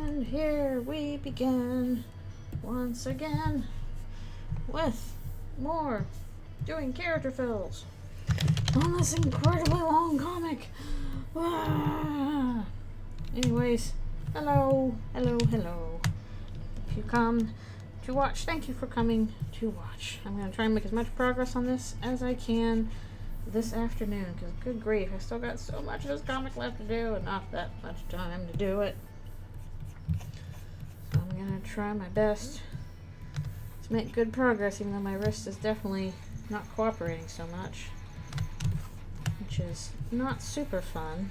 And here we begin once again with more doing character fills on this incredibly long comic. Anyways, hello. If you come to watch, thank you for coming to watch. I'm going to try and make as much progress on this as I can this afternoon, because good grief, I still got so much of this comic left to do and not that much time to do it. So I'm going to try my best to make good progress, even though my wrist is definitely not cooperating so much, which is not super fun.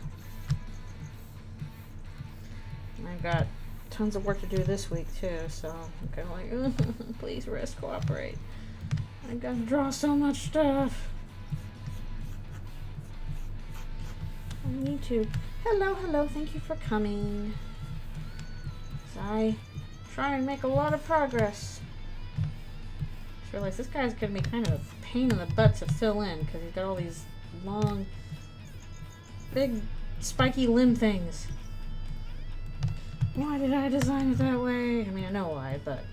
And I've got tons of work to do this week too, so I'm kind of like, please wrist cooperate. I've got to draw so much stuff. I need to. Hello, thank you for coming. As I try and make a lot of progress. Just realized this guy's gonna be kind of a pain in the butt to fill in because he's got all these long, big, spiky limb things. Why did I design it that way? I mean, I know why, but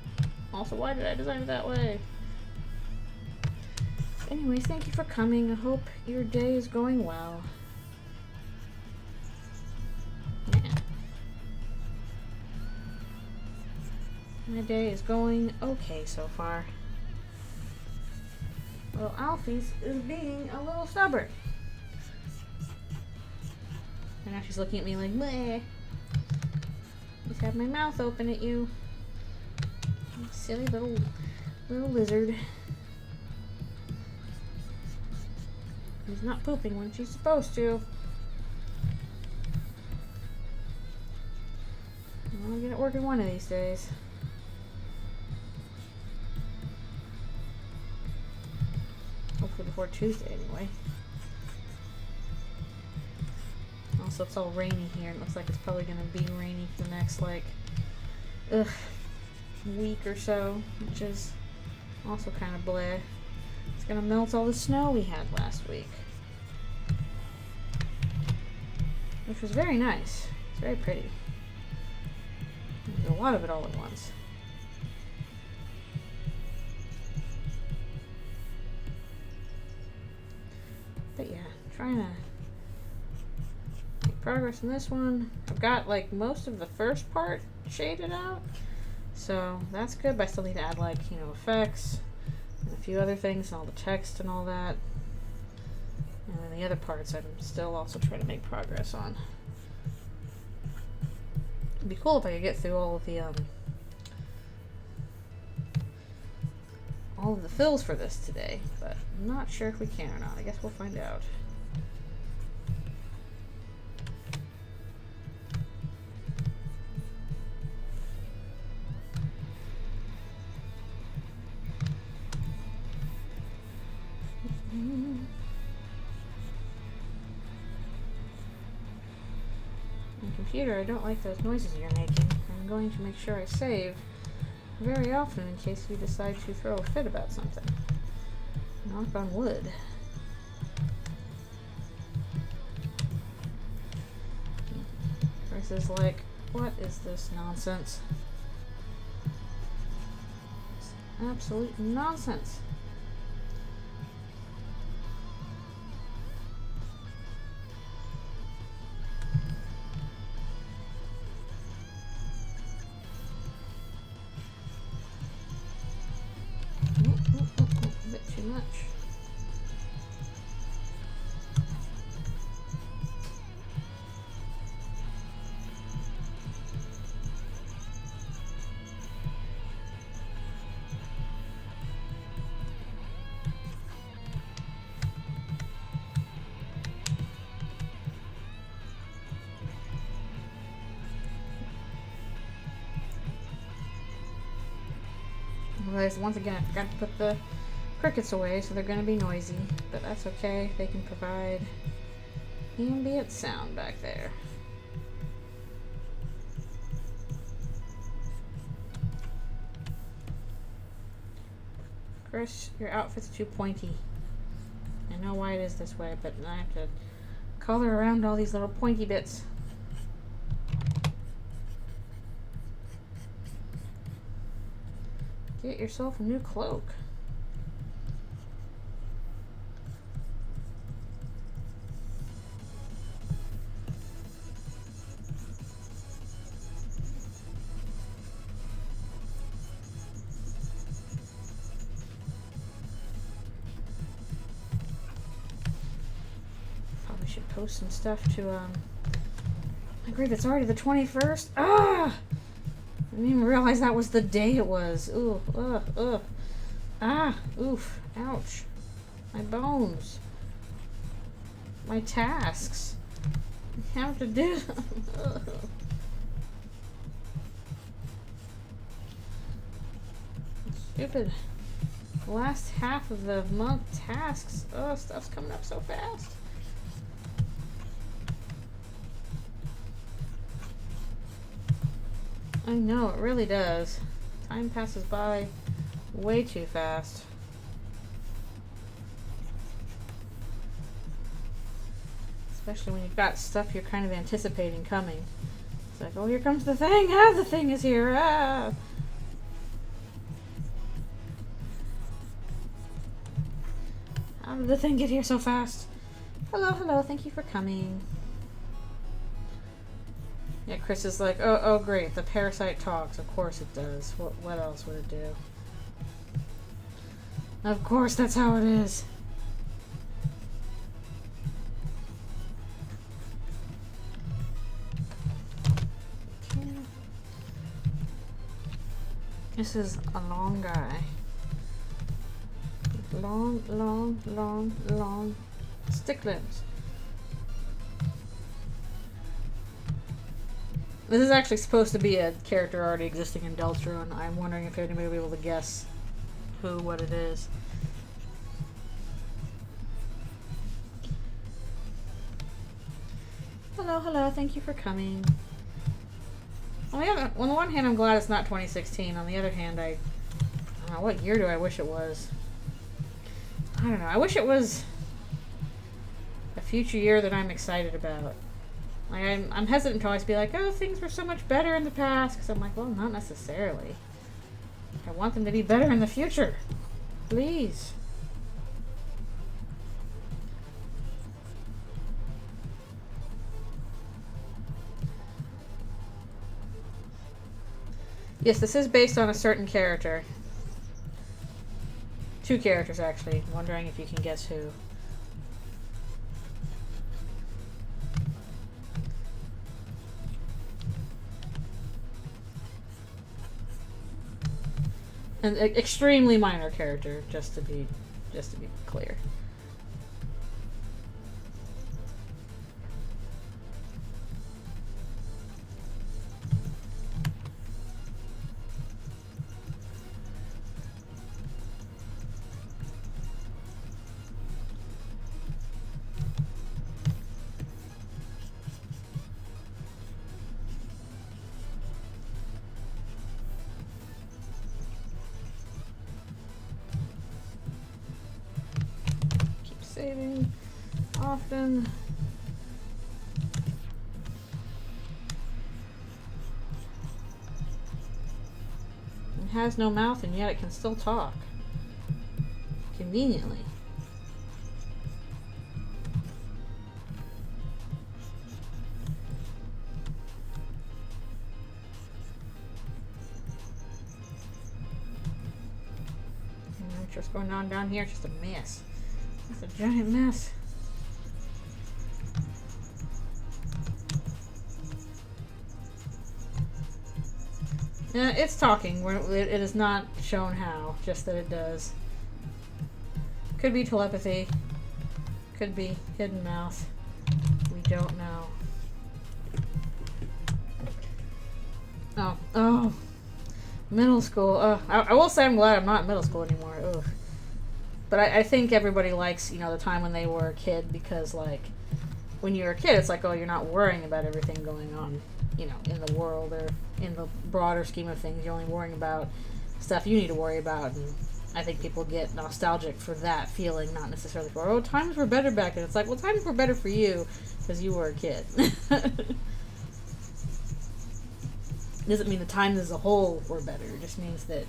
also why did I design it that way? Anyways, thank you for coming. I hope your day is going well. My day is going okay so far. Well, Alfie's is being a little stubborn. And now she's looking at me like, bleh. Just have my mouth open at you. Silly little lizard. He's not pooping when she's supposed to. I'll get it working one of these days. Hopefully before Tuesday, anyway. Also, it's all rainy here. It looks like it's probably going to be rainy for the next, week or so, which is also kind of bleh. It's going to melt all the snow we had last week, which was very nice. It's very pretty. There's a lot of it all at once. But yeah, trying to make progress in this one. I've got most of the first part shaded out, so that's good, but I still need to add effects and a few other things and all the text and all that. And then the other parts I'm still also trying to make progress on. It'd be cool if I could get through all of the fills for this today, but I'm not sure if we can or not. I guess we'll find out. Computer, I don't like those noises you're making. I'm going to make sure I save very often in case you decide to throw a fit about something. Knock on wood. Versus what is this nonsense? It's absolute nonsense. Once again, I forgot to put the crickets away, so they're going to be noisy, but that's okay. They can provide ambient sound back there. Chris, your outfit's too pointy. I know why it is this way, but I have to color around all these little pointy bits. get yourself a new cloak. Probably should post some stuff to, I agree, it's already the 21st. Ah! I didn't even realize that was the day it was. Ooh, ugh. Ah, oof, ouch. My bones. My tasks. I have to do them. Stupid last half of the month tasks. Oh, stuff's coming up so fast. I know, it really does. Time passes by way too fast. Especially when you've got stuff you're kind of anticipating coming. It's like, oh, here comes the thing. Ah, the thing is here. Ah. How did the thing get here so fast? Hello, thank you for coming. Yeah, Chris is like, oh great, the parasite talks. Of course it does. What else would it do? Of course, that's how it is. Okay. This is a long guy. Long stick limbs. This is actually supposed to be a character already existing in Eldritchrune. I'm wondering if anybody will be able to guess what it is. Hello, thank you for coming. On the one hand, I'm glad it's not 2016. On the other hand, I don't know, what year do I wish it was? I don't know, I wish it was a future year that I'm excited about. Like, I'm hesitant to always be like, oh, things were so much better in the past, because I'm like, well, not necessarily. I want them to be better in the future. Please. Yes, this is based on a certain character. 2 characters, actually. Wondering if you can guess who. An extremely minor character, just to be clear. Saving often. It has no mouth and yet it can still talk. Conveniently. What's going on down here? It's just a mess. It's a giant mess. Yeah, it's talking. It is not shown how, just that it does. Could be telepathy. Could be hidden mouth. We don't know. Oh. Middle school. I will say I'm glad I'm not in middle school anymore. Ugh. But I think everybody likes, the time when they were a kid, because, like, when you're a kid, it's like, oh, you're not worrying about everything going on, in the world or in the broader scheme of things. You're only worrying about stuff you need to worry about. And I think people get nostalgic for that feeling, not necessarily for, oh, times were better back then. It's like, well, times were better for you because you were a kid. Doesn't mean the times as a whole were better. It just means that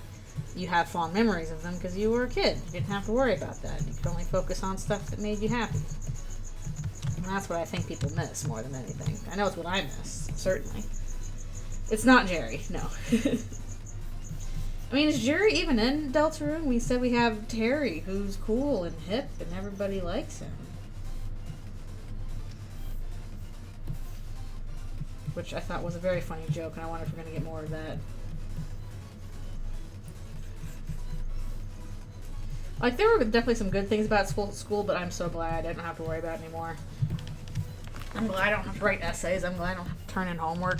you have fond memories of them because you were a kid. You didn't have to worry about that. You could only focus on stuff that made you happy. And that's what I think people miss more than anything. I know it's what I miss, certainly. It's not Jerry, no. I mean, is Jerry even in Deltarune? We said we have Terry, who's cool and hip, and everybody likes him. Which I thought was a very funny joke, and I wonder if we're going to get more of that. Like, there were definitely some good things about school, but I'm so glad I don't have to worry about it anymore. I'm glad I don't have to write essays. I'm glad I don't have to turn in homework.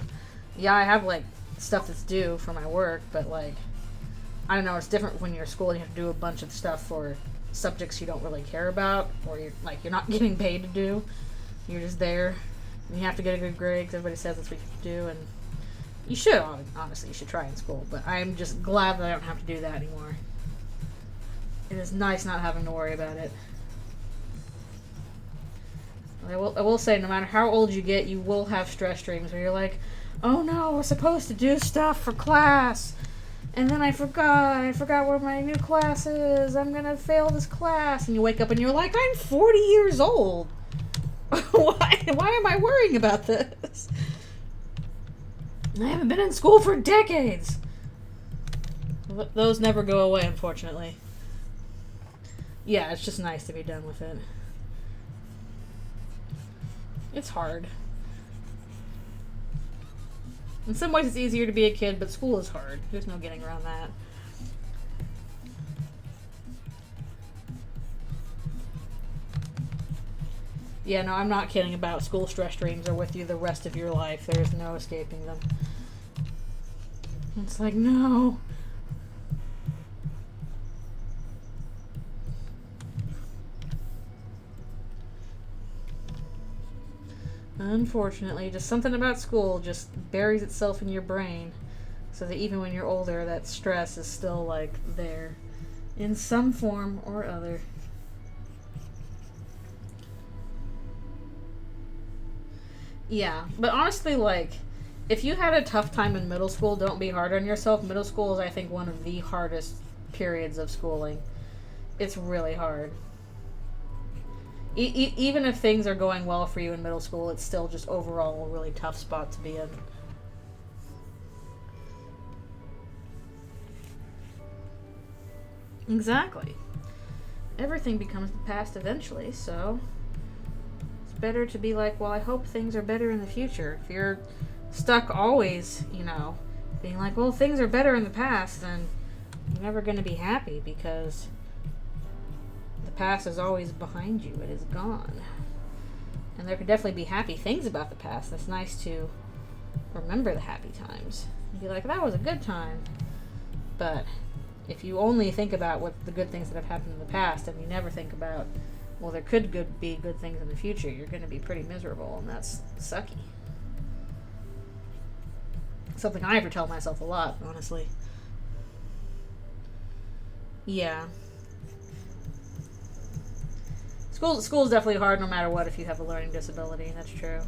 Yeah, I have, like, stuff that's due for my work, but, like, I don't know, it's different when you're at school and you have to do a bunch of stuff for subjects you don't really care about, or you're not getting paid to do. You're just there, and you have to get a good grade because everybody says that's what you have to do, and you should, honestly, you should try in school, but I'm just glad that I don't have to do that anymore. It is nice not having to worry about it. I will say, no matter how old you get, you will have stress dreams where you're like, oh no, we're supposed to do stuff for class, and then I forgot where my new class is, I'm gonna fail this class, and you wake up and you're like, I'm 40 years old. Why am I worrying about this? I haven't been in school for decades. Those never go away, unfortunately. Yeah, it's just nice to be done with it. It's hard. In some ways it's easier to be a kid, but school is hard. There's no getting around that. Yeah, no, I'm not kidding about school stress dreams are with you the rest of your life. There's no escaping them. It's like, no. Unfortunately, just something about school just buries itself in your brain, so that even when you're older, that stress is still, like, there in some form or other. Yeah, but honestly, like, if you had a tough time in middle school, don't be hard on yourself. Middle school is, I think, one of the hardest periods of schooling. It's really hard. Even if things are going well for you in middle school, it's still just overall a really tough spot to be in. Exactly. Everything becomes the past eventually, so it's better to be like, well, I hope things are better in the future. If you're stuck always, being like, well, things are better in the past, then you're never going to be happy because the past is always behind you. It is gone. And there could definitely be happy things about the past. It's nice to remember the happy times and be like, that was a good time. But if you only think about what the good things that have happened in the past and you never think about, well, there could be good things in the future, you're going to be pretty miserable, and that's sucky. Something I have to tell myself a lot, honestly. Yeah. School is definitely hard no matter what if you have a learning disability. That's true.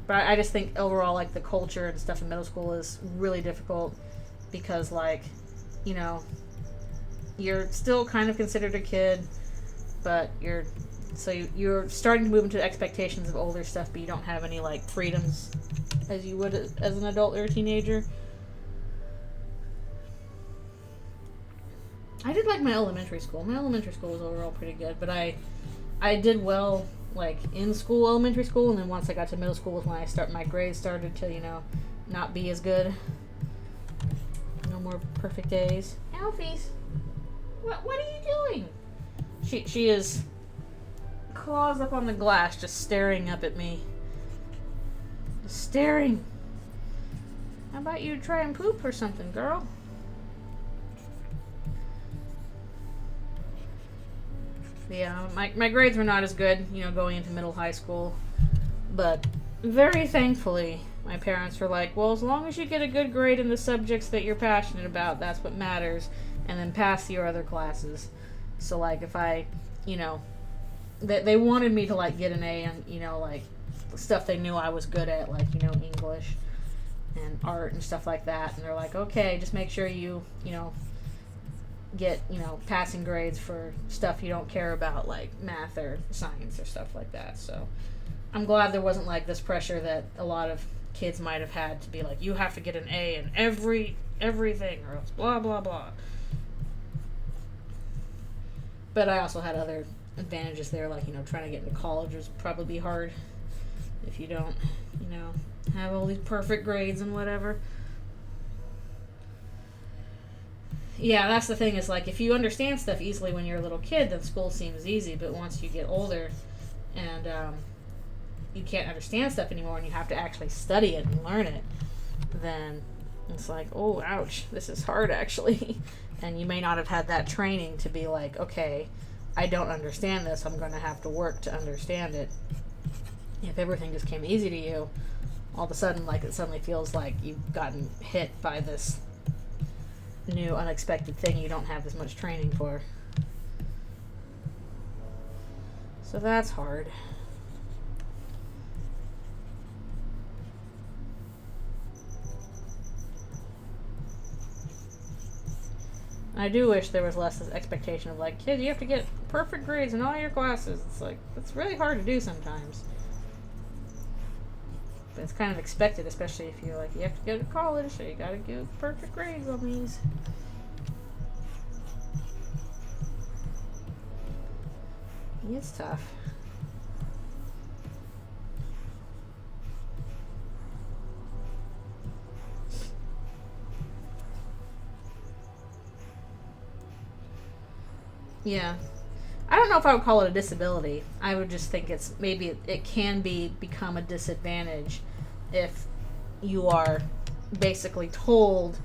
But I just think overall, like, the culture and stuff in middle school is really difficult because, like, you're still kind of considered a kid, but you're starting to move into expectations of older stuff, but you don't have any, like, freedoms as you would as an adult or a teenager. I did like my elementary school. My elementary school was overall pretty good, but I did well, like, in elementary school, and then once I got to middle school was when my grades started to, not be as good. No more perfect A's. Alphys, what are you doing? She is claws up on the glass, just staring up at me. Just staring. How about you try and poop or something, girl? Yeah, my grades were not as good, going into middle high school. But very thankfully, my parents were like, well, as long as you get a good grade in the subjects that you're passionate about, that's what matters. And then pass your other classes. So, like, if I, they wanted me to, like, get an A on, like, stuff they knew I was good at, like, English. and art and stuff like that, and they're like, okay, just make sure you get passing grades for stuff you don't care about, like math or science or stuff like that. So I'm glad there wasn't like this pressure that a lot of kids might have had to be like, you have to get an A in everything or else blah blah blah. But I also had other advantages there, like trying to get into college was probably hard if you don't have all these perfect grades and whatever. Yeah, that's the thing, is like if you understand stuff easily when you're a little kid, then school seems easy, but once you get older and you can't understand stuff anymore and you have to actually study it and learn it, then it's like, oh, ouch, this is hard actually. And you may not have had that training to be like, okay, I don't understand this, I'm going to have to work to understand it. If everything just came easy to you, all of a sudden, like, it suddenly feels like you've gotten hit by this new unexpected thing you don't have as much training for. So that's hard. I do wish there was less expectation of like, kid, you have to get perfect grades in all your classes. It's like, it's really hard to do sometimes. But it's kind of expected, especially if you're like, you have to go to college, so you gotta get perfect grades on these. It's tough. Yeah. I don't know if I would call it a disability. I would just think it's maybe it can become a disadvantage if you are basically told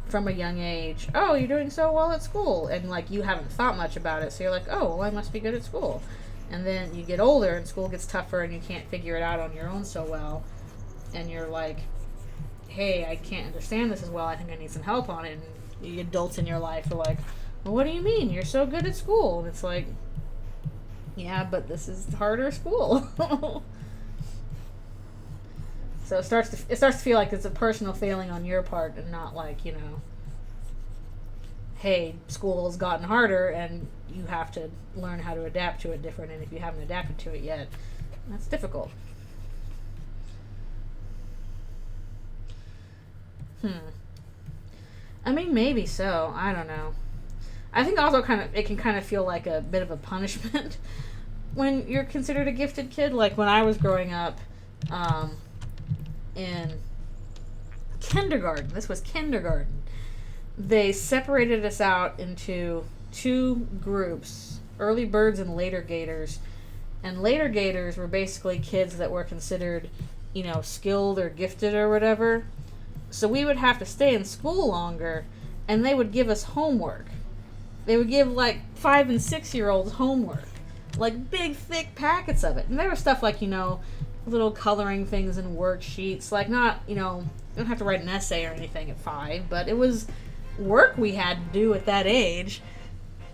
from a young age, oh, you're doing so well at school, and like you haven't thought much about it, so you're like, oh, well, I must be good at school. And then you get older and school gets tougher and you can't figure it out on your own so well, and you're like, hey, I can't understand this as well, I think I need some help on it. And the adults in your life are like, well, what do you mean? You're so good at school. And it's like, yeah, but this is harder school. So it starts to feel like it's a personal failing on your part and not like, hey, school has gotten harder and you have to learn how to adapt to it different, and if you haven't adapted to it yet, that's difficult. I mean, maybe so. I don't know. I think also it can kind of feel like a bit of a punishment when you're considered a gifted kid. Like when I was growing up in kindergarten, this was kindergarten, they separated us out into two groups, early birds and later gators. And later gators were basically kids that were considered, skilled or gifted or whatever. So we would have to stay in school longer, and they would give us homework. They would give, like, 5- and 6-year-olds homework. Like, big, thick packets of it. And there was stuff like, little coloring things and worksheets. Like, not, you don't have to write an essay or anything at 5. But it was work we had to do at that age.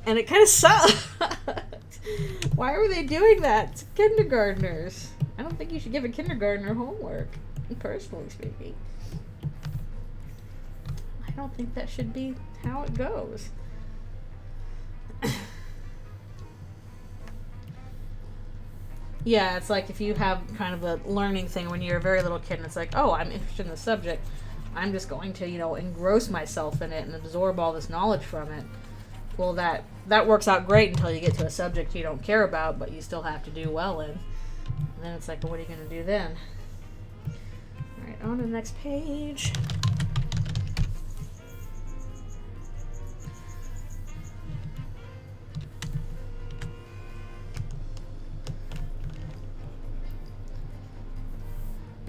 And it kind of sucked. Why were they doing that to kindergartners? I don't think you should give a kindergartner homework, personally speaking. I don't think that should be how it goes. Yeah, it's like if you have kind of a learning thing when you're a very little kid and it's like, oh, I'm interested in the subject, I'm just going to, engross myself in it and absorb all this knowledge from it. Well, that works out great until you get to a subject you don't care about, but you still have to do well in. And then it's like, well, what are you going to do then? All right, on to the next page.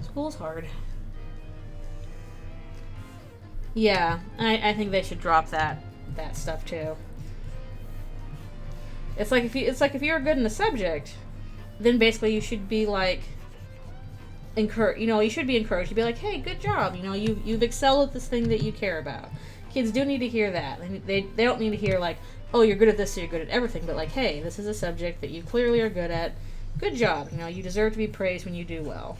School's hard. Yeah, I think they should drop that stuff too. It's like if you're good in a subject, then basically you should be like encouraged. You should be encouraged to be like, hey, good job. You've excelled at this thing that you care about. Kids do need to hear that. They don't need to hear like, oh, you're good at this, so you're good at everything. But like, hey, this is a subject that you clearly are good at. Good job. You deserve to be praised when you do well.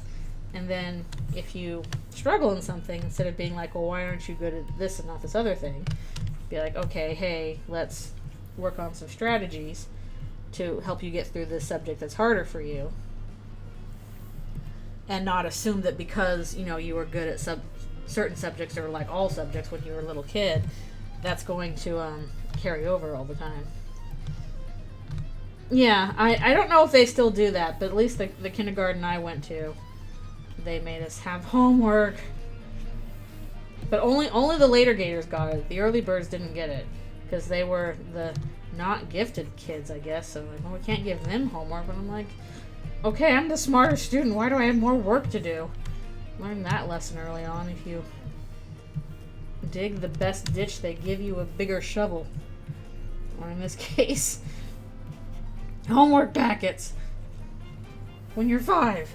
And then if you struggle in something, instead of being like, well, why aren't you good at this and not this other thing, be like, okay, hey, let's work on some strategies to help you get through this subject that's harder for you. And not assume that because, you know, you were good at certain subjects, or like all subjects when you were a little kid, that's going to carry over all the time. Yeah, I don't know if they still do that, but at least the kindergarten I went to, they made us have homework. But only the later gators got it. The early birds didn't get it, because they were the not gifted kids, I guess. So like, well, we can't give them homework. But I'm like, okay, I'm the smarter student. Why do I have more work to do? Learn that lesson early on. If you dig the best ditch, they give you a bigger shovel. Or in this case, homework packets when you're 5.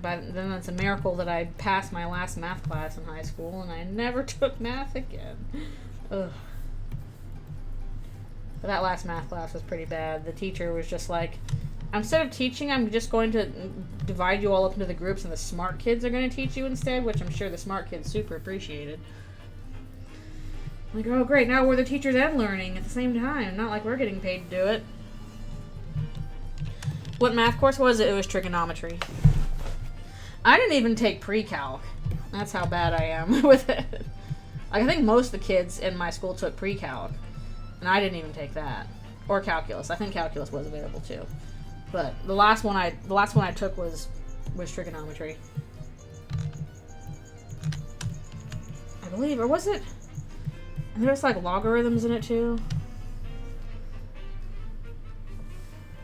And then it's a miracle that I passed my last math class in high school, and I never took math again. Ugh. But that last math class was pretty bad. The teacher was just like, instead of teaching, I'm just going to divide you all up into the groups, and the smart kids are going to teach you instead, which I'm sure the smart kids super appreciated. I'm like, oh great, now we're the teachers and learning at the same time. Not like we're getting paid to do it. What math course was it? It was trigonometry. I didn't even take pre-calc. That's how bad I am with it. Like, I think most of the kids in my school took pre-calc, and I didn't even take that. Or calculus. I think calculus was available too. But the last one I took was trigonometry. I believe, or was it? And there's like logarithms in it too.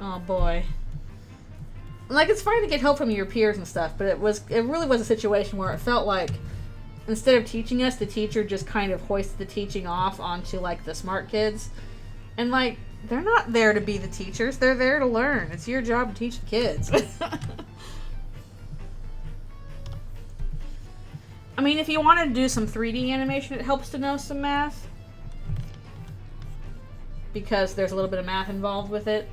Oh boy. Like, it's fine to get help from your peers and stuff, but it really was a situation where it felt like instead of teaching us, the teacher just kind of hoisted the teaching off onto like the smart kids. And like, they're not there to be the teachers, they're there to learn. It's your job to teach the kids. I mean, if you wanted to do some 3D animation, it helps to know some math, because there's a little bit of math involved with it.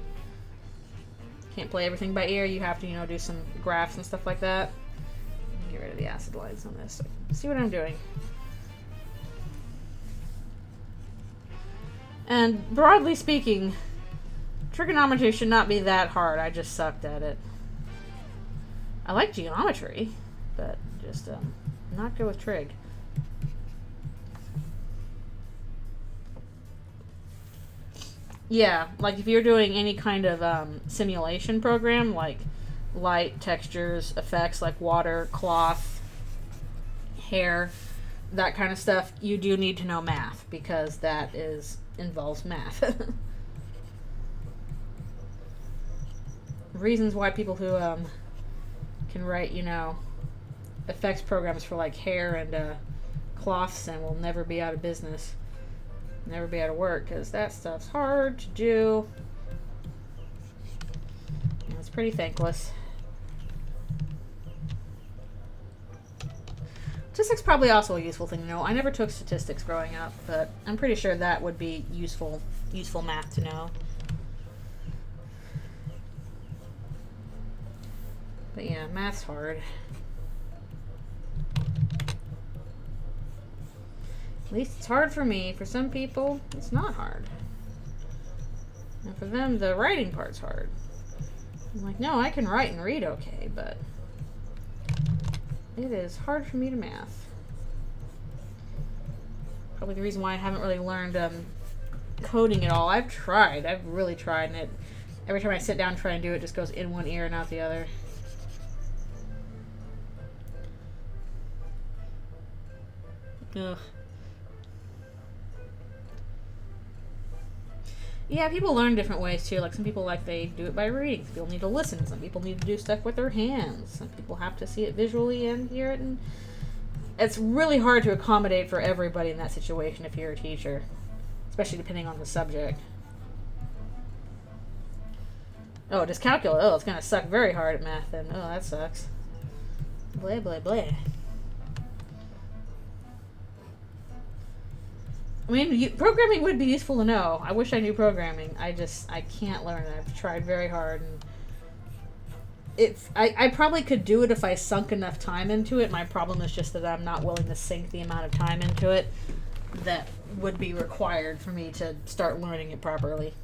Can't play everything by ear. You have to, you know, do some graphs and stuff like that. Get rid of the acid lines on this. See what I'm doing. And broadly speaking, trigonometry should not be that hard. I just sucked at it. I like geometry, but just not good with trig. Yeah, like if you're doing any kind of simulation program, like light, textures, effects like water, cloth, hair, that kind of stuff, you do need to know math, because that involves math. Reasons why people who can write, you know, effects programs for like hair and cloths and will never be out of business. Never be out of work, because that stuff's hard to do. And it's pretty thankless. Statistics probably also a useful thing to know. I never took statistics growing up, but I'm pretty sure that would be useful math to know. But yeah, math's hard. At least it's hard for me. For some people, it's not hard. And for them, the writing part's hard. I'm like, no, I can write and read okay, but it is hard for me to math. Probably the reason why I haven't really learned coding at all. I've tried. I've really tried, and every time I sit down and try and do it, it just goes in one ear and out the other. Ugh. Yeah, people learn different ways too. Like, some people, like, they do it by reading. Some people need to listen. Some people need to do stuff with their hands. Some people have to see it visually and hear it. And it's really hard to accommodate for everybody in that situation if you're a teacher, especially depending on the subject. Oh, just calculus. Oh, it's going to suck very hard at math then. Oh, that sucks. Blah, blah, blah. I mean, programming would be useful to know. I wish I knew programming. I can't learn it. I've tried very hard, and I probably could do it if I sunk enough time into it. My problem is just that I'm not willing to sink the amount of time into it that would be required for me to start learning it properly.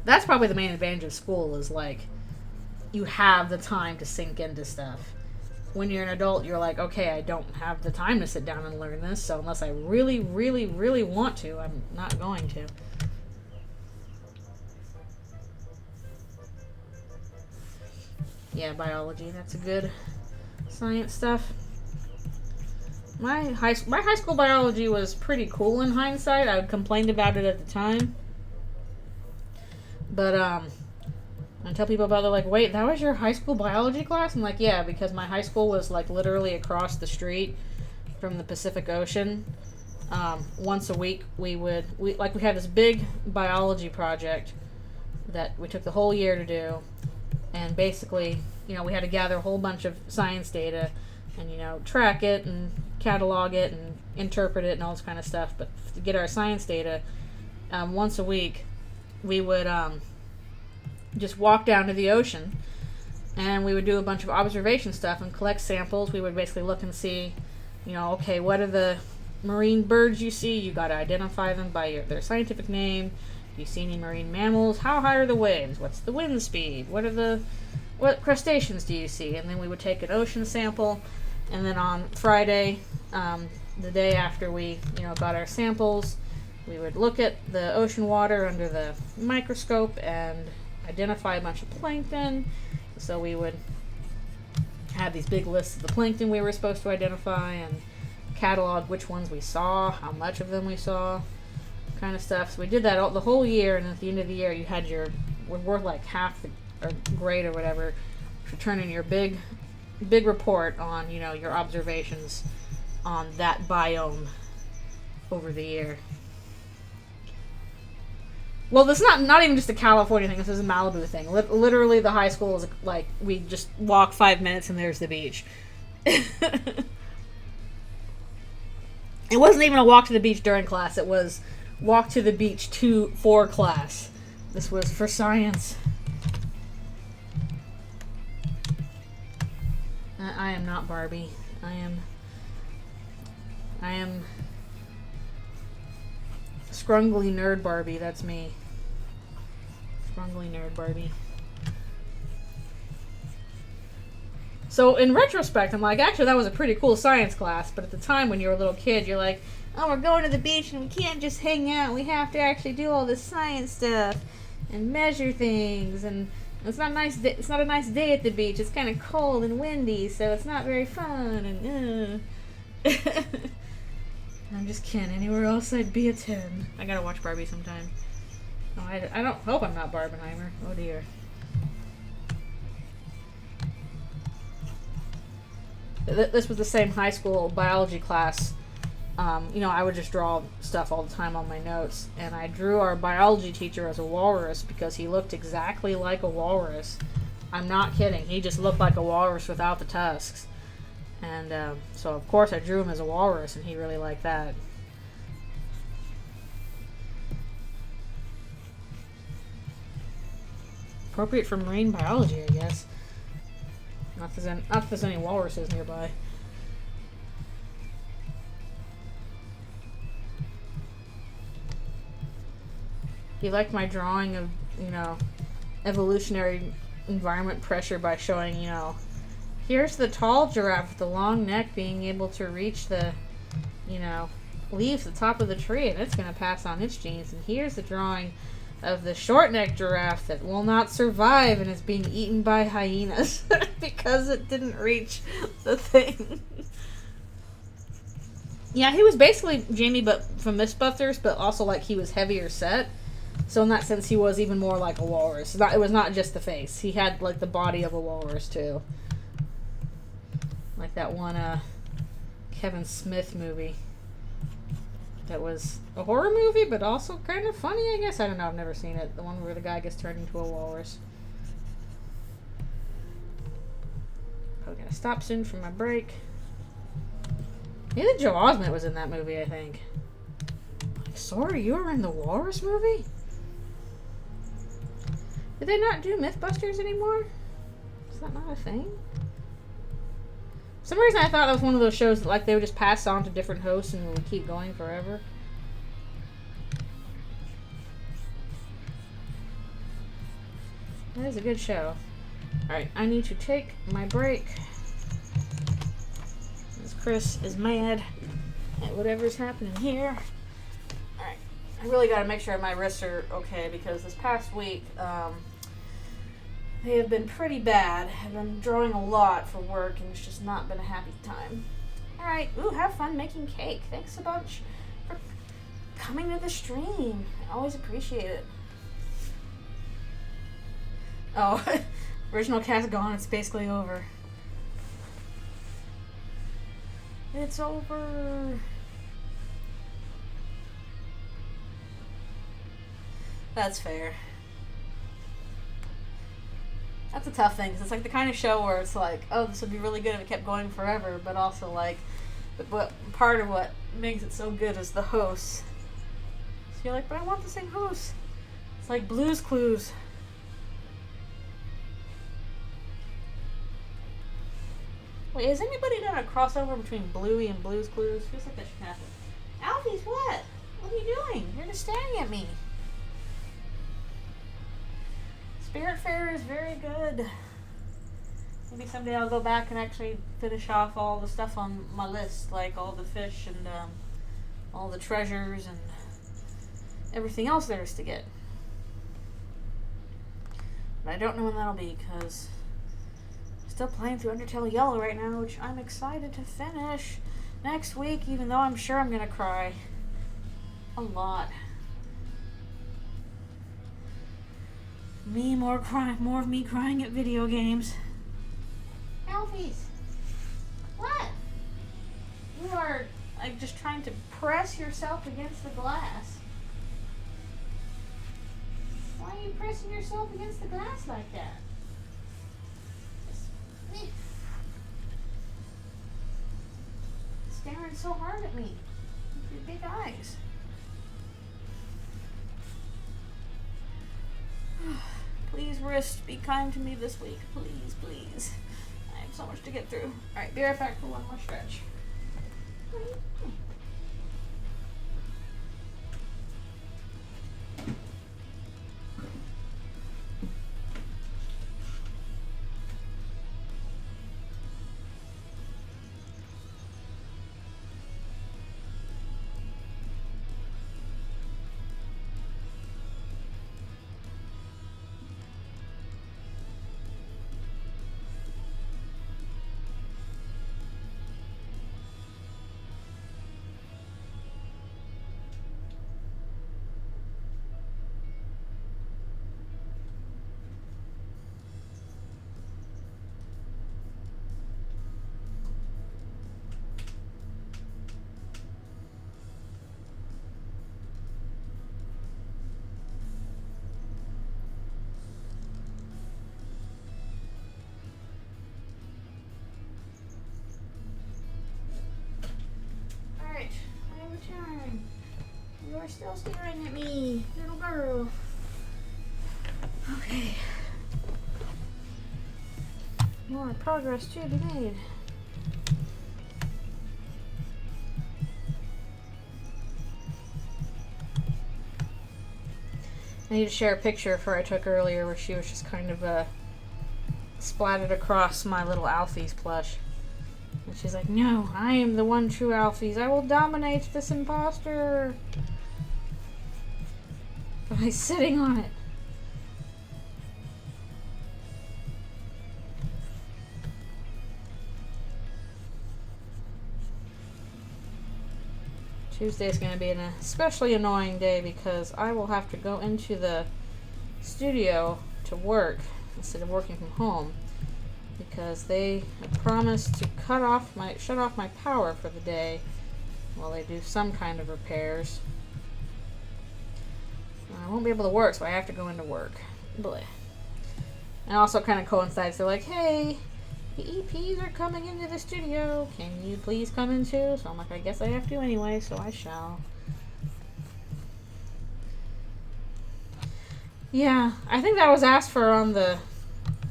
That's probably the main advantage of school, is like you have the time to sink into stuff. When you're an adult, you're like, okay, I don't have the time to sit down and learn this, so unless I really, really, really want to, I'm not going to. Yeah, biology, that's a good science stuff. My high school biology was pretty cool in hindsight. I complained about it at the time. But, I tell people about it, they're like, wait, that was your high school biology class? I'm like, yeah, because my high school was, like, literally across the street from the Pacific Ocean. Once a week, we had this big biology project that we took the whole year to do. And basically, we had to gather a whole bunch of science data and, track it and catalog it and interpret it and all this kind of stuff. But to get our science data, once a week, we would just walk down to the ocean, and we would do a bunch of observation stuff and collect samples. We would basically look and see, okay, what are the marine birds you see? You got to identify them by their scientific name. Do you see any marine mammals? How high are the waves? What's the wind speed? What crustaceans do you see? And then we would take an ocean sample, and then on Friday, the day after we got our samples, we would look at the ocean water under the microscope and identify a bunch of plankton. So we would have these big lists of the plankton we were supposed to identify and catalog which ones we saw, how much of them we saw, kind of stuff. So we did that the whole year, and at the end of the year you had worth like half the grade or whatever to turn in your big report on your observations on that biome over the year. Well, this is not even just a California thing. This is a Malibu thing. Literally, the high school is like, we just walk 5 minutes and there's the beach. It wasn't even a walk to the beach during class. It was walk to the beach for class. This was for science. I am not Barbie. I am Scrungly Nerd Barbie, that's me. Scrungly Nerd Barbie. So in retrospect, I'm like, actually that was a pretty cool science class, but at the time when you were a little kid, you're like, oh, we're going to the beach and we can't just hang out. We have to actually do all this science stuff and measure things, and it's not a nice day. It's not a nice day at the beach. It's kind of cold and windy, so it's not very fun. And I'm just kidding. Anywhere else, I'd be a 10. I gotta watch Barbie sometime. Oh, I don't hope I'm not Barbenheimer. Oh dear. This was the same high school biology class. I would just draw stuff all the time on my notes, and I drew our biology teacher as a walrus because he looked exactly like a walrus. I'm not kidding. He just looked like a walrus without the tusks. And so, of course, I drew him as a walrus, and he really liked that. Appropriate for marine biology, I guess. Not that there's any walruses nearby. He liked my drawing of, evolutionary environment pressure by showing, here's the tall giraffe with the long neck being able to reach the, leaves the top of the tree, and it's going to pass on its genes. And here's the drawing of the short-necked giraffe that will not survive and is being eaten by hyenas because it didn't reach the thing. Yeah, he was basically Jamie but from Mythbusters, but also like he was heavier set. So in that sense, he was even more like a walrus. It was not just the face. He had like the body of a walrus too. Like that one Kevin Smith movie. That was a horror movie, but also kind of funny, I guess. I don't know. I've never seen it. The one where the guy gets turned into a walrus. Probably gonna stop soon for my break. Even Joe Osment was in that movie, I think. sorry, you were in the Walrus movie? Did they not do Mythbusters anymore? Is that not a thing? For some reason I thought that was one of those shows that like they would just pass on to different hosts and would keep going forever. That is a good show. Alright, I need to take my break. As Chris is mad at whatever's happening here. Alright, I really gotta make sure my wrists are okay because this past week, they have been pretty bad. I've been drawing a lot for work and it's just not been a happy time. Alright, ooh, have fun making cake. Thanks a bunch for coming to the stream. I always appreciate it. Oh, original cast gone. It's basically over. It's over. That's fair. That's a tough thing, because it's like the kind of show where it's like, oh, this would be really good if it kept going forever, but also like, but part of what makes it so good is the hosts. So you're like, but I want the same hosts. It's like Blue's Clues. Wait, has anybody done a crossover between Bluey and Blue's Clues? Feels like that should happen. Alfie's what? What are you doing? You're just staring at me. Spirit Fair is very good. Maybe someday I'll go back and actually finish off all the stuff on my list, like all the fish and all the treasures and everything else there is to get. But I don't know when that'll be, because still playing through Undertale Yellow right now, which I'm excited to finish next week, even though I'm sure I'm gonna cry a lot. More of me crying at video games. Alfies, what? You are like just trying to press yourself against the glass. Why are you pressing yourself against the glass like that? Staring so hard at me with your big eyes. Please, wrist, be kind to me this week. Please, please. I have so much to get through. Alright, be right back for one more stretch. Return. You are still staring at me, little girl. Okay. More progress to be made. I need to share a picture of her I took earlier where she was just kind of splattered across my little Alfie's plush. And she's like, no, I am the one true Alphys. I will dominate this imposter by sitting on it. Tuesday is going to be an especially annoying day because I will have to go into the studio to work instead of working from home. Because they have promised to shut off my power for the day while they do some kind of repairs. I won't be able to work, so I have to go into work. Blech. And also kind of coincides. They're like, hey, the EPs are coming into the studio. Can you please come in too? So I'm like, I guess I have to anyway, so I shall. Yeah, I think that was asked for on the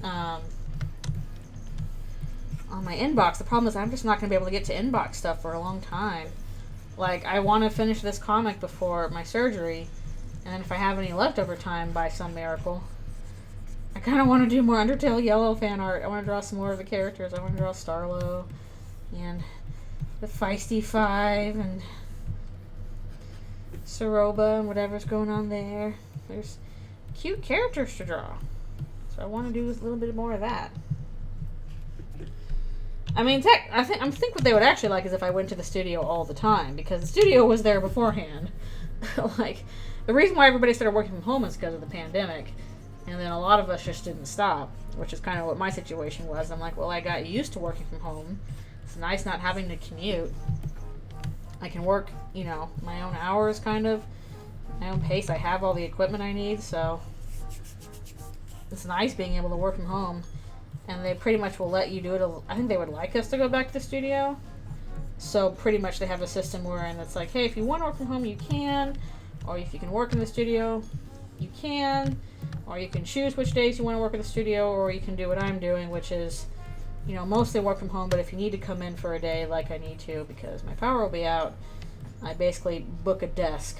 on my inbox. The problem is I'm just not going to be able to get to inbox stuff for a long time. Like, I want to finish this comic before my surgery, and then if I have any leftover time by some miracle, I kind of want to do more Undertale Yellow fan art. I want to draw some more of the characters. I want to draw Starlo and the Feisty Five and Soroba and whatever's going on there. There's cute characters to draw. So I want to do a little bit more of that. I mean, I think what they would actually like is if I went to the studio all the time, because the studio was there beforehand. Like, the reason why everybody started working from home is because of the pandemic, and then a lot of us just didn't stop, which is kind of what my situation was. I'm like, well, I got used to working from home. It's nice not having to commute. I can work, you know, my own hours, kind of, my own pace. I have all the equipment I need, so it's nice being able to work from home. And they pretty much will let you do it. I think they would like us to go back to the studio. So pretty much they have a system wherein it's like, hey, if you want to work from home, you can. Or if you can work in the studio, you can. Or you can choose which days you want to work in the studio. Or you can do what I'm doing, which is, you know, mostly work from home. But if you need to come in for a day, like I need to, because my power will be out, I basically book a desk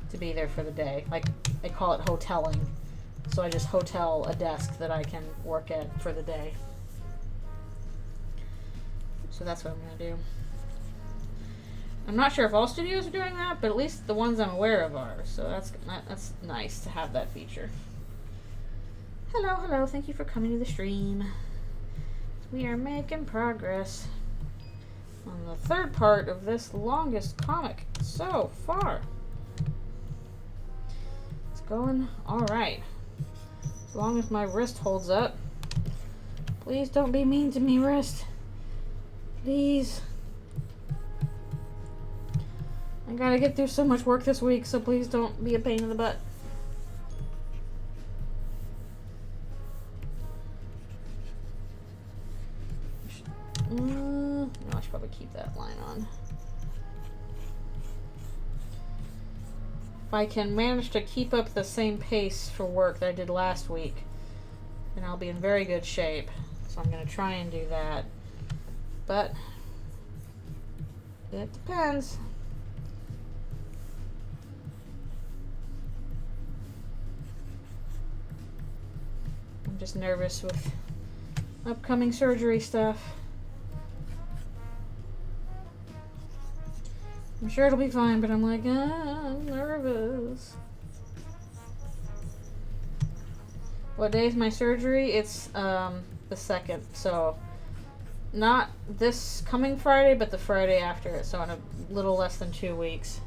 to be there for the day. Like, they call it hoteling. So I just hotel a desk that I can work at for the day. So that's what I'm going to do. I'm not sure if all studios are doing that, but at least the ones I'm aware of are. So that's nice to have that feature. Hello. Thank you for coming to the stream. We are making progress on the third part of this longest comic so far. It's going all right. As long as my wrist holds up. Please don't be mean to me, wrist. Please. I gotta get through so much work this week, so please don't be a pain in the butt. No, I should probably keep that line on. If I can manage to keep up the same pace for work that I did last week, then I'll be in very good shape. So I'm going to try and do that. But it depends. I'm just nervous with upcoming surgery stuff. I'm sure it'll be fine, but I'm like, I'm nervous. What day is my surgery? It's the 2nd, so not this coming Friday, but the Friday after it, so in a little less than 2 weeks.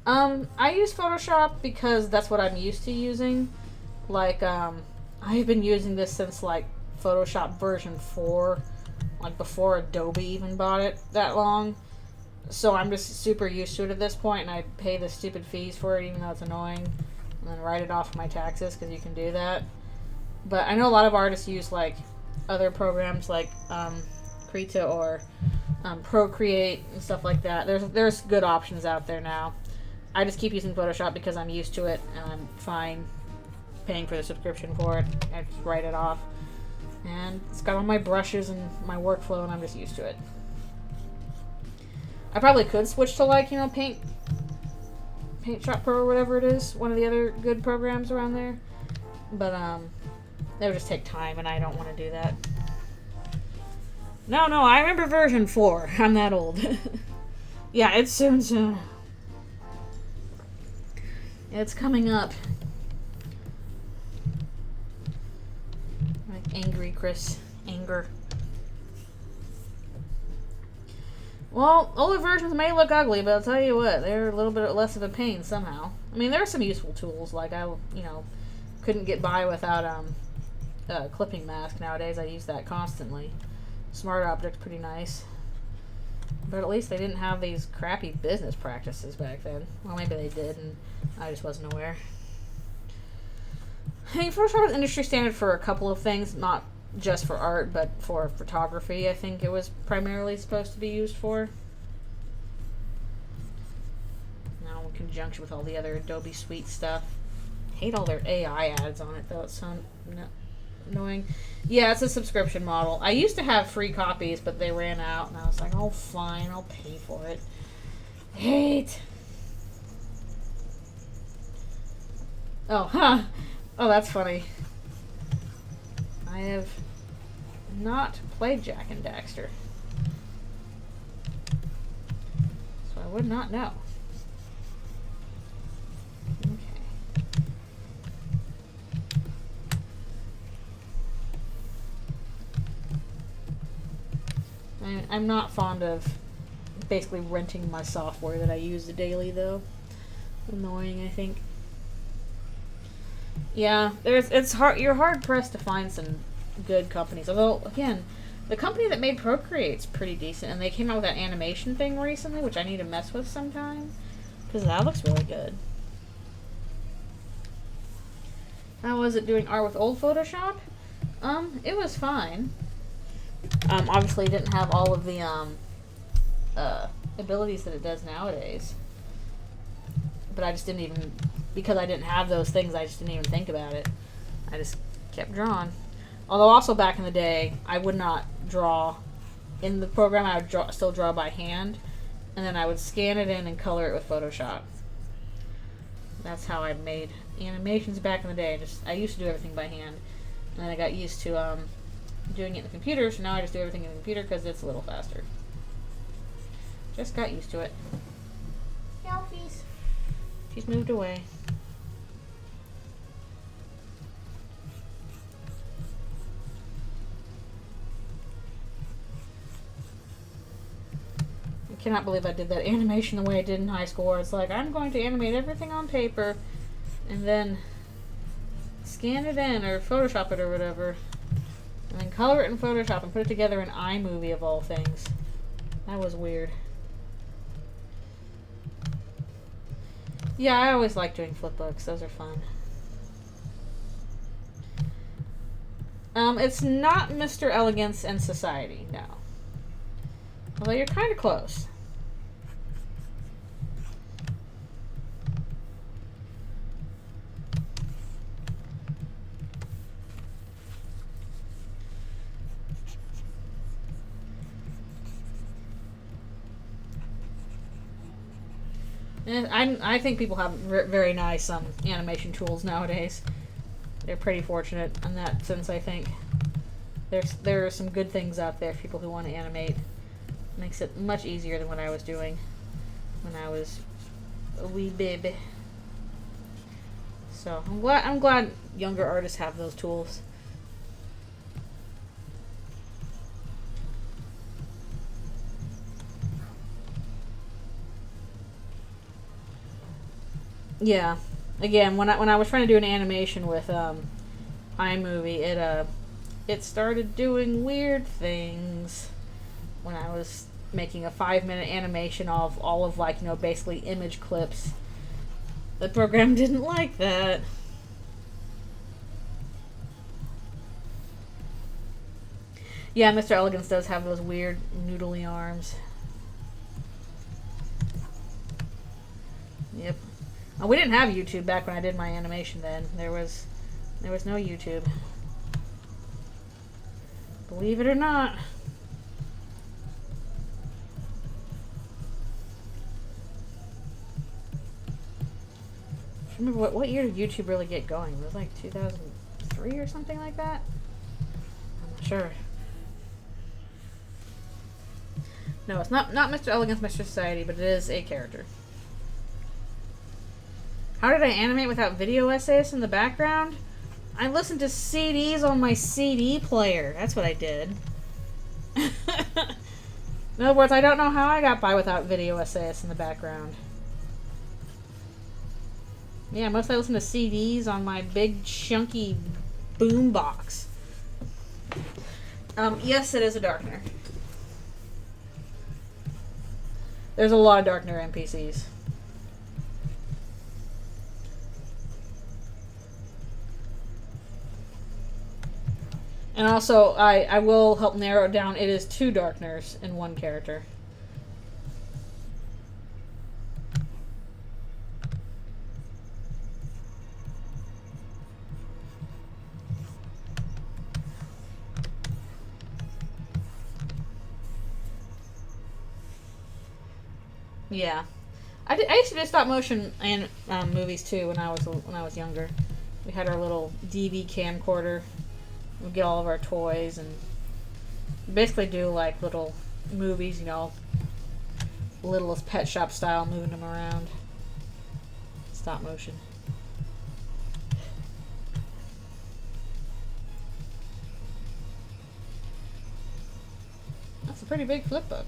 I use Photoshop because that's what I'm used to using. Like, I've been using this since, like, Photoshop version 4. Like, before Adobe even bought it that long. So I'm just super used to it at this point, and I pay the stupid fees for it, even though it's annoying, and then write it off of my taxes, because you can do that. But I know a lot of artists use, like, other programs like Krita or Procreate and stuff like that. There's good options out there now. I just keep using Photoshop because I'm used to it, and I'm fine paying for the subscription for it. I just write it off. And it's got all my brushes and my workflow, and I'm just used to it. I probably could switch to, like, you know, Paint Shop Pro or whatever it is, one of the other good programs around there. But it would just take time, and I don't want to do that. No, I remember version 4. I'm that old. Yeah, it's soon. It's coming up. Angry Chris. Anger. Well, older versions may look ugly, but I'll tell you what, they're a little bit less of a pain somehow. I mean, there are some useful tools, like I, you know, couldn't get by without a clipping mask nowadays. I use that constantly. Smart Object's pretty nice. But at least they didn't have these crappy business practices back then. Well, maybe they did, and I just wasn't aware. I think Photoshop is industry standard for a couple of things, not just for art, but for photography. I think it was primarily supposed to be used for. Now we'll conjunction with all the other Adobe Suite stuff. Hate all their AI ads on it, though. It's so annoying. Yeah, it's a subscription model. I used to have free copies, but they ran out, and I was like, oh, fine, I'll pay for it. Hate. Oh, huh. Oh, that's funny. I have not played Jak and Daxter, so I would not know. I'm not fond of basically renting my software that I use daily, though. Annoying, I think. Yeah, it's hard. You're hard pressed to find some good companies. Although, again, the company that made Procreate's pretty decent, and they came out with that animation thing recently, which I need to mess with sometime because that looks really good. How was it doing art with old Photoshop? It was fine. Obviously, it didn't have all of the abilities that it does nowadays. But I just didn't even, because I didn't have those things, I just didn't even think about it. I just kept drawing. Although also back in the day, I would not draw in the program. I would still draw by hand, and then I would scan it in and color it with Photoshop. That's how I made animations back in the day. I used to do everything by hand, and then I got used to doing it in the computer, so now I just do everything in the computer because it's a little faster. Just got used to it. Selfies. She's moved away. I cannot believe I did that animation the way I did in high school, where it's like, I'm going to animate everything on paper and then scan it in or Photoshop it or whatever. And then color it in Photoshop and put it together in iMovie of all things. That was weird. Yeah, I always like doing flipbooks. Those are fun. It's not Mr. Elegance and Society, no. Although you're kind of close. And I think people have very nice animation tools nowadays. They're pretty fortunate in that sense, I think. There are some good things out there for people who want to animate. It makes it much easier than what I was doing when I was a wee baby. So I'm glad younger artists have those tools. Yeah. Again, when I was trying to do an animation with iMovie, it started doing weird things when I was making a 5-minute animation of all of, like, you know, basically image clips. The program didn't like that. Yeah, Mr. Elegance does have those weird noodly arms. Yep. Oh, we didn't have YouTube back when I did my animation then. There was no YouTube. Believe it or not. I remember what year did YouTube really get going? It was like 2003 or something like that? I'm not sure. No, it's not Mr. Elegance, Mr. Society, but it is a character. How did I animate without video essays in the background? I listened to CDs on my CD player. That's what I did. In other words, I don't know how I got by without video essays in the background. Yeah, mostly I listen to CDs on my big, chunky boom box. Yes, it is a darkener. There's a lot of darkener NPCs. And also, I will help narrow it down. It is 2 darkeners in 1 character. Yeah. I used to do stop motion and movies too when I was younger. We had our little DV camcorder. We'd get all of our toys and basically do like little movies, you know, Littlest Pet Shop style, moving them around. Stop motion. That's a pretty big flip book.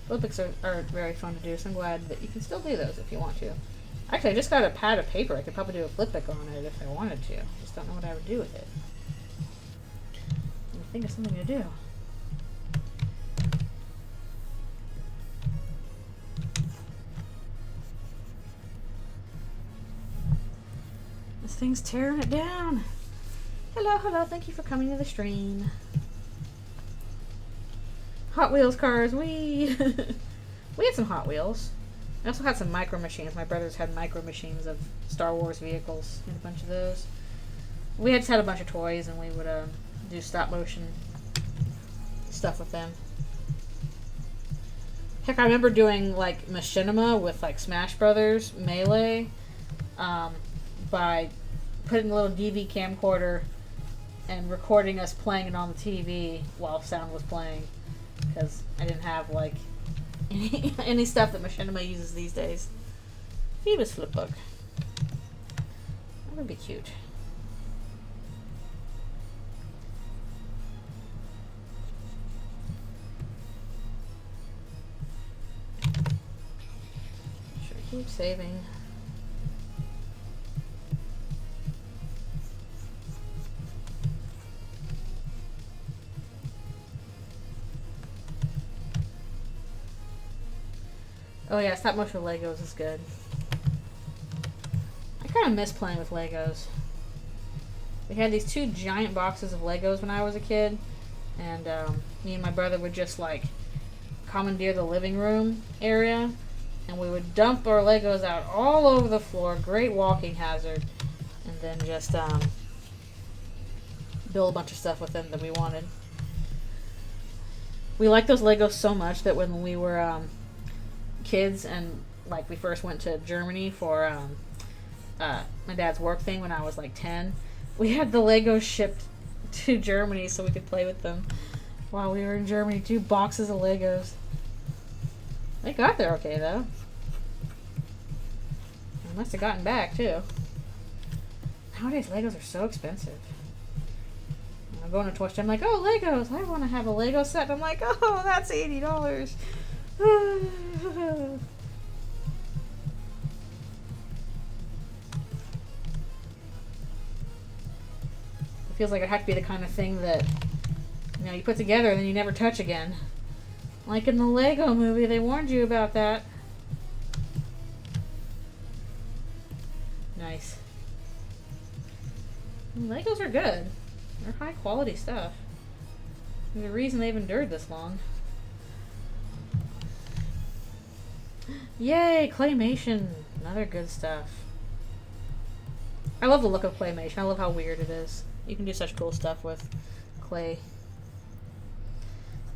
Flip books are very fun to do, so I'm glad that you can still do those if you want to. Actually, I just got a pad of paper. I could probably do a flip book on it if I wanted to. Just don't know what I would do with it. I think of something to do. This thing's tearing it down. Hello, hello. Thank you for coming to the stream. Hot Wheels cars, we had some Hot Wheels. I also had some micro machines. My brothers had micro machines of Star Wars vehicles and a bunch of those. We had just had a bunch of toys, and we would do stop motion stuff with them. Heck, I remember doing like machinima with like Smash Brothers Melee by putting a little DV camcorder and recording us playing it on the TV while sound was playing, because I didn't have like any stuff that machinima uses these days. Phoebus flip book. That would be cute. Sure, keep saving. Oh yeah, stop motion Legos is good. I kind of miss playing with Legos. We had these 2 giant boxes of Legos when I was a kid, and me and my brother would just like commandeer the living room area, and we would dump our Legos out all over the floor, great walking hazard, and then just build a bunch of stuff with them that we wanted. We liked those Legos so much that when we were kids and like we first went to Germany for my dad's work thing when I was like 10, we had the Legos shipped to Germany so we could play with them while we were in Germany. 2 boxes of Legos. They got there okay though. They must have gotten back too. Nowadays Legos are so expensive. I'm going to toy store, I'm like, oh, Legos, I want to have a Lego set. And I'm like, oh, that's $80. It feels like it had to be the kind of thing that, you know, you put together and then you never touch again. Like in the Lego movie, they warned you about that. Nice. Legos are good. They're high quality stuff. There's a reason they've endured this long. Yay, claymation. Another good stuff. I love the look of claymation. I love how weird it is. You can do such cool stuff with clay.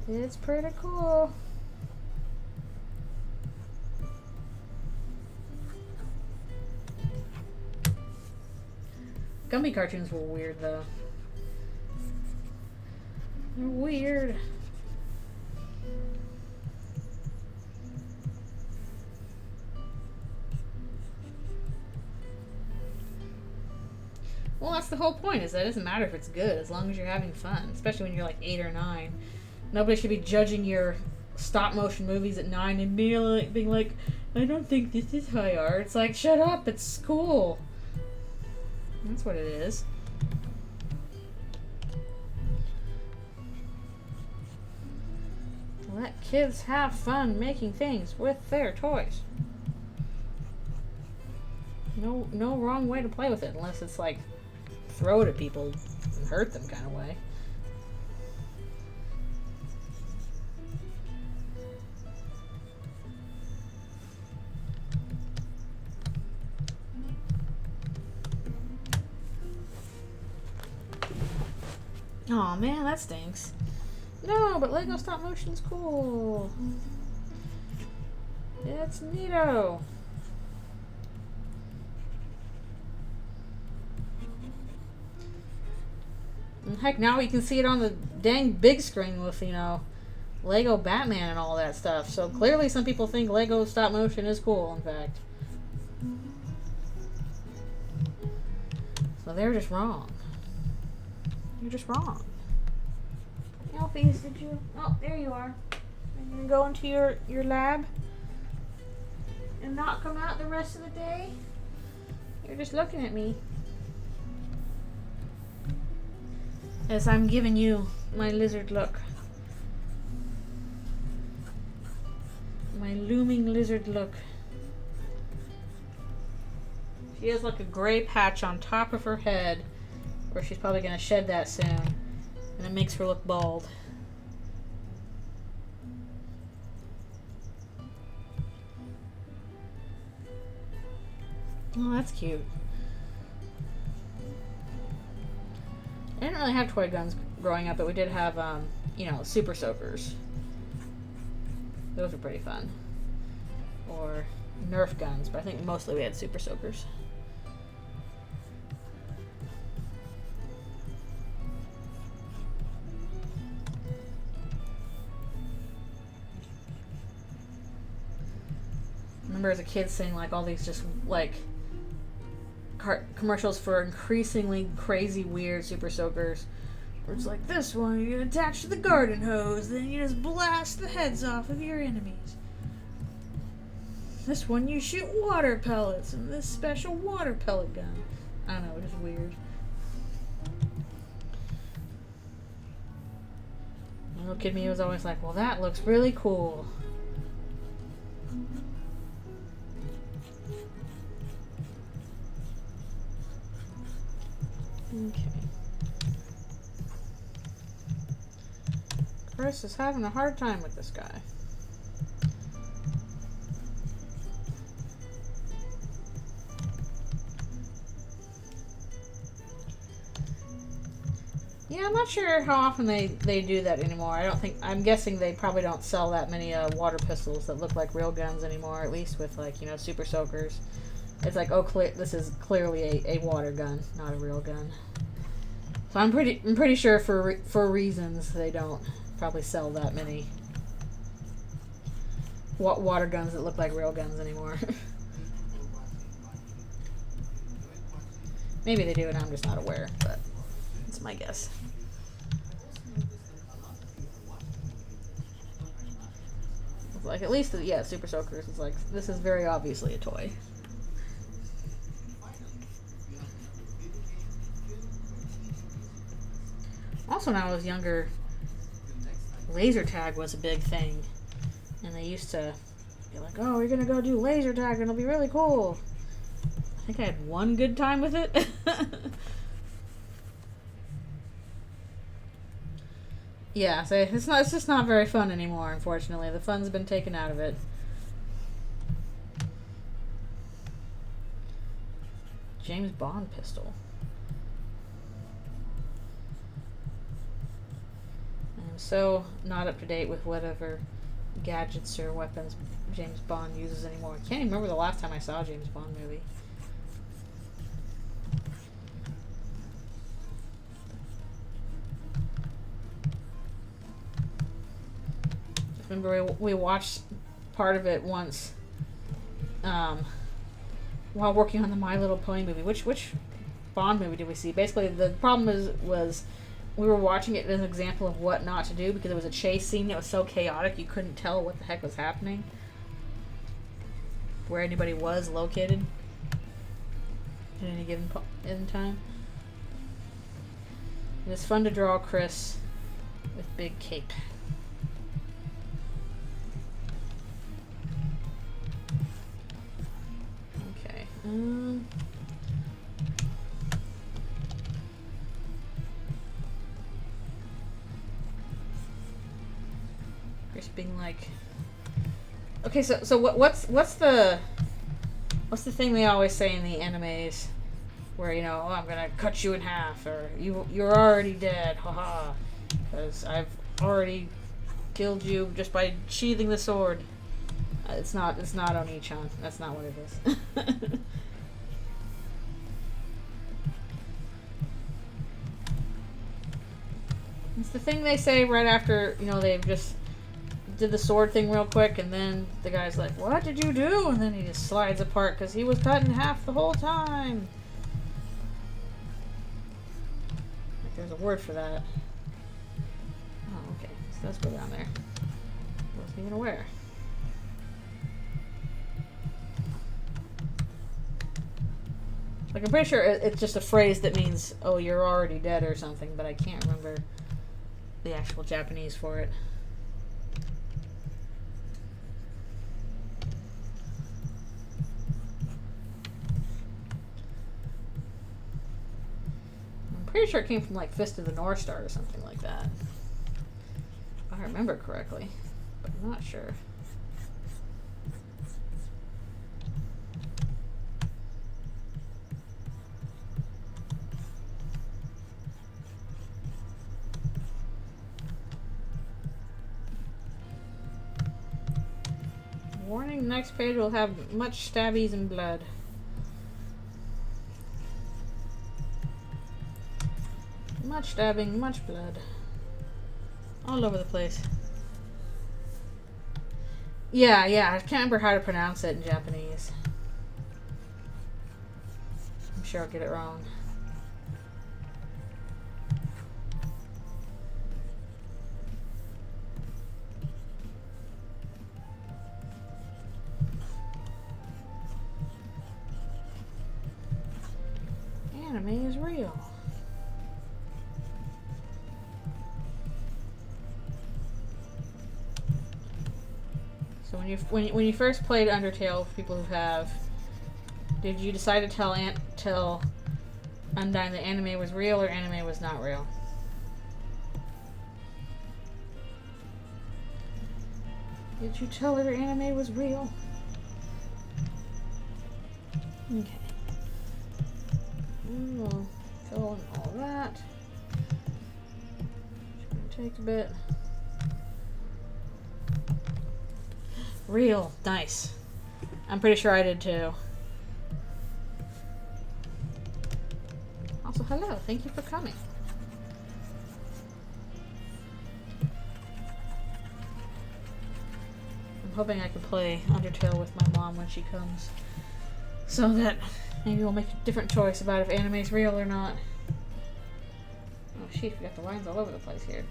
It's pretty cool. Gumby cartoons were weird though. They're weird. Well, that's the whole point, is that it doesn't matter if it's good as long as you're having fun, especially when you're like 8 or 9. Nobody should be judging your stop motion movies at 9 and being like, I don't think this is high art. It's like, shut up, it's cool. That's what it is. Let kids have fun making things with their toys. No wrong way to play with it, unless it's like throw it at people and hurt them kind of way. Oh man, that stinks. No, but Lego stop motion's cool. It's neato. And heck, now you can see it on the dang big screen with, you know, Lego Batman and all that stuff. So clearly some people think Lego stop motion is cool, in fact. So they're just wrong. You're just wrong. Alphys, did you? Oh, there you are. Are you gonna go into your lab and not come out the rest of the day? You're just looking at me. As I'm giving you my lizard look. My looming lizard look. She has like a gray patch on top of her head, where she's probably going to shed that soon. And it makes her look bald. Oh, that's cute. I didn't really have toy guns growing up, but we did have, you know, super soakers. Those were pretty fun. Or Nerf guns, but I think mostly we had super soakers. I remember as a kid seeing like all these just like commercials for increasingly crazy weird super soakers. Where it's like, this one you attach to the garden hose, then you just blast the heads off of your enemies. This one you shoot water pellets and this special water pellet gun. I don't know, it's just weird. Little kid me was always like, well, that looks really cool. Okay. Chris is having a hard time with this guy. Yeah, I'm not sure how often they do that anymore. I'm guessing they probably don't sell that many water pistols that look like real guns anymore, at least with like, you know, super soakers. It's like, oh, this is clearly a water gun, not a real gun. So I'm pretty sure for reasons they don't probably sell that many water guns that look like real guns anymore. Maybe they do and I'm just not aware, but it's my guess. It's like, at least, yeah, super soakers, it's like, this is very obviously a toy. Also, when I was younger, laser tag was a big thing. And they used to be like, oh, we're gonna go do laser tag and it'll be really cool. I think I had one good time with it. Yeah, so it's just not very fun anymore, unfortunately. The fun's been taken out of it. James Bond pistol. I'm so not up to date with whatever gadgets or weapons James Bond uses anymore. I can't even remember the last time I saw a James Bond movie. Remember we watched part of it once while working on the My Little Pony movie. Which Bond movie did we see? Basically, the problem was we were watching it as an example of what not to do because it was a chase scene that was so chaotic you couldn't tell what the heck was happening, where anybody was located at any given time. It was fun to draw Chris with big cape. Okay. Chris being like, okay, so what's the thing they always say in the animes where, you know, oh, I'm gonna cut you in half, or you're already dead, haha, because I've already killed you just by sheathing the sword. It's not Oni-chan. That's not what it is. It's the thing they say right after, you know, they've just did the sword thing real quick, and then the guy's like, what did you do? And then he just slides apart because he was cut in half the whole time. Like, there's a word for that. Oh, okay. So let's go down there. Wasn't even aware. Like, I'm pretty sure it's just a phrase that means, oh, you're already dead or something, but I can't remember the actual Japanese for it. I'm pretty sure it came from, like, Fist of the North Star or something like that. If I remember correctly, but I'm not sure. Warning, next page will have much stabbies and blood. Much stabbing, much blood. All over the place. Yeah, I can't remember how to pronounce it in Japanese. I'm sure I'll get it wrong. Anime is real. So when you first played Undertale, for people who have, did you decide to tell Undyne that anime was real or anime was not real? Did you tell her anime was real? Okay. We'll fill in all that. It's gonna take a bit. Real. Nice. I'm pretty sure I did too. Also, hello. Thank you for coming. I'm hoping I can play Undertale with my mom when she comes, so that maybe we'll make a different choice about if anime's real or not. Oh shit, we got the lines all over the place here.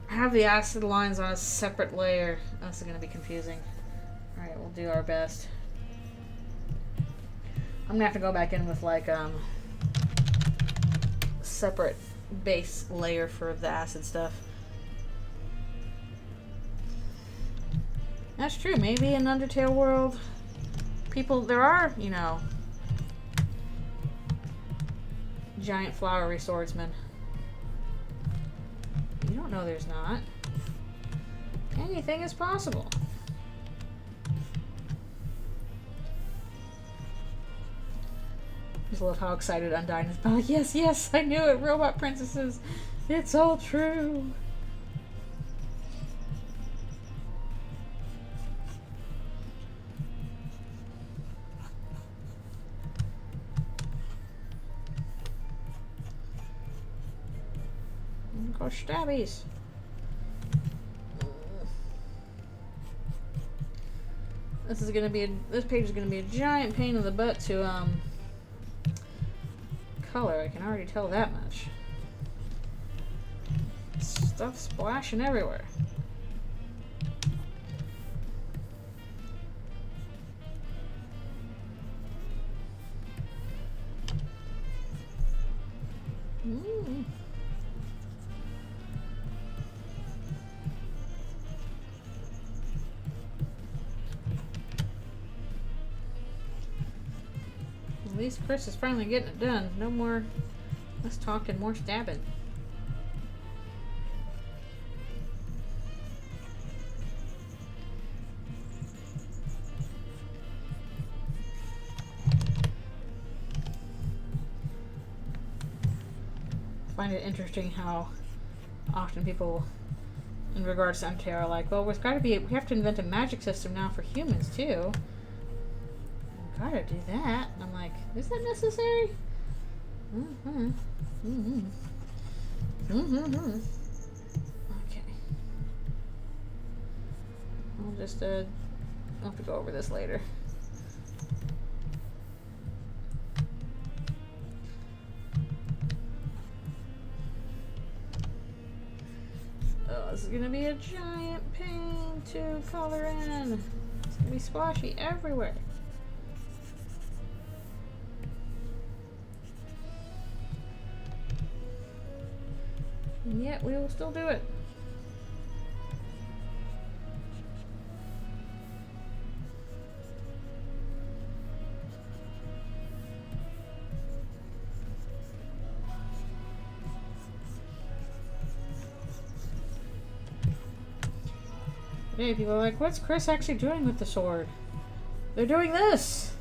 I have the acid lines on a separate layer. This is going to be confusing. Alright, we'll do our best. I'm going to have to go back in with like separate base layer for the acid stuff. That's true. Maybe in Undertale world, there are, you know, giant flowery swordsmen. You don't know there's not. Anything is possible. I just love how excited Undyne is about, yes, I knew it, robot princesses. It's all true. Go stabbies. This page is gonna be a giant pain in the butt to color. I can already tell that much. Stuff splashing everywhere. At least Chris is finally getting it done. No more less talking, more stabbing. find it interesting how often people, in regards to MTR, are like, well, we have to invent a magic system now for humans too. We gotta do that. And I'm like, is that necessary? Mm-hmm. Mm-hmm. Mm-hmm. Okay. I'll just I'll have to go over this later. Oh, this is gonna be a giant pain to color in. It's gonna be splashy everywhere. And yet we will still do it. Hey, people are like, what's Chris actually doing with the sword? They're doing this!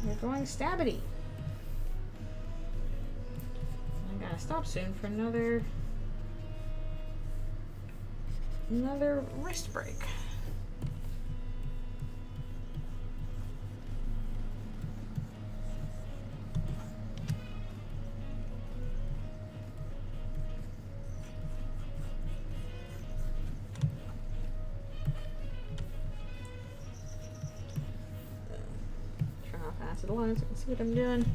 They're going stabbity. I gotta stop soon for another wrist break. To the line so I can see what I'm doing.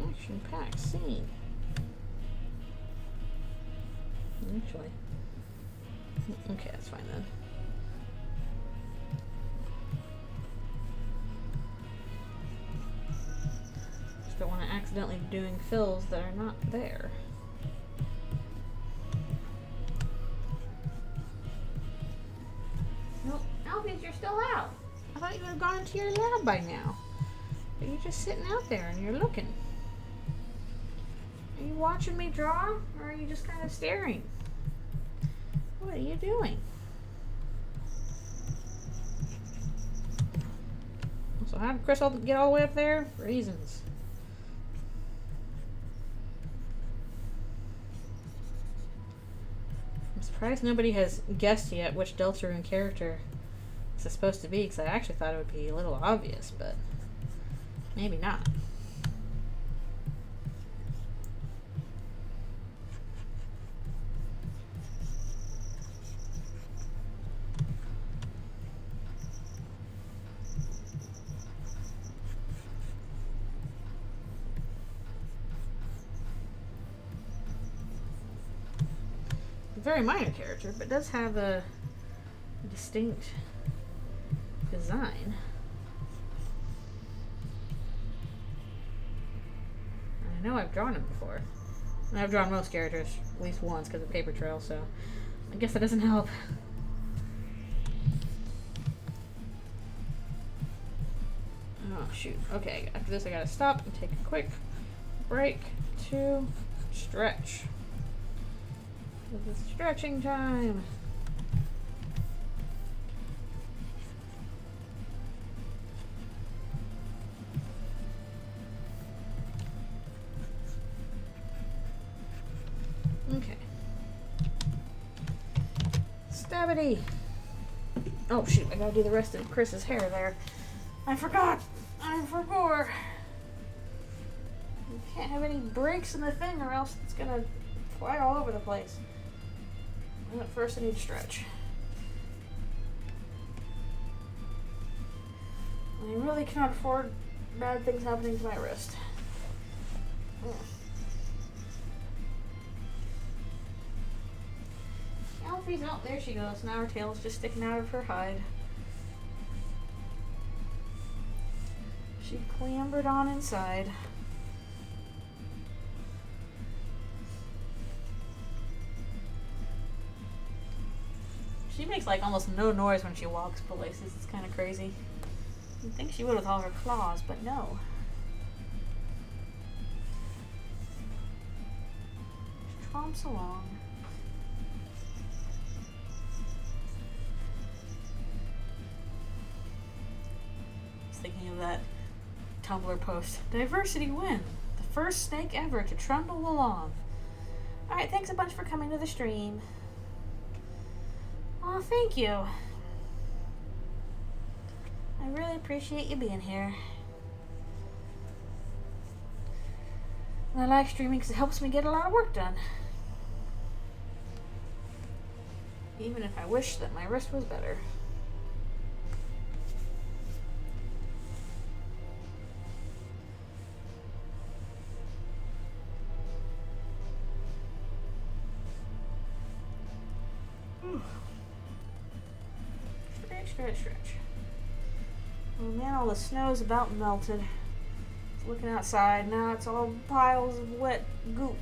Action pack scene. Actually. Okay, that's fine then. Just don't want to accidentally be doing fills that are not there. You're still out. I thought you would have gone into your lab by now. But you're just sitting out there and you're looking. Are you watching me draw? Or are you just kind of staring? What are you doing? So how did Chris get all the way up there? Reasons. I'm surprised nobody has guessed yet which Eldritchrune character it's supposed to be, because I actually thought it would be a little obvious, but maybe not. A very minor character, but does have a distinct design. I know I've drawn him before. And I've drawn most characters at least once because of paper trail, so I guess that doesn't help. Oh shoot. Okay, after this I gotta stop and take a quick break to stretch. This is stretching time. Okay. Stabbity. Oh shoot, I gotta do the rest of Chris's hair there. I forgot. I forgot. You can't have any breaks in the thing or else it's gonna fly all over the place. But first I need to stretch. I really cannot afford bad things happening to my wrist. Alfie's out. There she goes. Now her tail's just sticking out of her hide. She clambered on inside. She makes like almost no noise when she walks places. It's kind of crazy. You'd think she would with all her claws, but no. She tromps along. thinking of that Tumblr post. Diversity win. The first snake ever to trundle along. Alright, thanks a bunch for coming to the stream. Oh, thank you. I really appreciate you being here. And I like streaming because it helps me get a lot of work done. Even if I wish that my wrist was better. Stretch. Oh man, all the snow's about melted. I was looking outside, now it's all piles of wet goop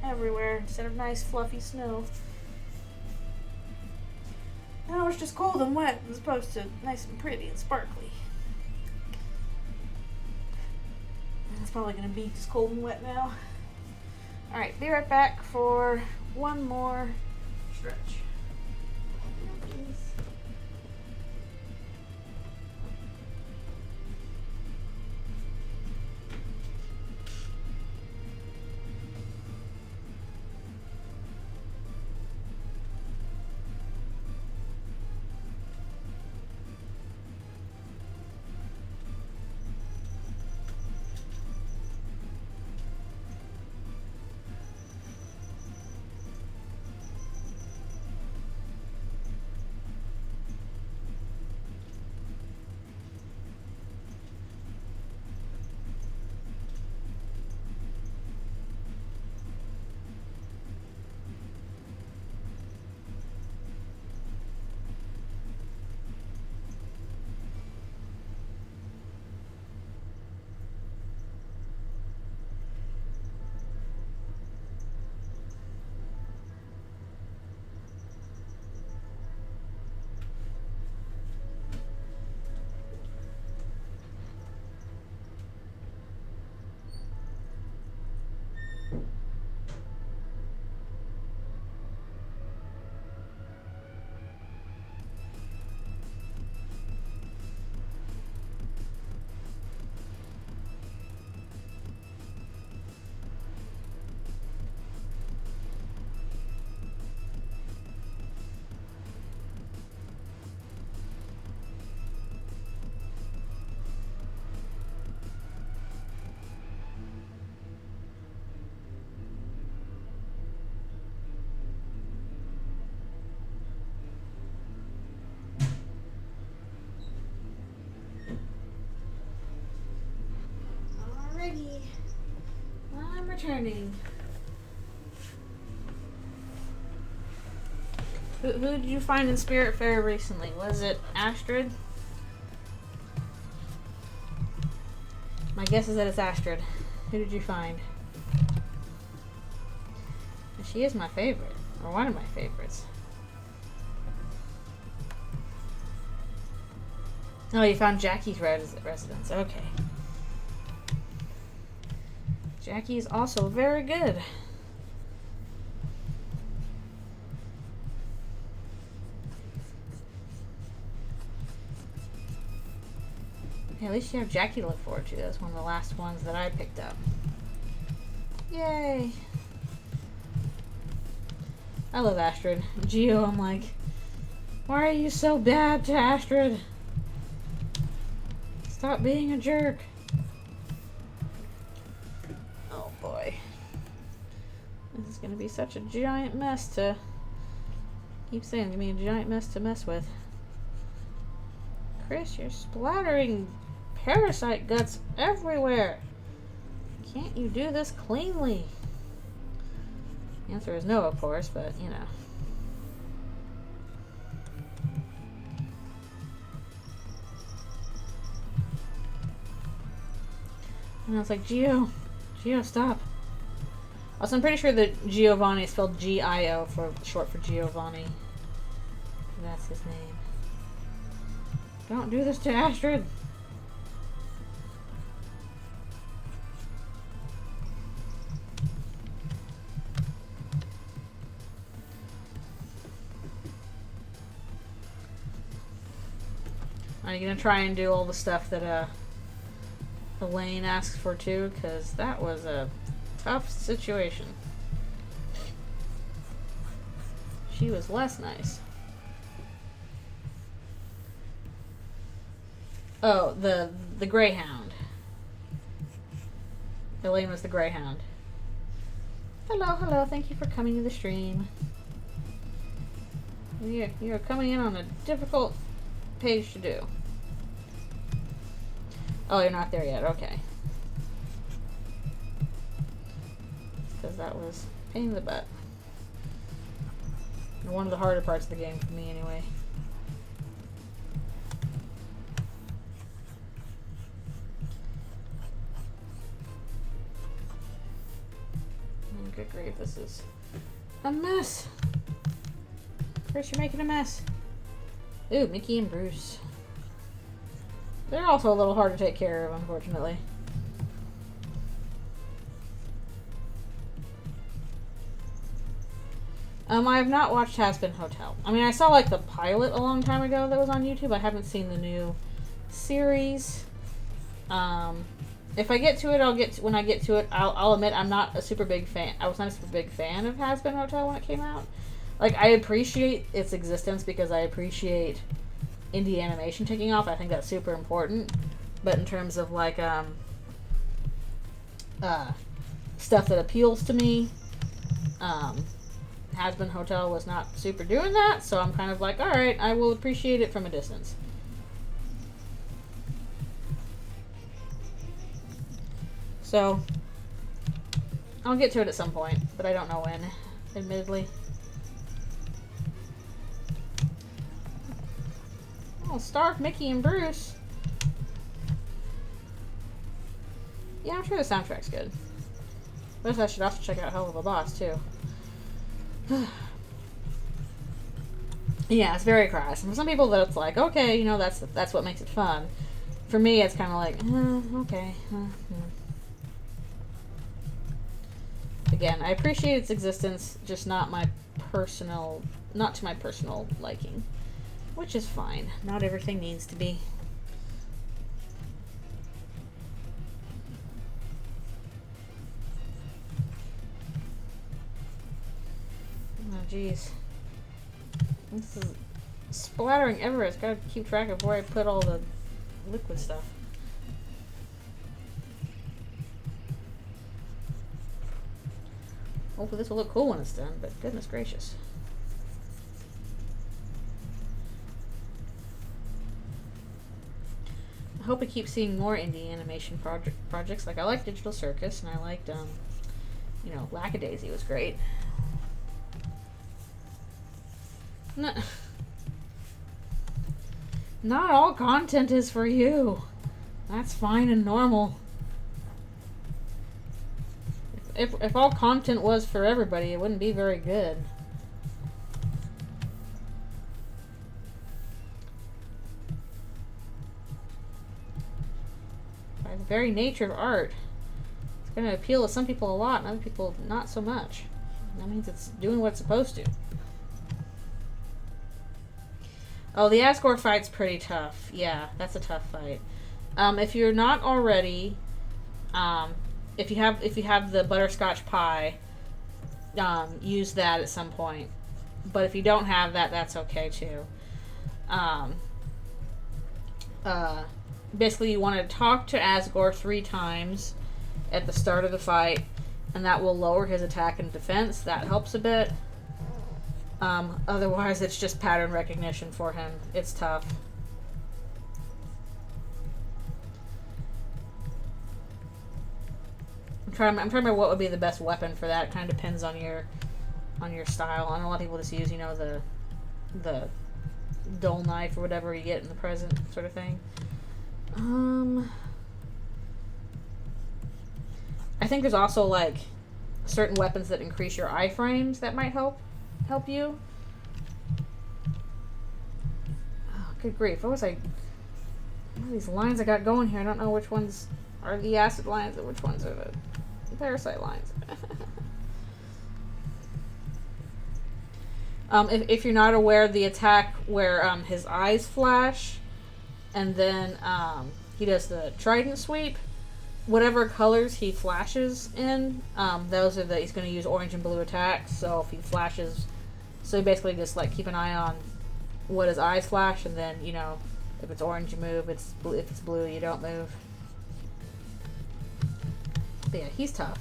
everywhere instead of nice fluffy snow. Now it's just cold and wet as opposed to nice and pretty and sparkly. It's probably going to be just cold and wet now. Alright, be right back for one more stretch. I'm returning. Who did you find in Spirit Fair recently? Was it Astrid? My guess is that it's Astrid. Who did you find? She is my favorite, or one of my favorites. Oh, you found Jackie's residence. Okay. Jackie is also very good. Okay, at least you have Jackie to look forward to. That's one of the last ones that I picked up. Yay! I love Astrid. Geo, I'm like, why are you so bad to Astrid? Stop being a jerk. Oh boy. This is gonna be such a giant mess to... keep saying it's gonna be a giant mess to mess with. Chris, you're splattering parasite guts everywhere. Can't you do this cleanly? The answer is no, of course, but you know. And I was like, Gio, stop. Also, I'm pretty sure that Giovanni is spelled G-I-O for short for Giovanni. That's his name. Don't do this to Astrid. Are you gonna try and do all the stuff that Elaine asks for too, because that was a tough situation. She was less nice. Oh, the Greyhound. Elaine was the Greyhound. Hello, thank you for coming to the stream. You're coming in on a difficult page to do. Oh, you're not there yet, okay. Because that was a pain in the butt. And one of the harder parts of the game for me, anyway. Oh, good grief, this is a mess. Chris, you're making a mess. Ooh, Mickey and Bruce. They're also a little hard to take care of, unfortunately. I have not watched Hazbin Hotel. I mean, I saw like the pilot a long time ago that was on YouTube. I haven't seen the new series. If I get to it, when I get to it, I'll admit I'm not a super big fan. I was not a super big fan of Hazbin Hotel when it came out. Like, I appreciate its existence because I appreciate indie animation taking off. I think that's super important. But in terms of like stuff that appeals to me, Hazbin Hotel was not super doing that, so I'm kind of like, alright, I will appreciate it from a distance. So, I'll get to it at some point, but I don't know when, admittedly. Oh, Stark, Mickey, and Bruce. Yeah, I'm sure the soundtrack's good. But I should also check out Hell of a Boss, too. Yeah, it's very crass. And for some people, that's like, okay, you know, that's what makes it fun. For me, it's kind of like, okay. Again, I appreciate its existence, just not to my personal liking. Which is fine. Not everything needs to be. Oh, jeez. This is splattering everywhere. It's gotta keep track of where I put all the liquid stuff. Hopefully this will look cool when it's done, but goodness gracious. I hope I keep seeing more indie animation projects. Like, I like Digital Circus, and I liked, you know, Lackadaisy was great. Not all content is for you. That's fine and normal. If all content was for everybody, it wouldn't be very good. By the very nature of art, it's going to appeal to some people a lot and other people not so much. That means it's doing what it's supposed to. Oh, the Asgore fight's pretty tough. Yeah, that's a tough fight. If you're not already, if you have the butterscotch pie, use that at some point. But if you don't have that, that's okay too. Basically, you want to talk to Asgore 3 times at the start of the fight, and that will lower his attack and defense. That helps a bit. Otherwise, it's just pattern recognition for him. It's tough. I'm trying to remember what would be the best weapon for that. It kind of depends on your style. I know a lot of people just use, you know, the dull knife or whatever you get in the present sort of thing. I think there's also like certain weapons that increase your iframes that might help you. Oh, good grief. What are these lines I got going here? I don't know which ones are the acid lines and which ones are the parasite lines. If you're not aware, the attack where his eyes flash and then he does the trident sweep, whatever colors he flashes in, those are he's going to use orange and blue attacks. So if he flashes, so you basically just like keep an eye on what his eyes flash, and then, you know, if it's orange you move, if it's blue you don't move. But yeah, he's tough.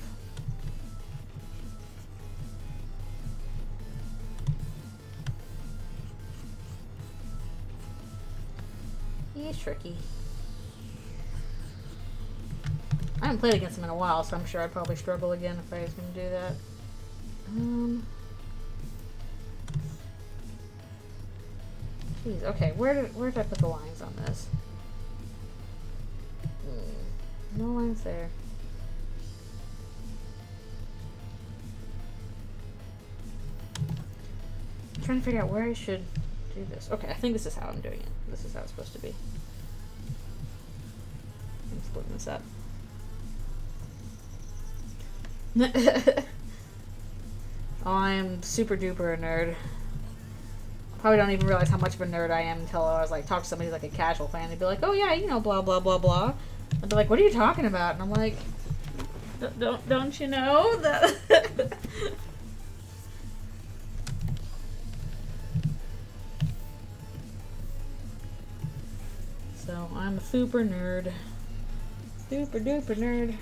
He's tricky. I haven't played against him in a while, so I'm sure I'd probably struggle again if I was going to do that. Jeez, okay, where did I put the lines on this? No lines there. I'm trying to figure out where I should do this. Okay, I think this is how I'm doing it. This is how it's supposed to be. I'm splitting this up. Oh, I'm super duper a nerd. Probably don't even realize how much of a nerd I am until I was like talk to somebody who's like a casual fan. They'd be like, "Oh yeah, you know, blah blah blah blah." I'd be like, "What are you talking about?" And I'm like, "Don't you know that?" So I'm a super nerd, super duper nerd.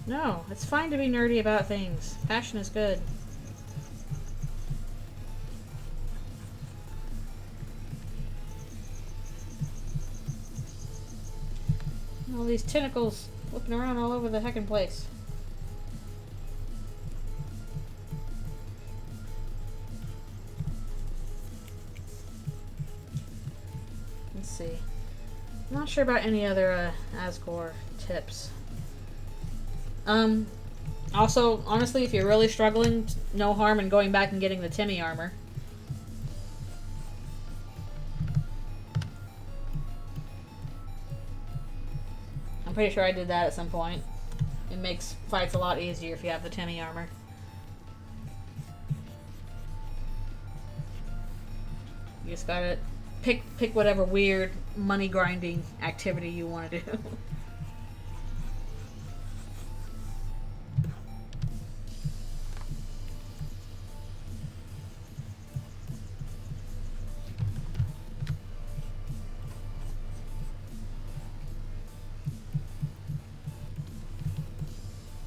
No, it's fine to be nerdy about things. Passion is good. All these tentacles looking around all over the heckin' place. Let's see. I'm not sure about any other Asgore tips. Also, honestly, if you're really struggling, no harm in going back and getting the Timmy armor. I'm pretty sure I did that at some point. It makes fights a lot easier if you have the Timmy armor. You just gotta pick whatever weird money grinding activity you want to do.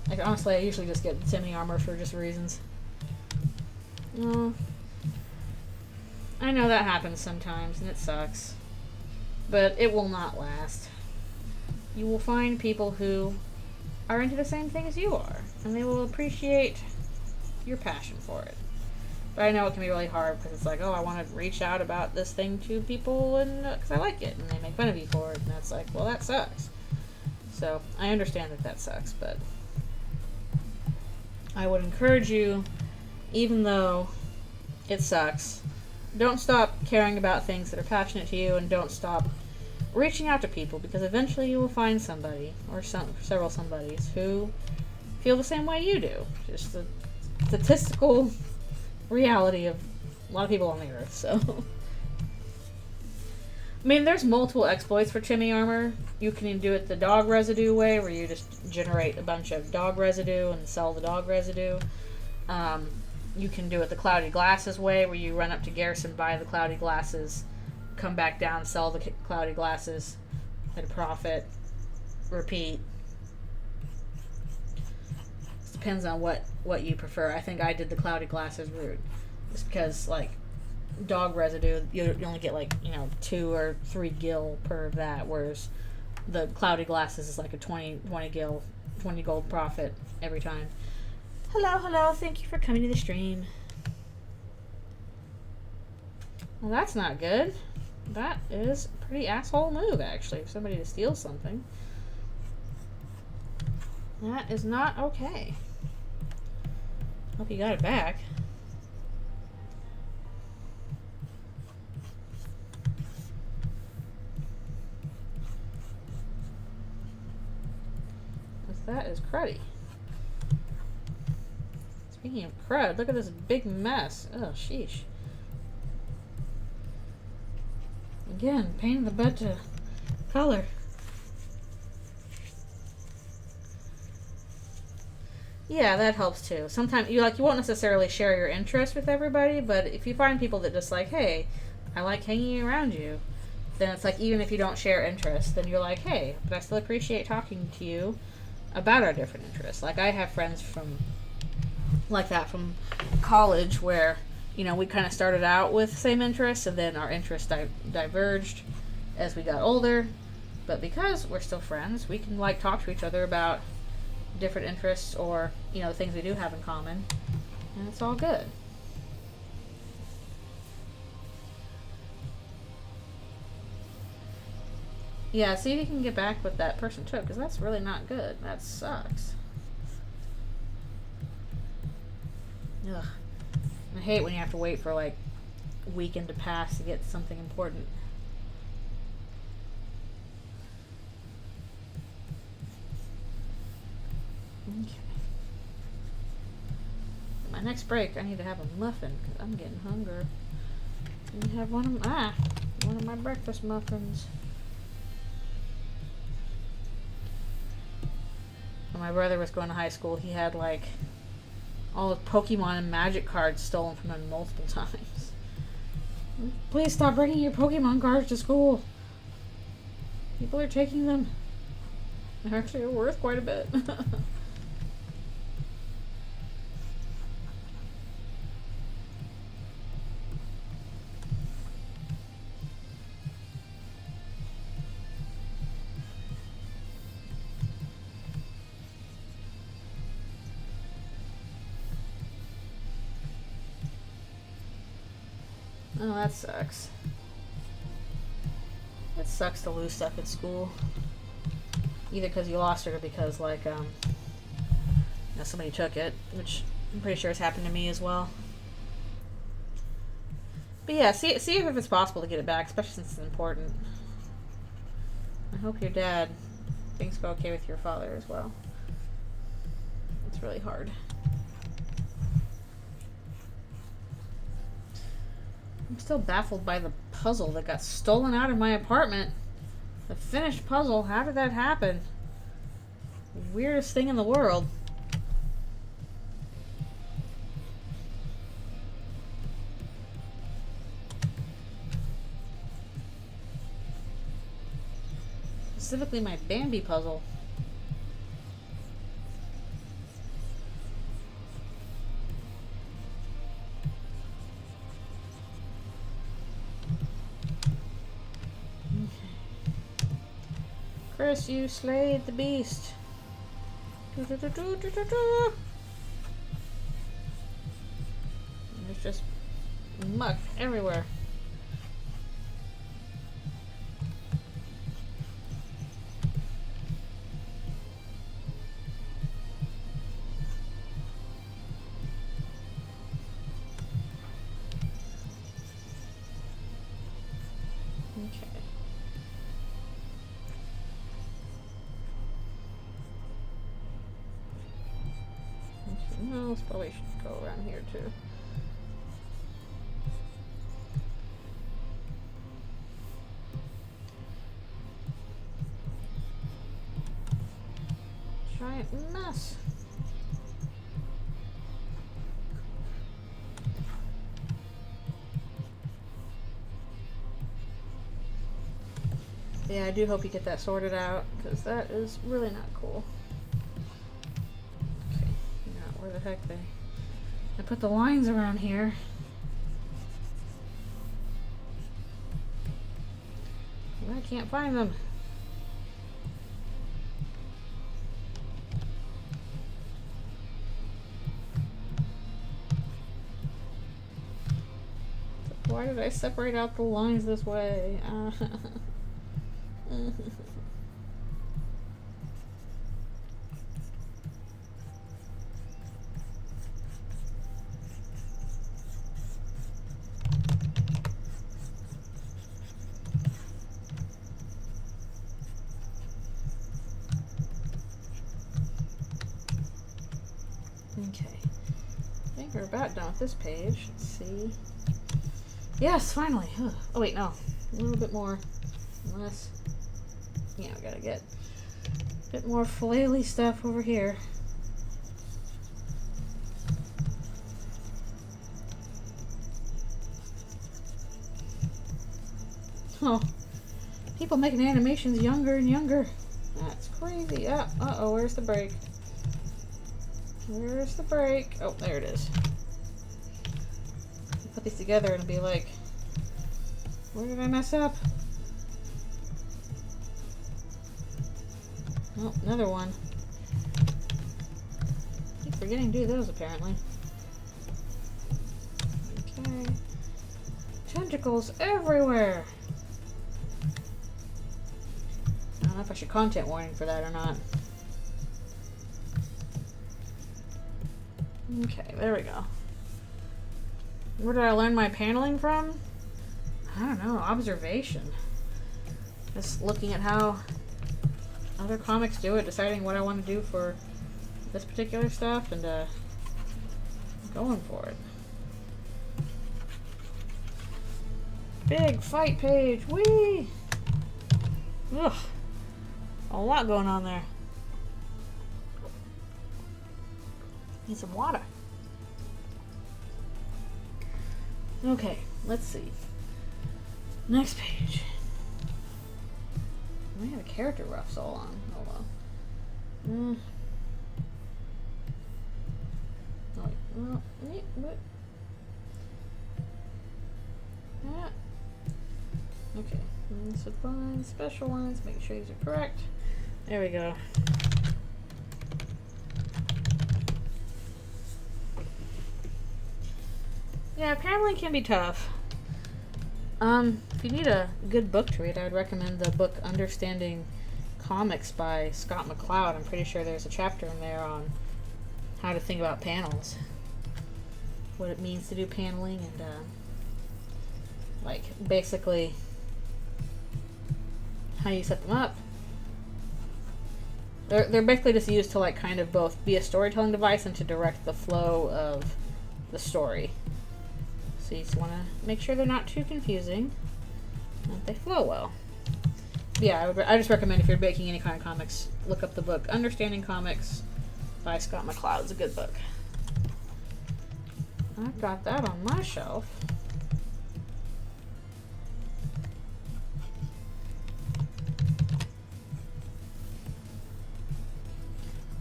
Like, honestly, I usually just get Timmy armor for just reasons. I know that happens sometimes, and it sucks. But it will not last. You will find people who are into the same thing as you are, and they will appreciate your passion for it. But I know it can be really hard, because it's like, oh, I want to reach out about this thing to people, and because I like it, and they make fun of you for it, and that's like, well, that sucks. So, I understand that sucks, but I would encourage you, even though it sucks, don't stop caring about things that are passionate to you, and don't stop reaching out to people, because eventually you will find somebody, or several somebodies, who feel the same way you do. Just the statistical reality of a lot of people on the earth, so. I mean, there's multiple exploits for Timmy armor. You can do it the dog residue way, where you just generate a bunch of dog residue and sell the dog residue. You can do it the cloudy glasses way, where you run up to Garrison, buy the cloudy glasses, come back down, sell the cloudy glasses at a profit, repeat. It depends on what you prefer. I think I did the cloudy glasses route, just because, like, dog residue, you only get, like, 2 or 3 gil per of that, whereas the cloudy glasses is like a 20 gold profit every time. Hello, thank you for coming to the stream. Well, that's not good. That is a pretty asshole move, actually, for somebody to steal something. That is not okay. Hope you got it back. That is cruddy. Speaking of crud, look at this big mess. Oh, sheesh. Again, pain in the butt to color. Yeah, that helps too. Sometimes you won't necessarily share your interest with everybody, but if you find people that just like, hey, I like hanging around you, then it's like, even if you don't share interests, then you're like, hey, but I still appreciate talking to you about our different interests. Like, I have friends from college where, you know, we kind of started out with the same interests, and then our interests diverged as we got older. But because we're still friends, we can like talk to each other about different interests, or, you know, things we do have in common, and it's all good. Yeah, see if you can get back with that person too, because that's really not good. That sucks. Ugh. I hate when you have to wait for like a weekend to pass to get something important. Okay. My next break, I need to have a muffin because I'm getting hungry. I need to have one of my breakfast muffins. When my brother was going to high school, he had like all the Pokemon and Magic cards stolen from him multiple times. Please stop bringing your Pokemon cards to school. People are taking them. They're actually worth quite a bit. Oh, that sucks. It sucks to lose stuff at school. Either because you lost it or because, like, you know, somebody took it, which I'm pretty sure has happened to me as well. But yeah, see if it's possible to get it back, especially since it's important. I hope your dad things go okay with your father as well. It's really hard. I'm still baffled by the puzzle that got stolen out of my apartment. The finished puzzle. How did that happen? Weirdest thing in the world. Specifically my Bambi puzzle. Chris, you slayed the beast. There's just muck everywhere. No, this probably should go around here too. Giant mess. Yeah, I do hope you get that sorted out, because that is really not cool. Where the heck I put the lines around here. I can't find them. Why did I separate out the lines this way? Okay, I think we're about done with this page. Let's see. Yes, finally. Oh wait, no. A little bit more. Less. Yeah, we gotta get a bit more flaily stuff over here. Oh, people making animations younger and younger. That's crazy. Uh-oh, where's the break? Where's the break? Oh, there it is. Put these together and be like, where did I mess up? Oh, another one. Keep forgetting to do those, apparently. Okay. Tentacles everywhere! I don't know if I should content warning for that or not. Okay, there we go. Where did I learn my paneling from? I don't know, observation. Just looking at how other comics do it, deciding what I want to do for this particular stuff, and going for it. Big fight page, whee! Ugh, a lot going on there. Need some water. Okay, let's see. Next page. We have a character roughs all on. Oh well. Oh, wait. Well, what? Yeah. Okay. Supplies, special ones. Make sure these are correct. There we go. Yeah, paneling can be tough. If you need a good book to read, I would recommend the book Understanding Comics by Scott McCloud. I'm pretty sure there's a chapter in there on how to think about panels, what it means to do paneling, and like basically how you set them up. They're basically just used to like kind of both be a storytelling device and to direct the flow of the story. So you just want to make sure they're not too confusing, and that they flow well. Yeah, I just recommend if you're making any kind of comics, look up the book Understanding Comics by Scott McCloud. It's a good book. I've got that on my shelf.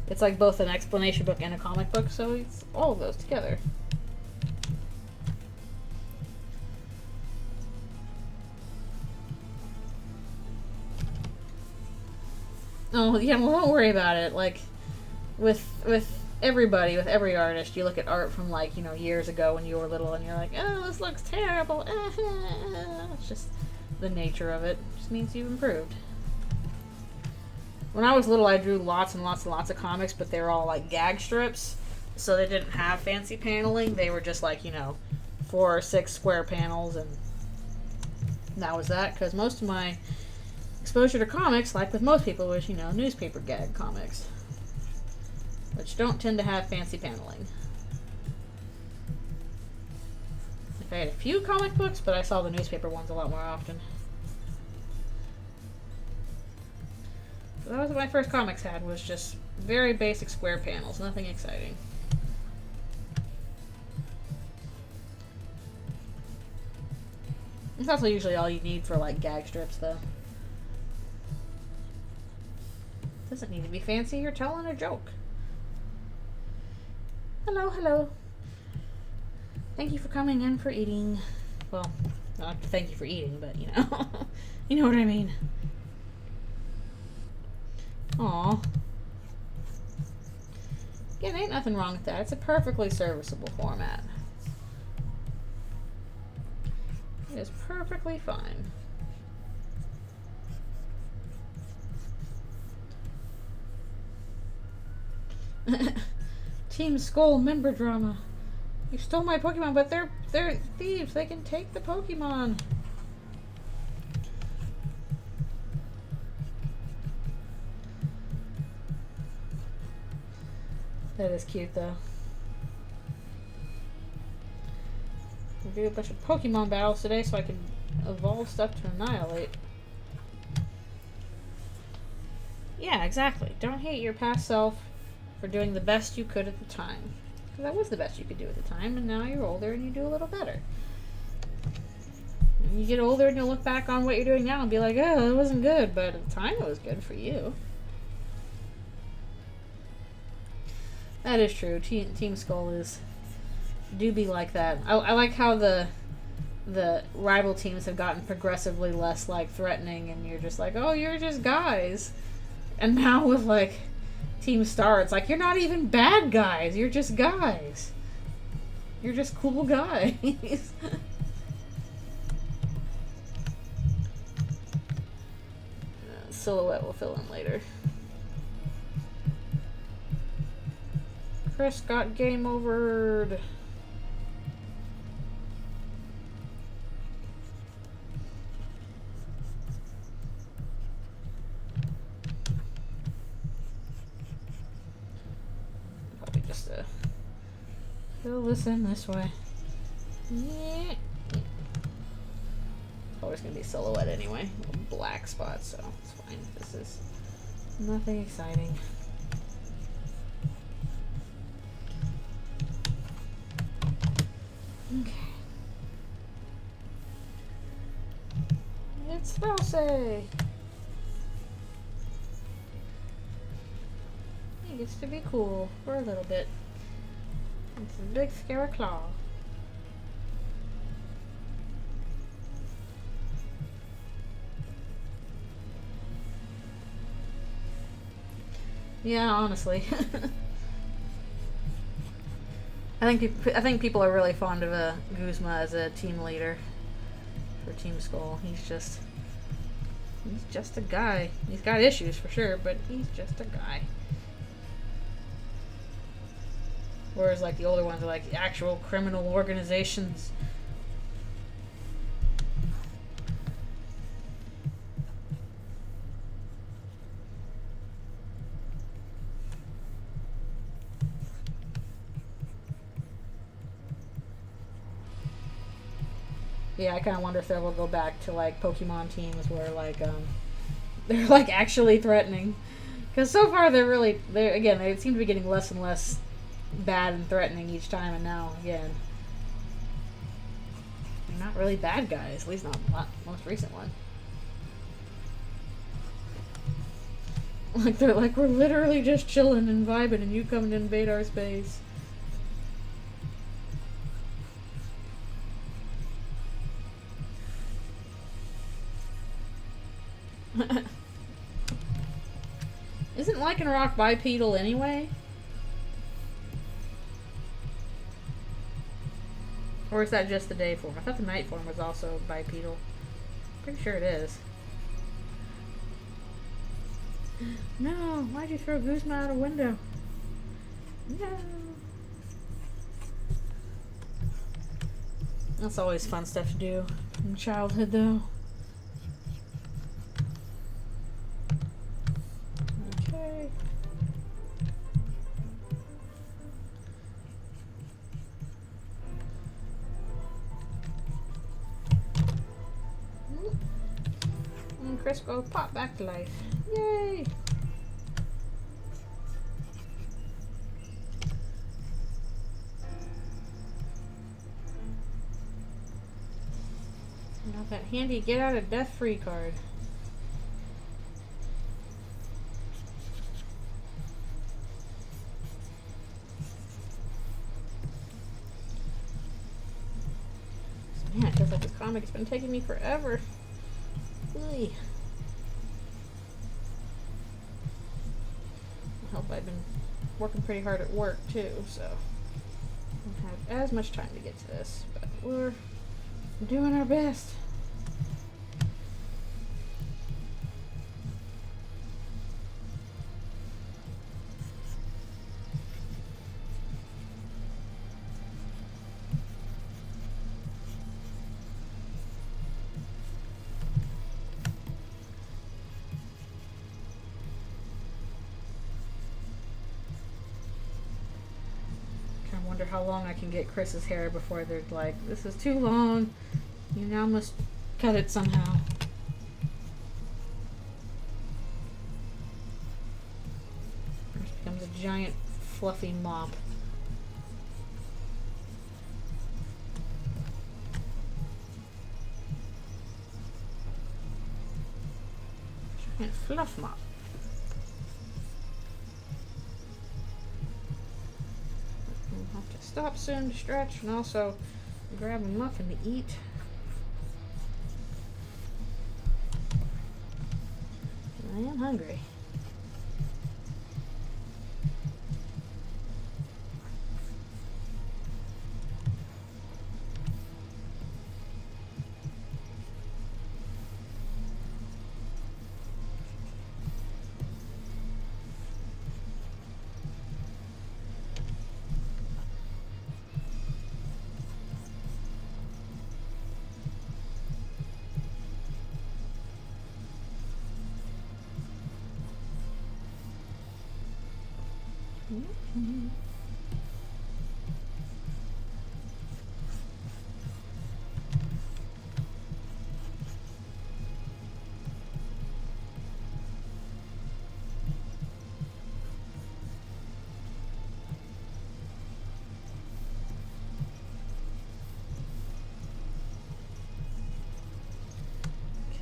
It's like both an explanation book and a comic book, so it's all of those together. Oh, yeah, well, don't worry about it. Like, with everybody, with every artist, you look at art from, like, you know, years ago when you were little, and you're like, oh, this looks terrible. It's just the nature of it. It just means you've improved. When I was little, I drew lots and lots and lots of comics, but they were all, like, gag strips, so they didn't have fancy paneling. They were just, like, you know, 4 or 6 square panels, and that was that, because most of my exposure to comics, like with most people, was, you know, newspaper gag comics, which don't tend to have fancy paneling. Like, I had a few comic books, but I saw the newspaper ones a lot more often. So that was what my first comics had, was just very basic square panels, nothing exciting. It's also usually all you need for, like, gag strips, though. Doesn't need to be fancy, you're telling a joke. Hello, hello. Thank you for coming in for eating. Well, not thank you for eating, but you know. You know what I mean. Aw. Again, ain't nothing wrong with that. It's a perfectly serviceable format. It is perfectly fine. Team Skull member drama. You stole my Pokemon, but they're thieves. They can take the Pokemon. That is cute, though. We do a bunch of Pokemon battles today, so I can evolve stuff to annihilate. Yeah, exactly. Don't hate your past self for doing the best you could at the time. Because that was the best you could do at the time, and now you're older and you do a little better. And you get older and you'll look back on what you're doing now and be like, oh, it wasn't good, but at the time it was good for you. That is true. Team Skull do be like that. I like how the rival teams have gotten progressively less like threatening, and you're just like, oh, you're just guys. And now with like Team Star, it's like, you're not even bad guys, you're just guys. You're just cool guys. Silhouette will fill in later. Chris got game overed. Probably just fill this in this way. Yeah. Always gonna be silhouette anyway. A black spot, so it's fine. This is nothing exciting. Okay. It's Rosie. He gets to be cool for a little bit. It's a big scary claw. Yeah, honestly. I think people are really fond of Guzma as a team leader for Team Skull. He's just a guy. He's got issues for sure, but he's just a guy. Whereas like the older ones are like actual criminal organizations. Yeah, I kind of wonder if they will go back to like Pokemon teams where like they're like actually threatening, because so far they seem to be getting less and less bad and threatening each time, and now again they're not really bad guys, at least not the most recent one. Like they're like, we're literally just chilling and vibing, and you come to invade our space. Isn't Lycanroc bipedal anyway? Or is that just the day form? I thought the night form was also bipedal. Pretty sure it is. No, why'd you throw Guzma out a window? No. That's always fun stuff to do in childhood, though. Okay. And Chris goes pop back to life. Yay! Got that handy get out of death free card. Man, it feels like this comic has been taking me forever. Oy. I hope I've been working pretty hard at work too, so I don't have as much time to get to this, but we're doing our best. How long I can get Chris's hair before they're like, this is too long. You now must cut it somehow. It becomes a giant fluffy mop. Giant fluff mop. I'll have to stop soon to stretch and also grab a muffin to eat. I am hungry.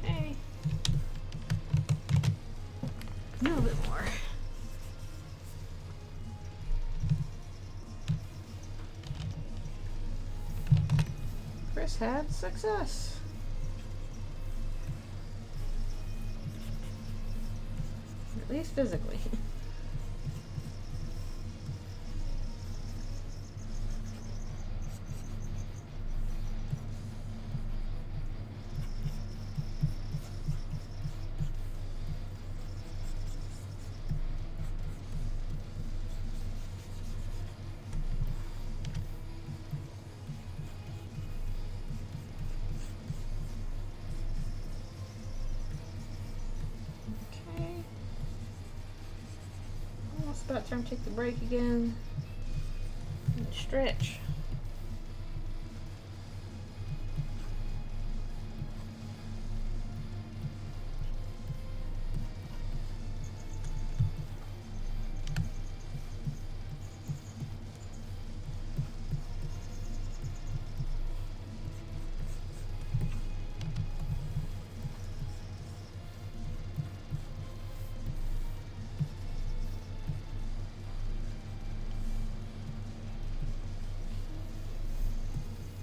Okay. A little bit more. Chris had success. At least physically. About time to take the break again and stretch.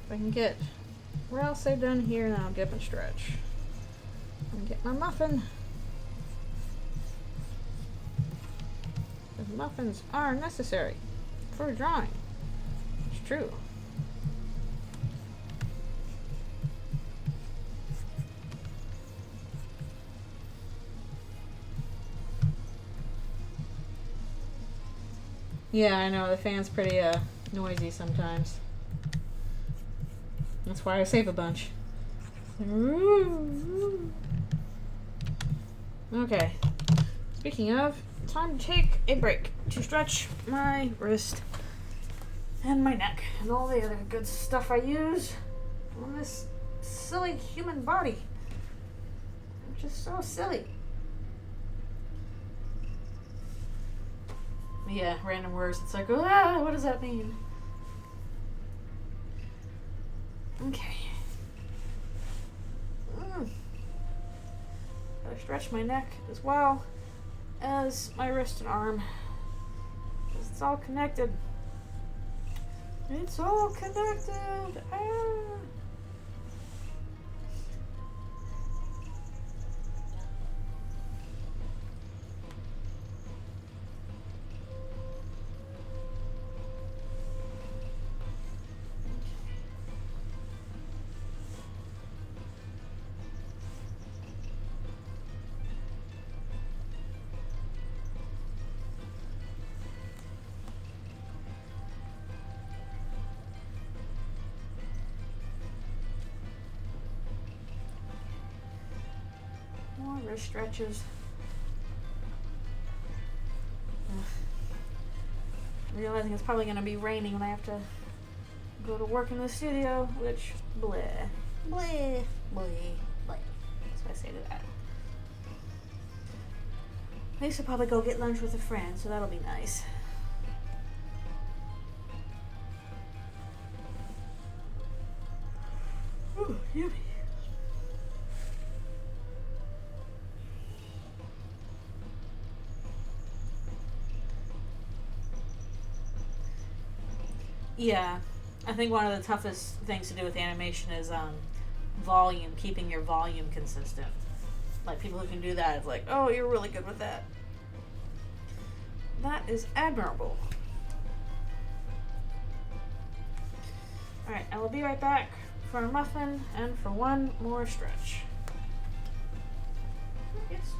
I can get what else I've done here, and I'll get up and stretch. And get my muffin. The muffins are necessary for drawing. It's true. Yeah, I know the fan's pretty noisy sometimes. That's why I save a bunch. Okay. Speaking of, time to take a break to stretch my wrist and my neck and all the other good stuff I use on this silly human body. I'm just so silly. Yeah, random words. It's like, what does that mean? Okay. Gotta stretch my neck as well as my wrist and arm. Because it's all connected. It's all connected. More wrist stretches. Realizing it's probably going to be raining when I have to go to work in the studio, which, bleh. Bleh, bleh, bleh. That's what I say to that. I used to probably go get lunch with a friend, so that'll be nice. Ooh, yummy. Yeah, I think one of the toughest things to do with animation is volume, keeping your volume consistent. Like people who can do that, it's like, oh, you're really good with that. That is admirable. Alright, I will be right back for a muffin and for one more stretch. Yes.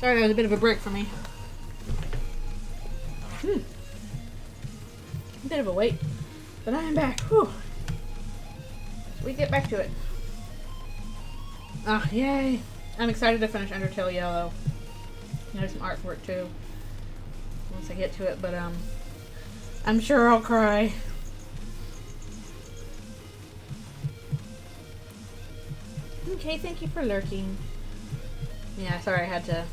Sorry, that was a bit of a break for me. A bit of a wait, but I am back. Whew. We get back to it. Ah, yay! I'm excited to finish Undertale Yellow. There's some art for it too. Once I get to it, but I'm sure I'll cry. Okay, thank you for lurking. Yeah, sorry, I had to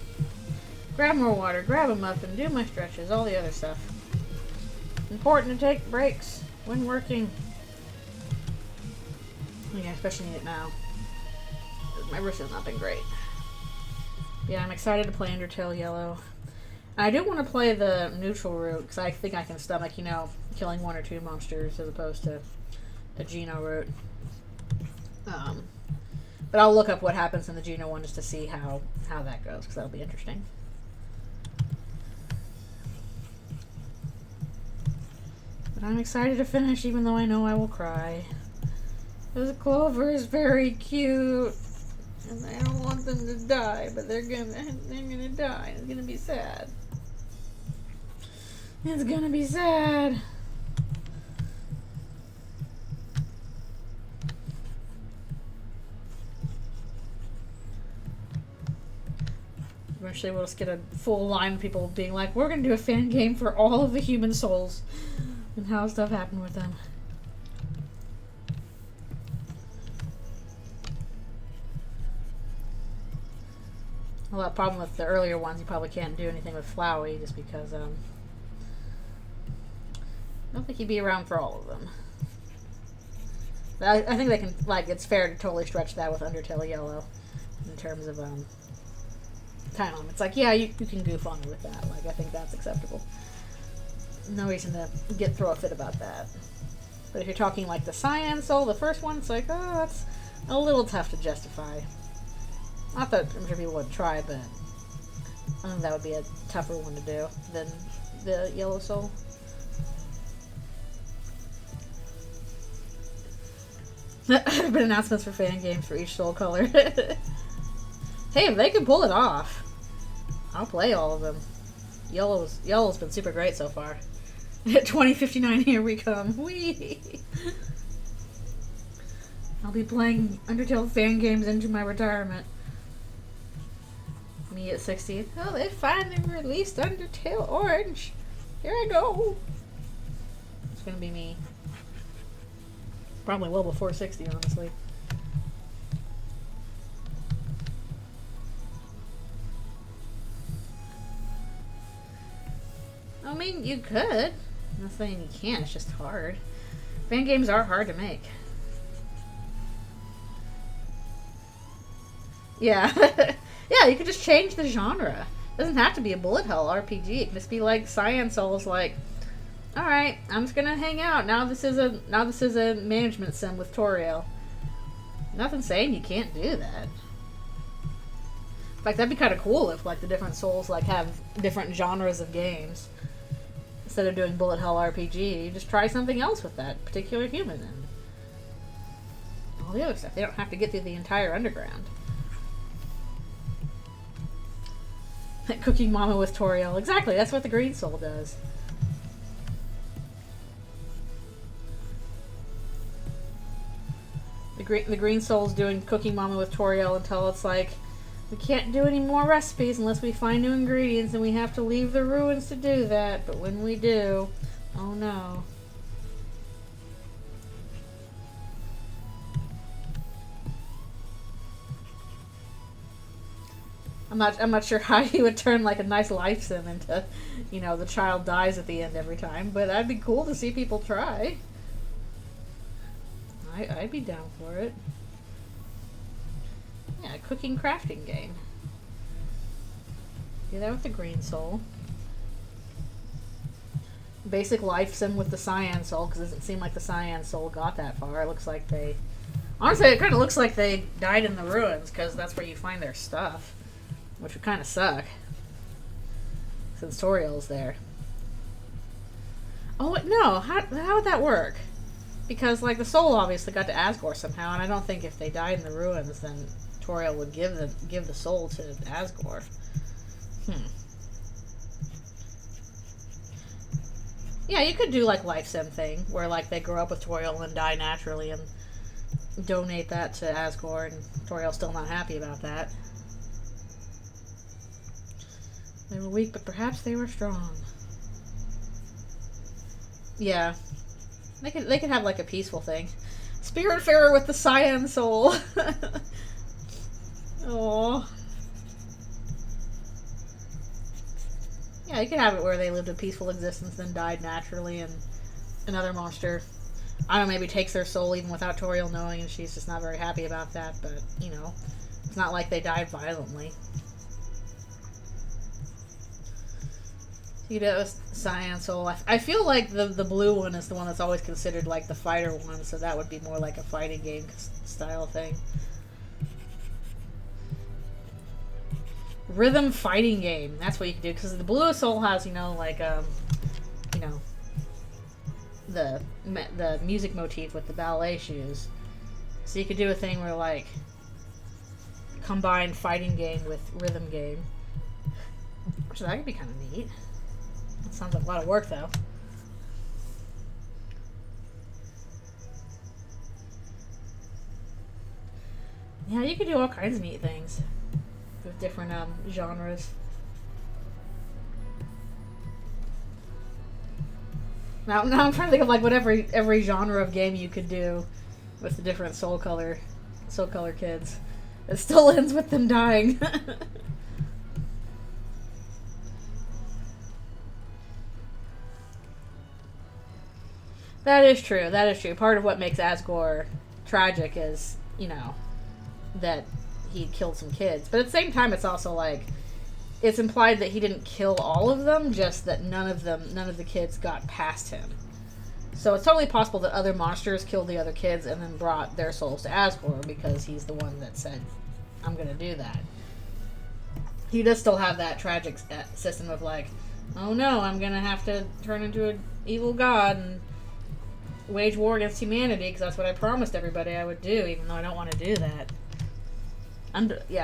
grab more water, grab a muffin, do my stretches, all the other stuff. Important to take breaks when working. Yeah, especially need it now. My wrist has not been great. Yeah, I'm excited to play Undertale Yellow. I do want to play the neutral route, because I think I can stomach, you know, killing 1 or 2 monsters as opposed to a Geno route. But I'll look up what happens in the Geno one just to see how that goes, because that'll be interesting. But I'm excited to finish, even though I know I will cry. Because Clover is very cute. And I don't want them to die, but they're gonna die. It's gonna be sad. It's gonna be sad. Eventually we'll just get a full line of people being like, we're gonna do a fan game for all of the human souls and how stuff happened with them. Well, that problem with the earlier ones, you probably can't do anything with Flowey just because I don't think he'd be around for all of them. But I think they can, like, it's fair to totally stretch that with Undertale Yellow in terms of time limits. It's like, yeah, you can goof on with that. Like, I think that's acceptable. No reason to throw a fit about that. But if you're talking like the Cyan Soul, the first one, it's like, oh, that's a little tough to justify. Not that I'm sure people would try, but I think that would be a tougher one to do than the Yellow Soul. There have been announcements for fan games for each soul color. Hey, if they can pull it off, I'll play all of them. Yellow's been super great so far. 2059, here we come. Whee! I'll be playing Undertale fan games into my retirement. Me at 60. Oh, they finally released Undertale Orange. Here I go. It's gonna be me. Probably well before 60, honestly. I mean, you could. I'm not saying you can't, it's just hard. Fan games are hard to make. Yeah. Yeah, you could just change the genre. It doesn't have to be a bullet hell RPG. It can just be like Cyan Soul's like, alright, I'm just gonna hang out. Now this is a management sim with Toriel. Nothing saying you can't do that. In fact, that'd be kind of cool if like the different souls like have different genres of games. Instead of doing bullet hell RPG, you just try something else with that particular human and all the other stuff. They don't have to get through the entire underground. Cooking Mama with Toriel. Exactly, that's what the Green Soul does. The Green Soul's doing Cooking Mama with Toriel until it's like, we can't do any more recipes unless we find new ingredients and we have to leave the ruins to do that. But when we do, oh no. I'm not sure how you would turn like a nice life sim into, you know, the child dies at the end every time, but that'd be cool to see people try. I'd be down for it. Yeah, a cooking crafting game. Do that with the Green Soul. Basic life sim with the Cyan Soul, because it doesn't seem like the Cyan Soul got that far. It looks like they... Honestly, it kind of looks like they died in the ruins, because that's where you find their stuff. Which would kind of suck. Since Toriel's there. Oh, no. How would that work? Because, like, the soul obviously got to Asgore somehow, and I don't think if they died in the ruins, then Toriel would give the soul to Asgore. Yeah, you could do like life sim thing where like they grow up with Toriel and die naturally and donate that to Asgore, and Toriel's still not happy about that. They were weak, but perhaps they were strong. Yeah. They could have like a peaceful thing. Spiritfarer with the cyan soul. Oh. Yeah, you could have it where they lived a peaceful existence, then died naturally, and another monster, I don't know, maybe takes their soul even without Toriel knowing, and she's just not very happy about that, but, you know, it's not like they died violently. You know, Cyan Soul. I feel like the blue one is the one that's always considered like the fighter one, so that would be more like a fighting game style thing. Rhythm fighting game. That's what you can do, because the blue soul has, you know, like you know, the music motif with the ballet shoes. So you could do a thing where like combine fighting game with rhythm game. So that could be kind of neat. That sounds like a lot of work though. Yeah, you could do all kinds of neat things with different genres. Now I'm trying to think of like what every genre of game you could do with the different soul color kids. It still ends with them dying. That is true. That is true. Part of what makes Asgore tragic is, you know, that he killed some kids. But at the same time, it's also like, it's implied that he didn't kill all of them, just that none of the kids got past him. So it's totally possible that other monsters killed the other kids and then brought their souls to Asgore because he's the one that said, I'm going to do that. He does still have that tragic system of like, oh no, I'm going to have to turn into an evil god and wage war against humanity because that's what I promised everybody I would do, even though I don't want to do that.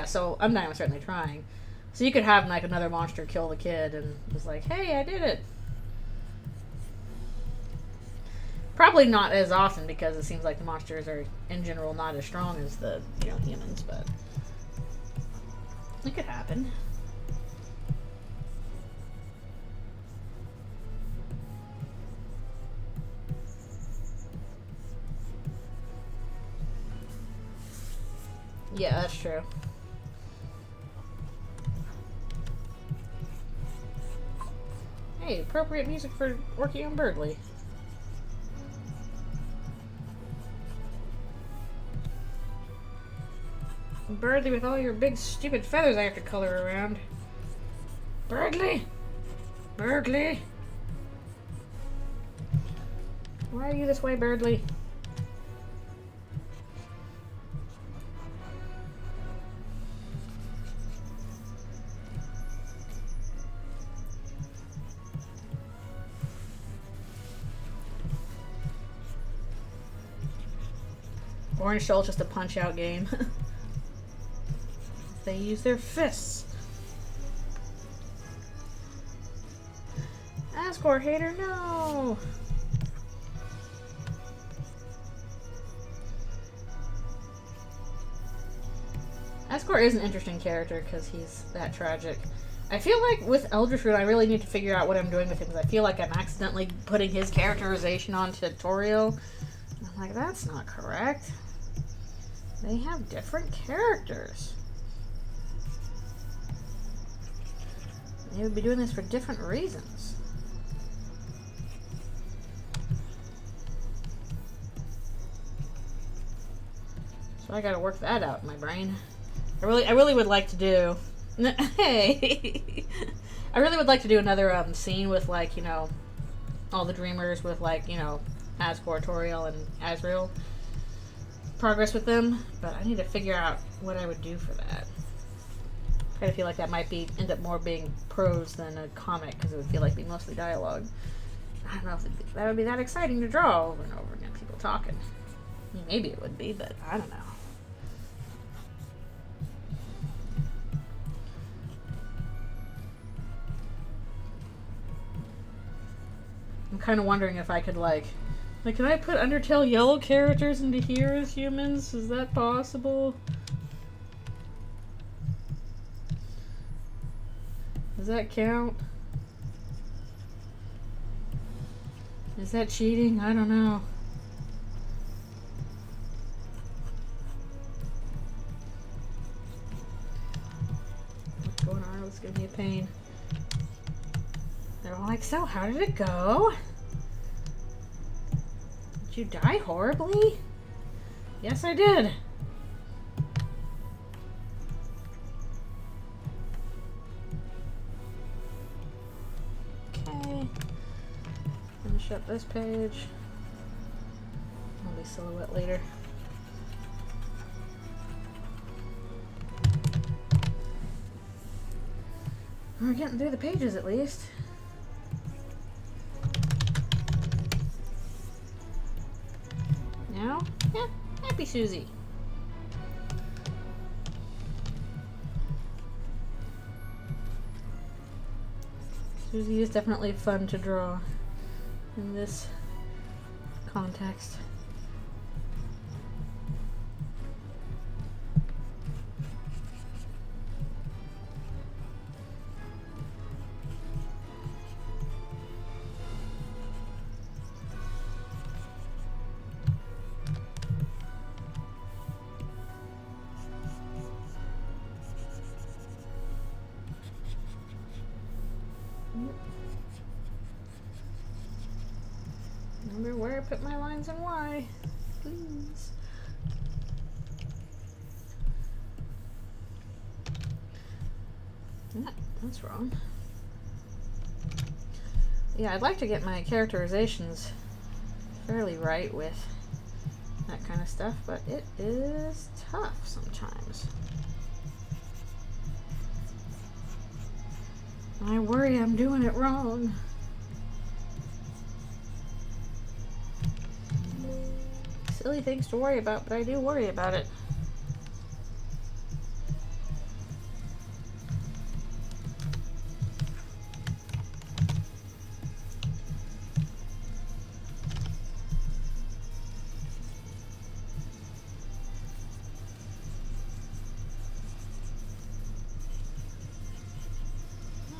So I'm not certainly trying. So you could have like another monster kill the kid and was like, hey, I did it. Probably not as often because it seems like the monsters are in general not as strong as the, you know, humans, but it could happen. Yeah, that's true. Hey, appropriate music for working on Birdly. Birdly with all your big stupid feathers I have to color around. Birdly! Birdly! Why are you this way, Birdly? Orange Soul's just a punch-out game. They use their fists. Asgore hater, no! Asgore is an interesting character because he's that tragic. I feel like with Eldritchrune, I really need to figure out what I'm doing with him because I feel like I'm accidentally putting his characterization onto Toriel. I'm like, that's not correct. They have different characters. They would be doing this for different reasons. So I gotta work that out in my brain. I really would like to do... Hey! I really would like to do another scene with, like, you know, all the Dreamers with, like, you know, Asgore, Toriel, and Azrael. Progress with them, but I need to figure out what I would do for that. I kind of feel like that might end up more being prose than a comic because it would feel like it'd be mostly dialogue. I don't know if that would be that exciting to draw over and over again, people talking. I mean, maybe it would be, but I don't know. kind of wondering if I could like, can I put Undertale yellow characters into here as humans? Is that possible? Does that count? Is that cheating? I don't know. What's going on? It's gonna be a pain. They're all like, so how did it go? Did you die horribly? Yes, I did. Okay. Finish up this page. I'll be silhouette later. We're getting through the pages at least. Now, yeah, happy Susie. Susie is definitely fun to draw in this context. Remember where I put my lines and why, please. That's wrong. Yeah, I'd like to get my characterizations fairly right with that kind of stuff, but it is tough sometimes. I worry I'm doing it wrong. Silly things to worry about, but I do worry about it.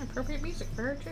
Appropriate music for her too.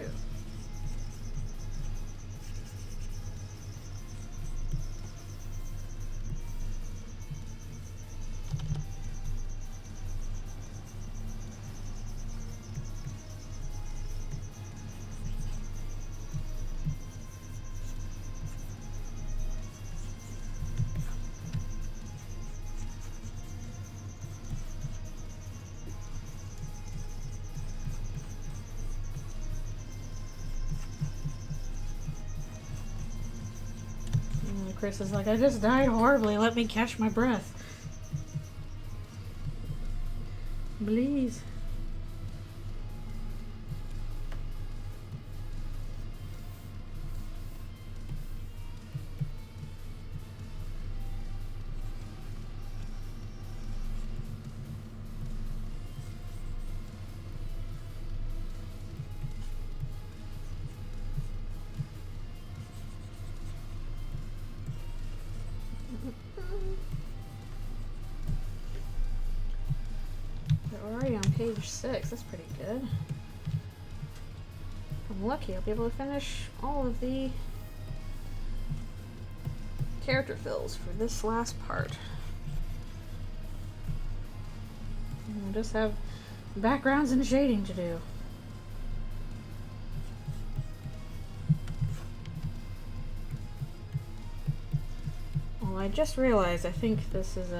Chris is like, I just died horribly. Let me catch my breath. Please. We're already on page 6. That's pretty good. If I'm lucky, I'll be able to finish all of the character fills for this last part. And we'll just have backgrounds and shading to do. Well, I just realized I think this is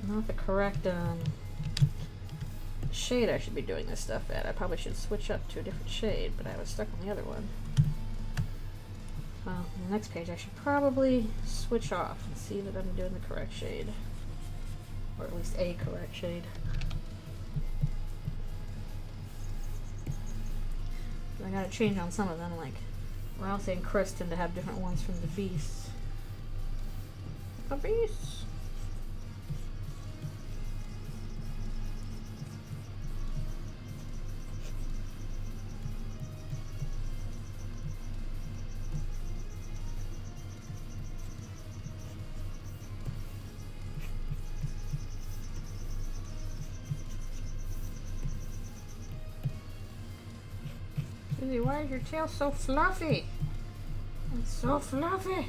not the correct shade I should be doing this stuff at. I probably should switch up to a different shade, but I was stuck on the other one. Well, on the next page I should probably switch off and see that I'm doing the correct shade. Or at least a correct shade. I gotta change on some of them, like Rouse and Chris tend to have different ones from the Beasts. The Beasts! Susie, why is your tail so fluffy? It's so fluffy.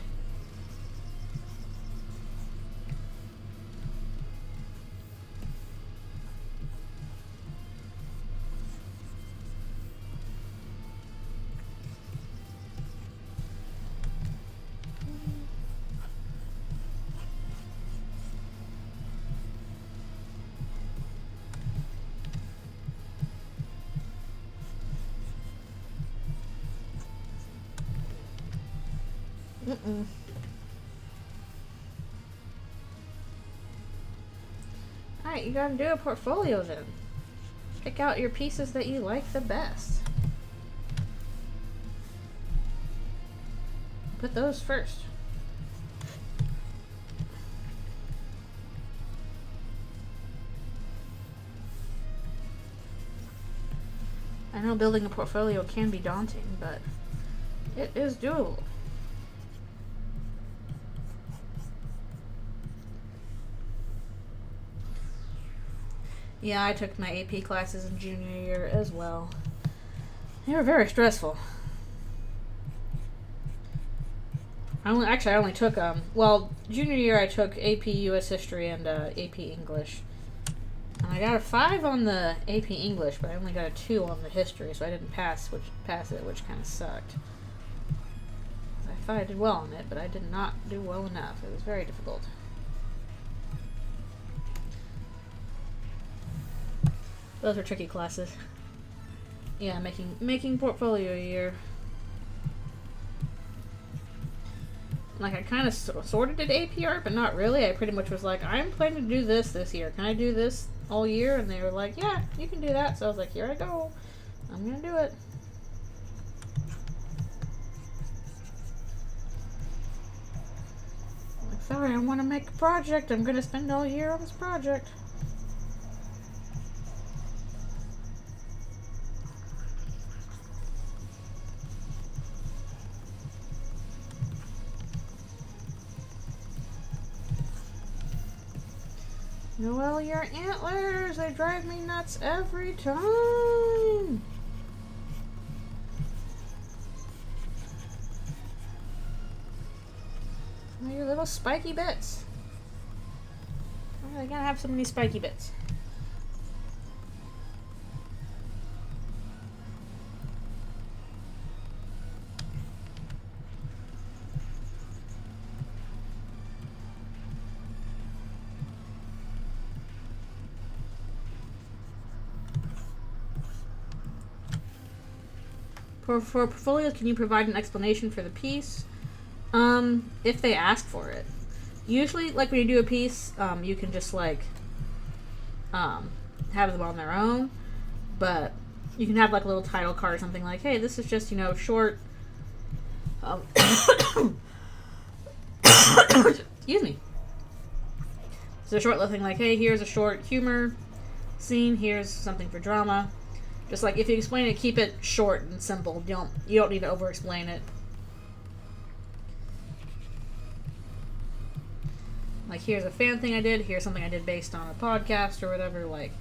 Alright, you gotta do a portfolio then. Pick out your pieces that you like the best. Put those first. I know building a portfolio can be daunting, but it is doable. Yeah, I took my AP classes in junior year as well. They were very stressful. I only took, junior year I took AP US History and AP English. And I got a 5 on the AP English, but I only got a 2 on the History, so I didn't pass it, which kind of sucked. I thought I did well on it, but I did not do well enough. It was very difficult. Those were tricky classes. Yeah, making portfolio year. Like, I kind of sort of did AP art, but not really. I pretty much was like, I'm planning to do this year. Can I do this all year? And they were like, yeah, you can do that. So I was like, here I go. I'm going to do it. I'm like, sorry, I want to make a project. I'm going to spend all year on this project. Well, your antlers, they drive me nuts every time. Your little spiky bits. Why are they gonna have so many spiky bits? For portfolios, can you provide an explanation for the piece? If they ask for it. Usually, like when you do a piece, you can just like have them on their own, but you can have like a little title card or something like, hey, this is just, you know, short. Excuse me. So a short little thing like, hey, here's a short humor scene. Here's something for drama. Just like if you explain it, keep it short and simple. You don't need to over-explain it. Like, here's a fan thing I did. Here's something I did based on a podcast or whatever. Like,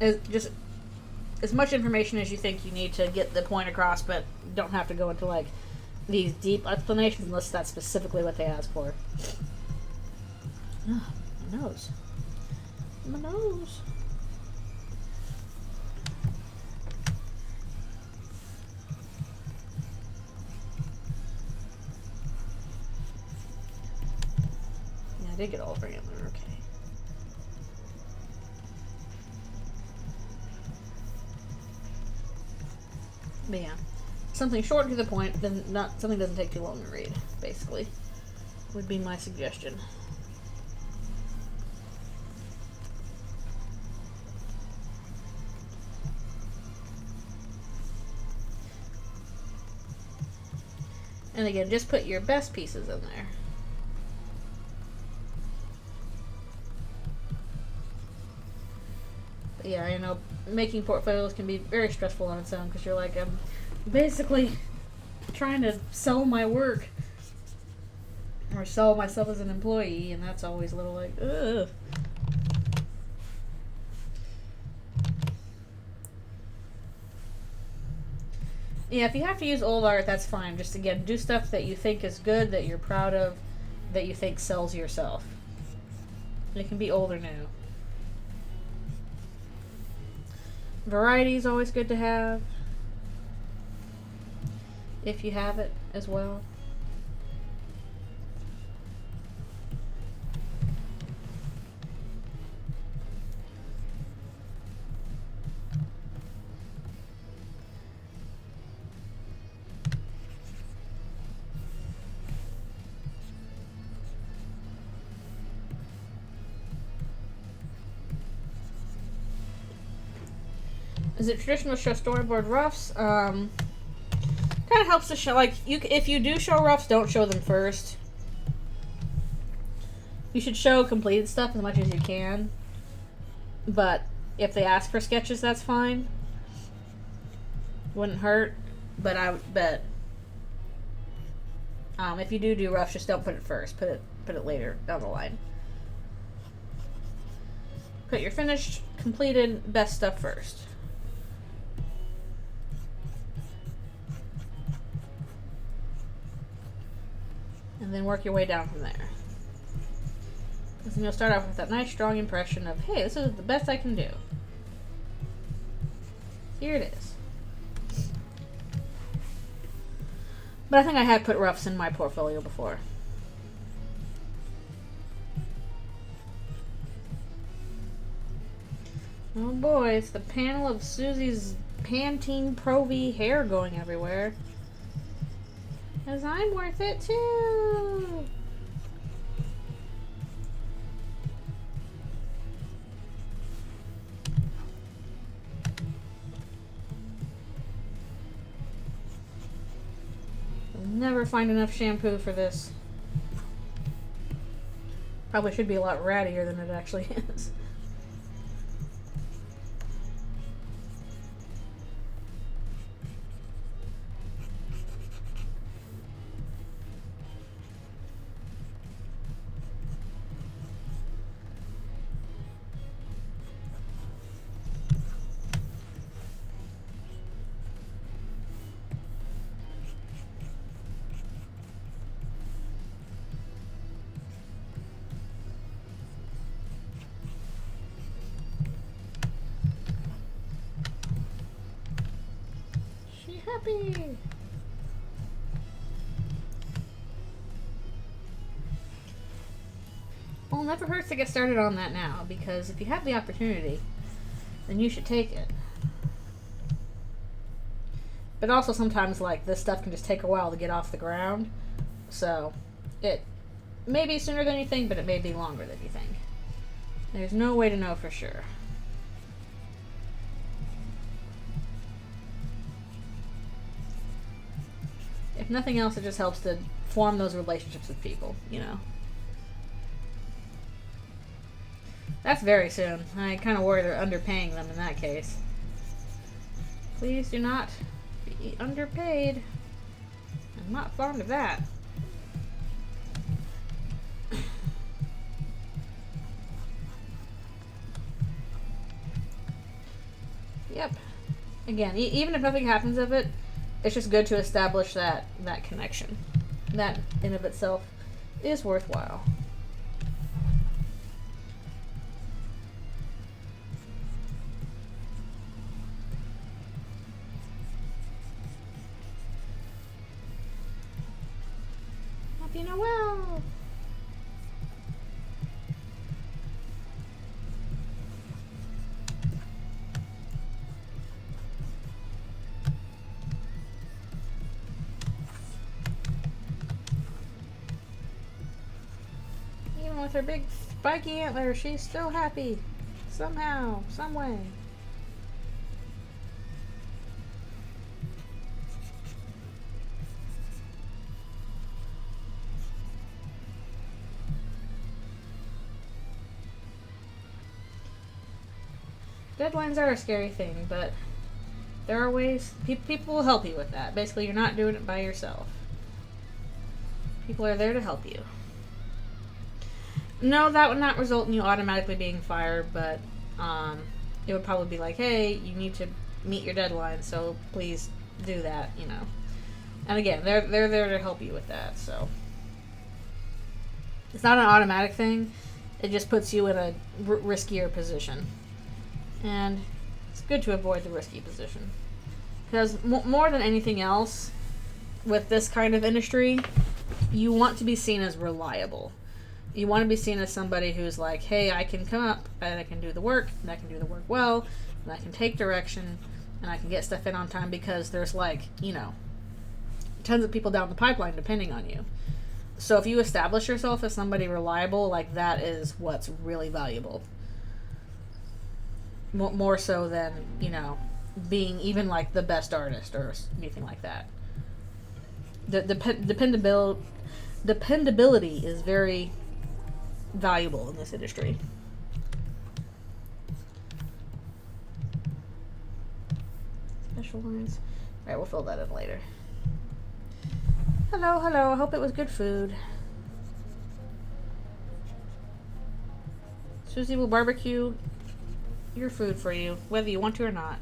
just as much information as you think you need to get the point across, but don't have to go into like these deep explanations unless that's specifically what they ask for. Oh, my nose. My nose. I did get all for antler, okay. But yeah, something short to the point, then something doesn't take too long to read, basically, would be my suggestion. And again, just put your best pieces in there. Yeah, you know, making portfolios can be very stressful on its own because you're like, I'm basically trying to sell my work or sell myself as an employee, and that's always a little like, ugh. Yeah, if you have to use old art, that's fine. Just again, do stuff that you think is good, that you're proud of, that you think sells yourself. It can be old or new. Variety is always good to have, if you have it as well. Is it traditional to show storyboard roughs? Kind of helps to show, like, if you do show roughs, don't show them first. You should show completed stuff as much as you can. But if they ask for sketches, that's fine. Wouldn't hurt. But if you do roughs, just don't put it first. Put it later down the line. Put your finished, completed, best stuff first. And then work your way down from there. And then you'll start off with that nice, strong impression of, hey, this is the best I can do. Here it is. But I think I had put roughs in my portfolio before. Oh boy, it's the panel of Susie's Pantene Pro V hair going everywhere. 'Cause I'm worth it too. I'll never find enough shampoo for this. Probably should be a lot rattier than it actually is. Happy. Well, it never hurts to get started on that now, because if you have the opportunity, then you should take it. But also sometimes, like, this stuff can just take a while to get off the ground. So, it may be sooner than you think, but it may be longer than you think. There's no way to know for sure. If nothing else, it just helps to form those relationships with people, you know. That's very soon. I kind of worry they're underpaying them in that case. Please do not be underpaid. I'm not fond of that. Yep. Again, even if nothing happens of it, it's just good to establish that connection. That, in of itself, is worthwhile. Happy Noel! With her big spiky antlers, she's still happy. Somehow, some way. Deadlines are a scary thing, but there are ways. People will help you with that. Basically, you're not doing it by yourself. People are there to help you. No, that would not result in you automatically being fired, but it would probably be like, hey, you need to meet your deadline, so please do that, you know. And again, they're there to help you with that, so. It's not an automatic thing. It just puts you in a riskier position. And it's good to avoid the risky position. Because more than anything else, with this kind of industry, you want to be seen as reliable. You want to be seen as somebody who's like, hey, I can come up, and I can do the work, and I can do the work well, and I can take direction, and I can get stuff in on time, because there's like, you know, tons of people down the pipeline depending on you. So if you establish yourself as somebody reliable, like, that is what's really valuable. More so than, you know, being even like the best artist or anything like that. The dependability is very valuable in this industry. Special lines. Alright, we'll fill that in later. Hello, hello. I hope it was good food. Susie will barbecue your food for you, whether you want to or not.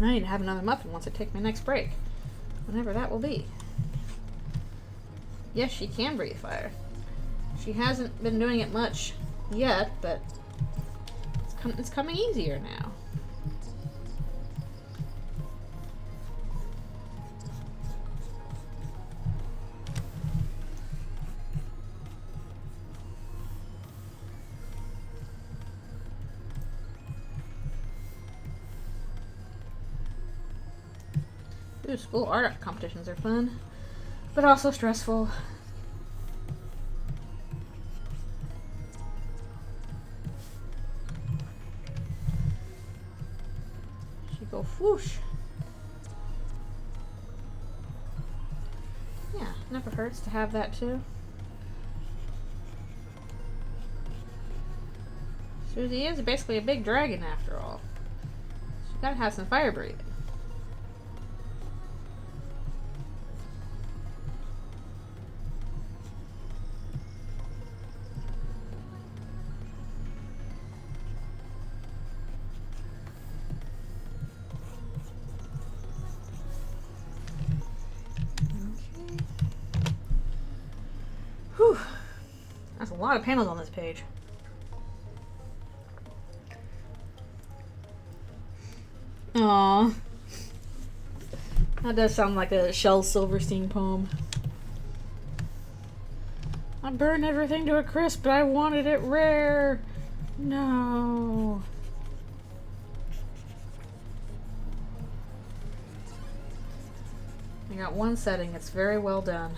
I need to have another muffin once I take my next break. Whenever that will be. Yes, she can breathe fire. She hasn't been doing it much yet, but it's coming easier now. Ooh, school art competitions are fun, but also stressful. She go whoosh. Yeah, never hurts to have that too. Susie is basically a big dragon after all. She's gotta have some fire breathing. Whew. That's a lot of panels on this page. Aww. That does sound like a Shel Silverstein poem. I burned everything to a crisp, but I wanted it rare. No. I got one setting. It's very well done.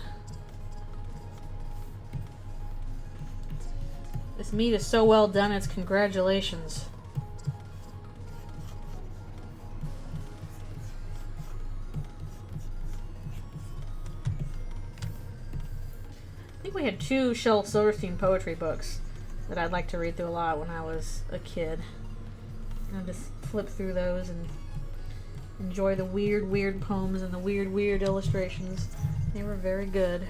This meat is so well done, it's congratulations. I think we had 2 Shel Silverstein poetry books that I'd like to read through a lot when I was a kid. And I'd just flip through those and enjoy the weird poems and the weird illustrations. They were very good.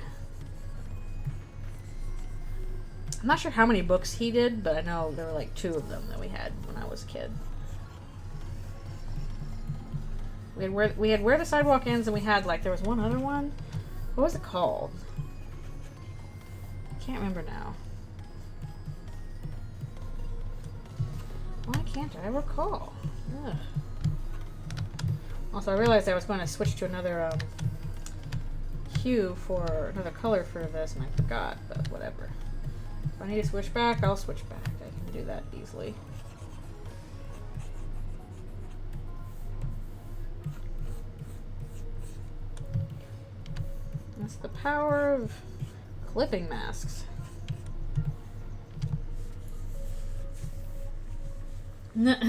I'm not sure how many books he did, but I know there were like 2 of them that we had when I was a kid. We had Where the Sidewalk Ends, and we had like, there was one other one. What was it called? I can't remember now. Why can't I recall? Ugh. Also, I realized I was going to switch to another hue for another color for this, and I forgot, but whatever. If I need to switch back, I'll switch back. I can do that easily. That's the power of clipping masks. Remember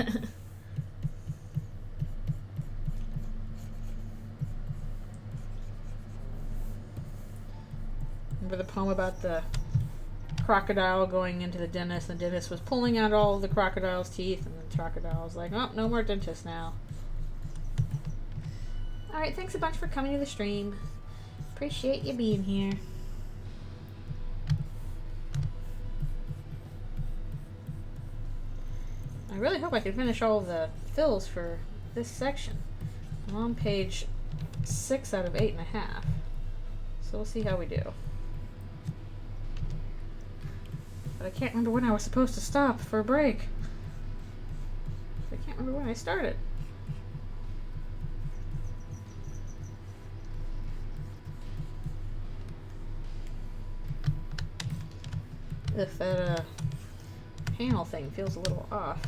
the poem about the crocodile going into the dentist, and the dentist was pulling out all of the crocodile's teeth, and the crocodile was like, oh, no more dentist now. Alright, thanks a bunch for coming to the stream. Appreciate you being here. I really hope I can finish all the fills for this section. I'm on page 6 out of 8.5. So we'll see how we do. But I can't remember when I was supposed to stop for a break. I can't remember when I started. If that panel thing feels a little off.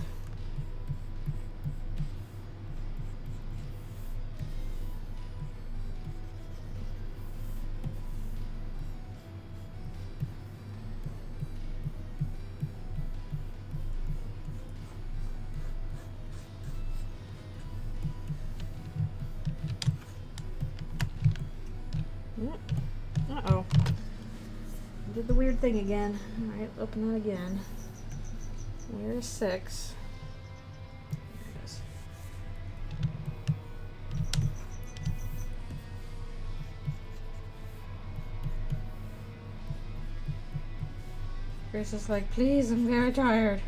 Uh-oh. Did the weird thing again. Alright, open that again. Where's 6? There it is. Grace is like, please, I'm very tired.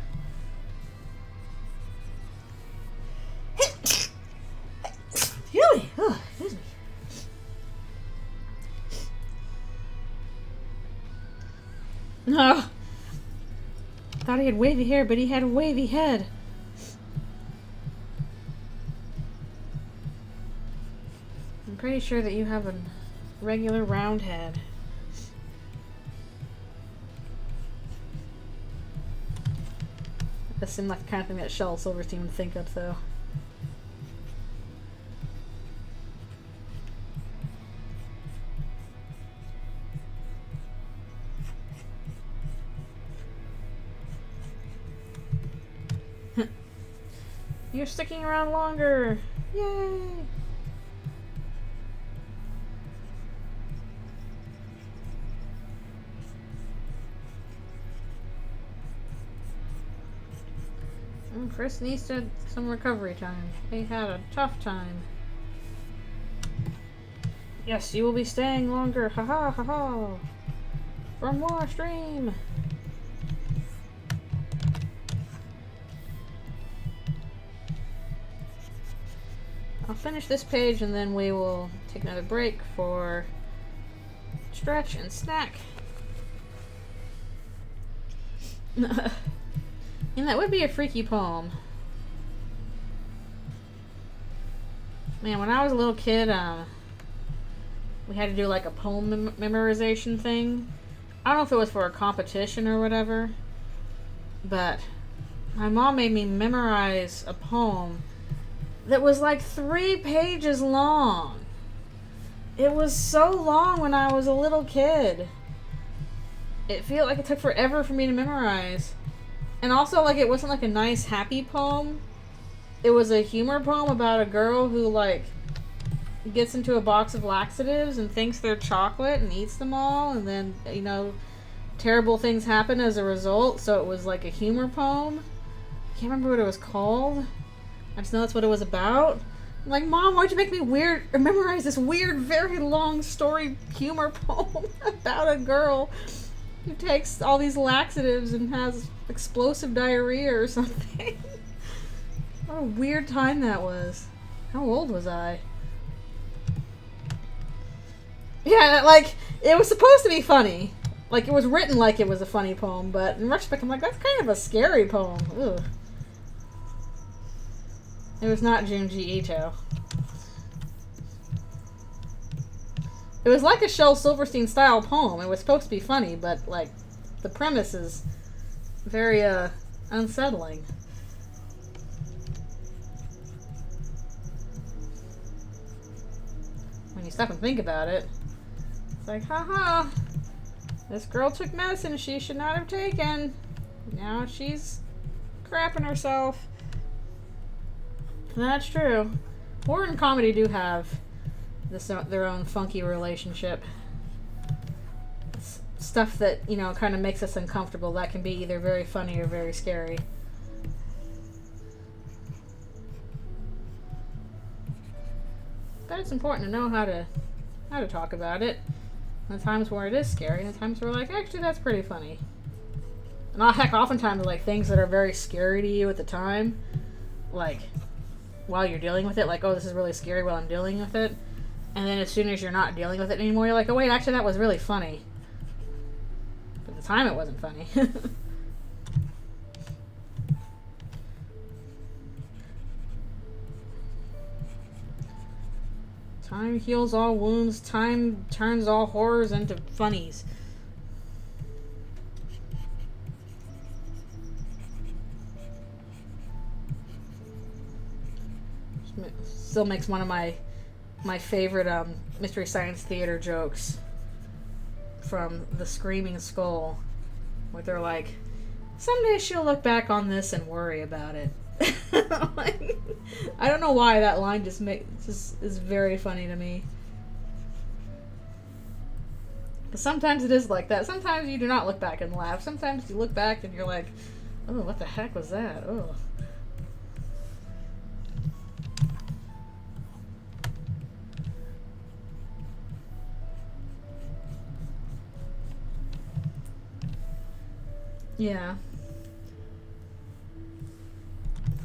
Really? Oh, excuse me. No. Thought he had wavy hair, but he had a wavy head. I'm pretty sure that you have a regular round head. That seemed like the kind of thing that Shel Silverstein would think of, though. You're sticking around longer! Yay! Chris needs some recovery time. He had a tough time. Yes, you will be staying longer. Ha ha ha ha! For more stream! I'll finish this page and then we will take another break for stretch and snack. And that would be a freaky poem. Man, when I was a little kid, we had to do like a poem memorization thing. I don't know if it was for a competition or whatever, but my mom made me memorize a poem that was like 3 pages long. It was so long when I was a little kid. It felt like it took forever for me to memorize. And also, like, it wasn't like a nice, happy poem. It was a humor poem about a girl who, like, gets into a box of laxatives and thinks they're chocolate and eats them all. And then, you know, terrible things happen as a result. So it was like a humor poem. I can't remember what it was called. I just know that's what it was about. I'm like, Mom, why'd you make me memorize this weird, very long story humor poem about a girl who takes all these laxatives and has explosive diarrhea or something? What a weird time that was. How old was I? Yeah, like, it was supposed to be funny. Like, it was written like it was a funny poem, but in retrospect, I'm like, that's kind of a scary poem. Ugh. It was not Junji Ito. It was like a Shel Silverstein style poem. It was supposed to be funny, but like the premise is very unsettling. When you stop and think about it, it's like, haha, this girl took medicine she should not have taken. Now she's crapping herself. That's true. Horror and comedy do have their own funky relationship. It's stuff that, you know, kind of makes us uncomfortable. That can be either very funny or very scary. But it's important to know how to talk about it. And the times where it is scary, and the times where we're like, actually, that's pretty funny. And heck, oftentimes, like, things that are very scary to you at the time, like, while you're dealing with it, like, oh, this is really scary while I'm dealing with it. And then as soon as you're not dealing with it anymore, you're like, oh, wait, actually, that was really funny. But at the time, it wasn't funny. Time heals all wounds. Time turns all horrors into funnies. Still makes one of my favorite Mystery Science Theater jokes from The Screaming Skull, where they're like, someday she'll look back on this and worry about it. Like, I don't know why that line just is very funny to me. But sometimes it is like that. Sometimes you do not look back and laugh. Sometimes you look back and you're like, oh, what the heck was that? Oh. Yeah.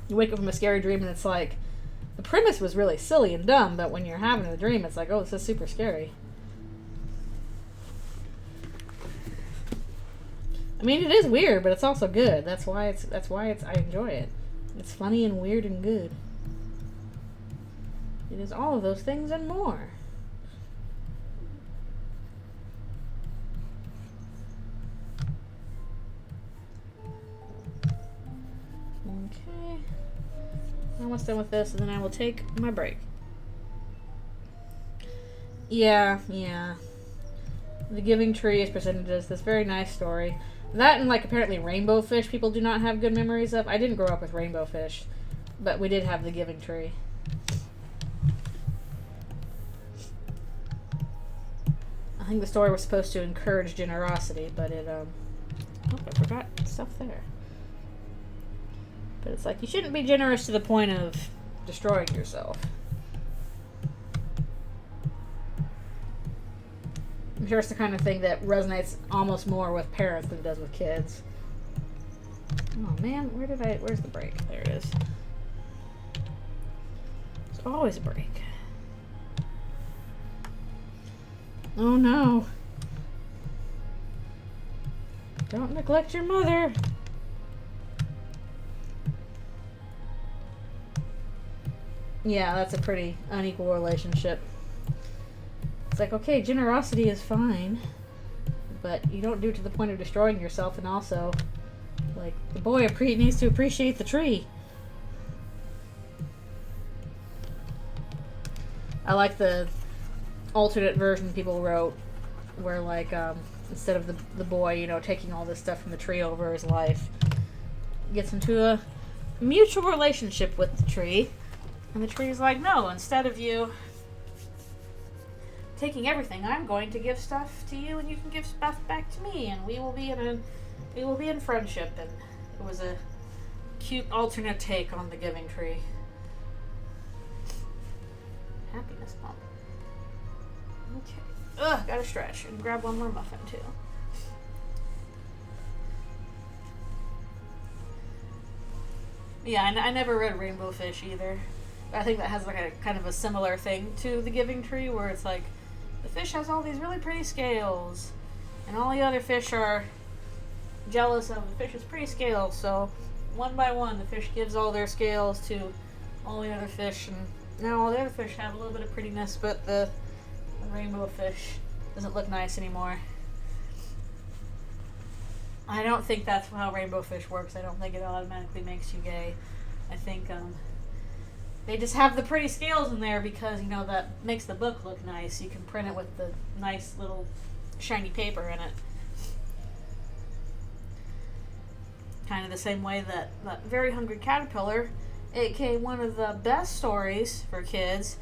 You wake up from a scary dream and it's like, the premise was really silly and dumb, but when you're having a dream, it's like, oh, this is super scary. I mean, it is weird, but it's also good. That's why I enjoy it. It's funny and weird and good. It is all of those things and more. Okay. Almost done with this, and then I will take my break. Yeah. The Giving Tree is presented as this very nice story. That and, like, apparently rainbow fish people do not have good memories of. I didn't grow up with rainbow fish, but we did have the Giving Tree. I think the story was supposed to encourage generosity, but it, oh, I forgot stuff there. But it's like, you shouldn't be generous to the point of destroying yourself. I'm sure it's the kind of thing that resonates almost more with parents than it does with kids. Oh man, where's the break? There it is. There's always a break. Oh no. Don't neglect your mother. Yeah, that's a pretty unequal relationship. It's like, okay, generosity is fine, but you don't do it to the point of destroying yourself, and also, like, the boy needs to appreciate the tree. I like the alternate version people wrote, where, like, instead of the boy, you know, taking all this stuff from the tree over his life, gets into a mutual relationship with the tree, and the tree's like, no, instead of you taking everything, I'm going to give stuff to you, and you can give stuff back to me, and we will be in friendship. And it was a cute alternate take on the Giving Tree. Happiness pump. Okay. Ugh, gotta stretch and grab one more muffin too. Yeah, I never read Rainbow Fish either. I think that has like a kind of a similar thing to the Giving Tree, where it's like the fish has all these really pretty scales, and all the other fish are jealous of the fish's pretty scales. So one by one, the fish gives all their scales to all the other fish, and now all the other fish have a little bit of prettiness, but the rainbow fish doesn't look nice anymore. I don't think that's how rainbow fish works. I don't think it automatically makes you gay. I think they just have the pretty scales in there because, you know, that makes the book look nice. You can print it with the nice little shiny paper in it. Kind of the same way that Very Hungry Caterpillar, aka one of the best stories for kids,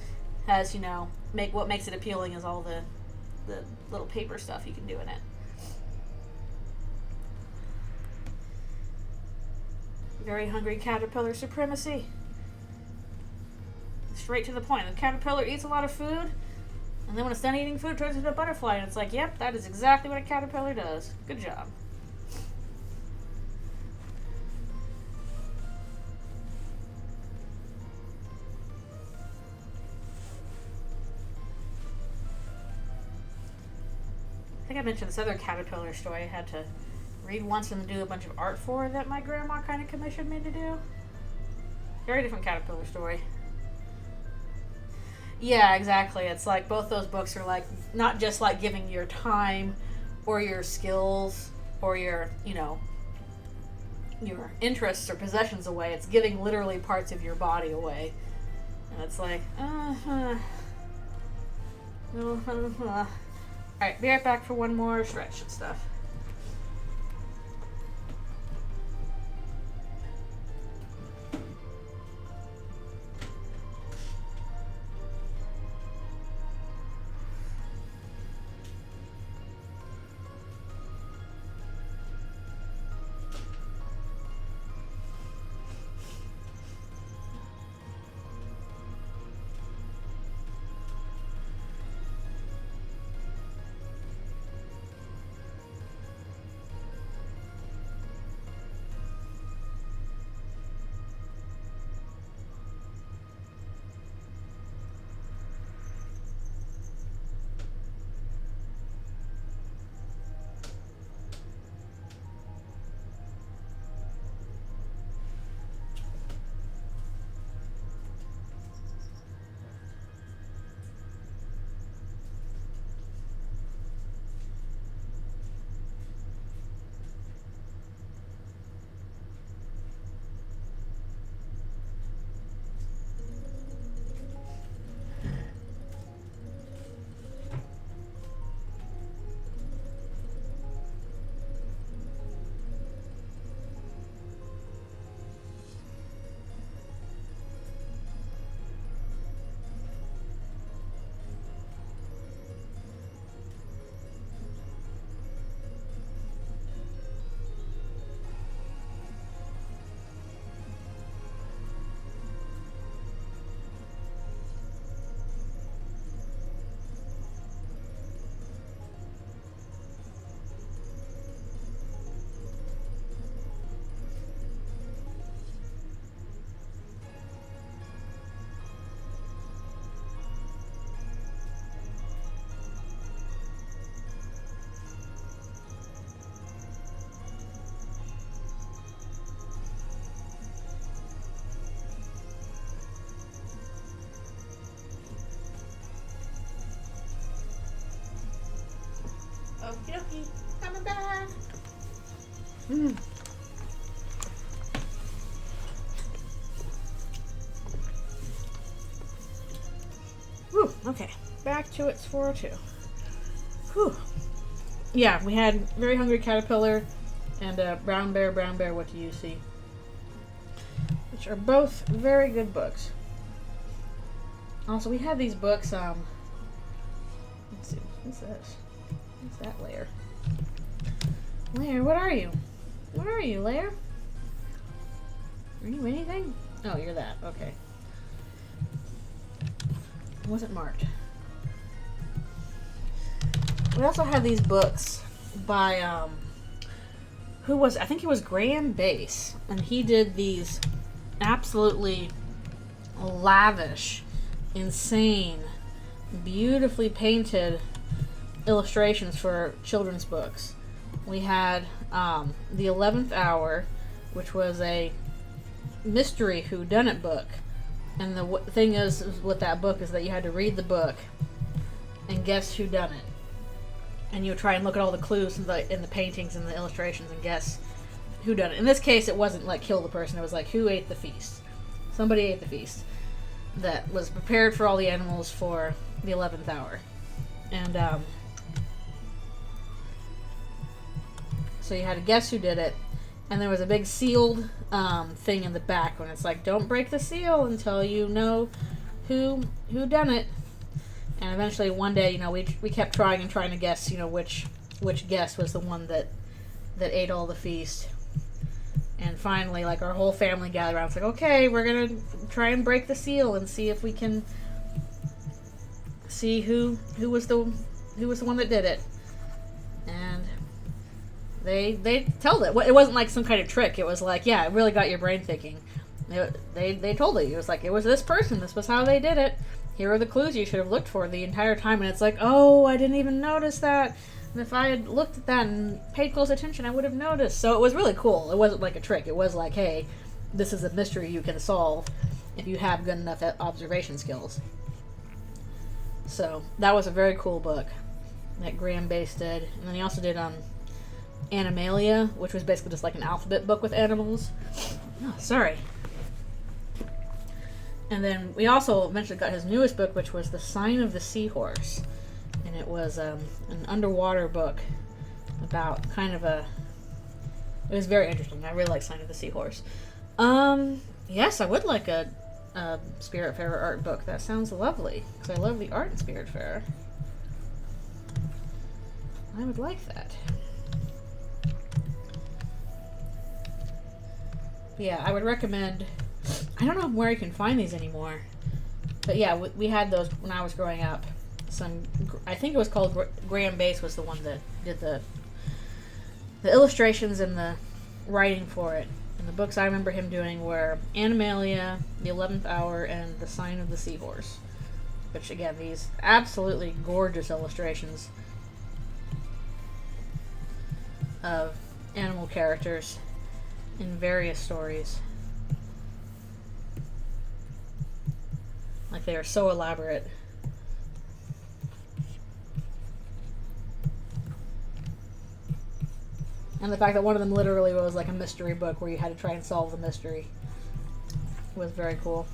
has, you know, what makes it appealing is all the little paper stuff you can do in it. Very Hungry Caterpillar Supremacy. straight to the point. The caterpillar eats a lot of food, and then when it's done eating food, it turns into a butterfly, and it's like, yep, that is exactly what a caterpillar does. Good job. I think I mentioned this other caterpillar story I had to read once and do a bunch of art for that my grandma kind of commissioned me to do. Very different caterpillar story. Yeah, exactly. It's like both those books are like not just like giving your time or your skills or your, you know, your interests or possessions away. It's giving literally parts of your body away. And it's like, Alright, be right back for one more stretch and stuff. Okie dokie, coming back. Whew, okay, back to its 402. Whew. Yeah, we had Very Hungry Caterpillar and Brown Bear, What Do You See? Which are both very good books. Also, we had these books, let's see, what's this? What's that, Lair? Lair, what are you? What are you, Lair? Are you anything? Oh, you're that. Okay. It wasn't marked. We also had these books by, who was, I think it was Graham Bass, and he did these absolutely lavish, insane, beautifully painted illustrations for children's books. We had The 11th Hour, which was a mystery whodunit book. And the thing is with that book is that you had to read the book and guess who done it. And you would try and look at all the clues in the paintings and the illustrations and guess who done it. In this case, it wasn't like kill the person. It was like who ate the feast. Somebody ate the feast that was prepared for all the animals for the 11th hour. And so you had to guess who did it. And there was a big sealed thing in the back when it's like, don't break the seal until you know who done it. And eventually one day, we kept trying to guess, which guest was the one that ate all the feast. And finally, like, our whole family gathered around. It's like, okay, we're gonna try and break the seal and see if we can see who was the one that did it. And they told it. It wasn't like some kind of trick. It was like, yeah, it really got your brain thinking. They told it. It was like, it was this person. This was how they did it. Here are the clues you should have looked for the entire time. And it's like, oh, I didn't even notice that. And if I had looked at that and paid close attention, I would have noticed. So it was really cool. It wasn't like a trick. It was like, hey, this is a mystery you can solve if you have good enough observation skills. So that was a very cool book that Graham Base did. And then he also did Animalia, which was basically just like an alphabet book with animals. Oh, sorry. And then we also eventually got his newest book, which was The Sign of the Seahorse. And it was an underwater book about kind of a... It was very interesting. I really like Sign of the Seahorse. Yes, I would like a Spiritfarer art book. That sounds lovely. Because I love the art in Spiritfarer. I would like that. Yeah, I would recommend... I don't know where you can find these anymore. But yeah, we had those when I was growing up. I think it was called Graham Base was the one that did the illustrations and the writing for it. And the books I remember him doing were Animalia, The 11th Hour, and The Sign of the Seahorse. Which, again, these absolutely gorgeous illustrations of animal characters in various stories. Like, they are so elaborate. And the fact that one of them literally was like a mystery book where you had to try and solve the mystery was very cool.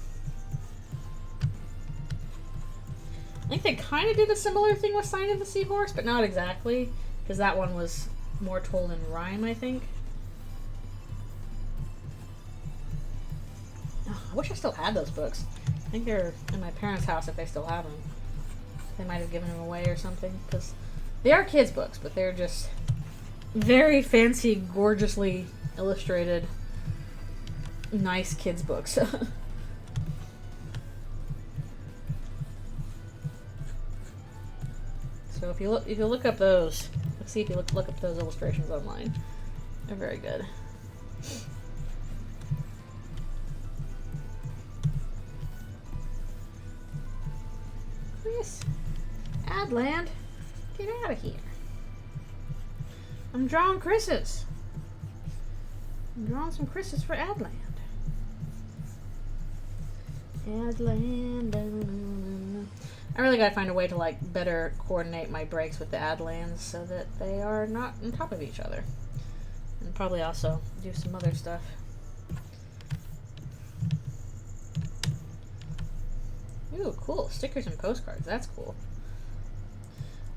I think they kind of did a similar thing with Sign of the Seahorse, but not exactly, because that one was more told in rhyme, I think. Oh, I wish I still had those books. I think they're in my parents' house if they still have them. They might have given them away or something, because they are kids' books, but they're just very fancy, gorgeously illustrated, nice kids' books. So if you look up those, let's see if you look up those illustrations online. They're very good. Chris, Adland, get out of here. I'm drawing Chris's. I'm drawing some Chris's for Adland. Adland. I really gotta find a way to like better coordinate my breaks with the Adlands so that they are not on top of each other. And probably also do some other stuff. Ooh, cool. Stickers and postcards. That's cool.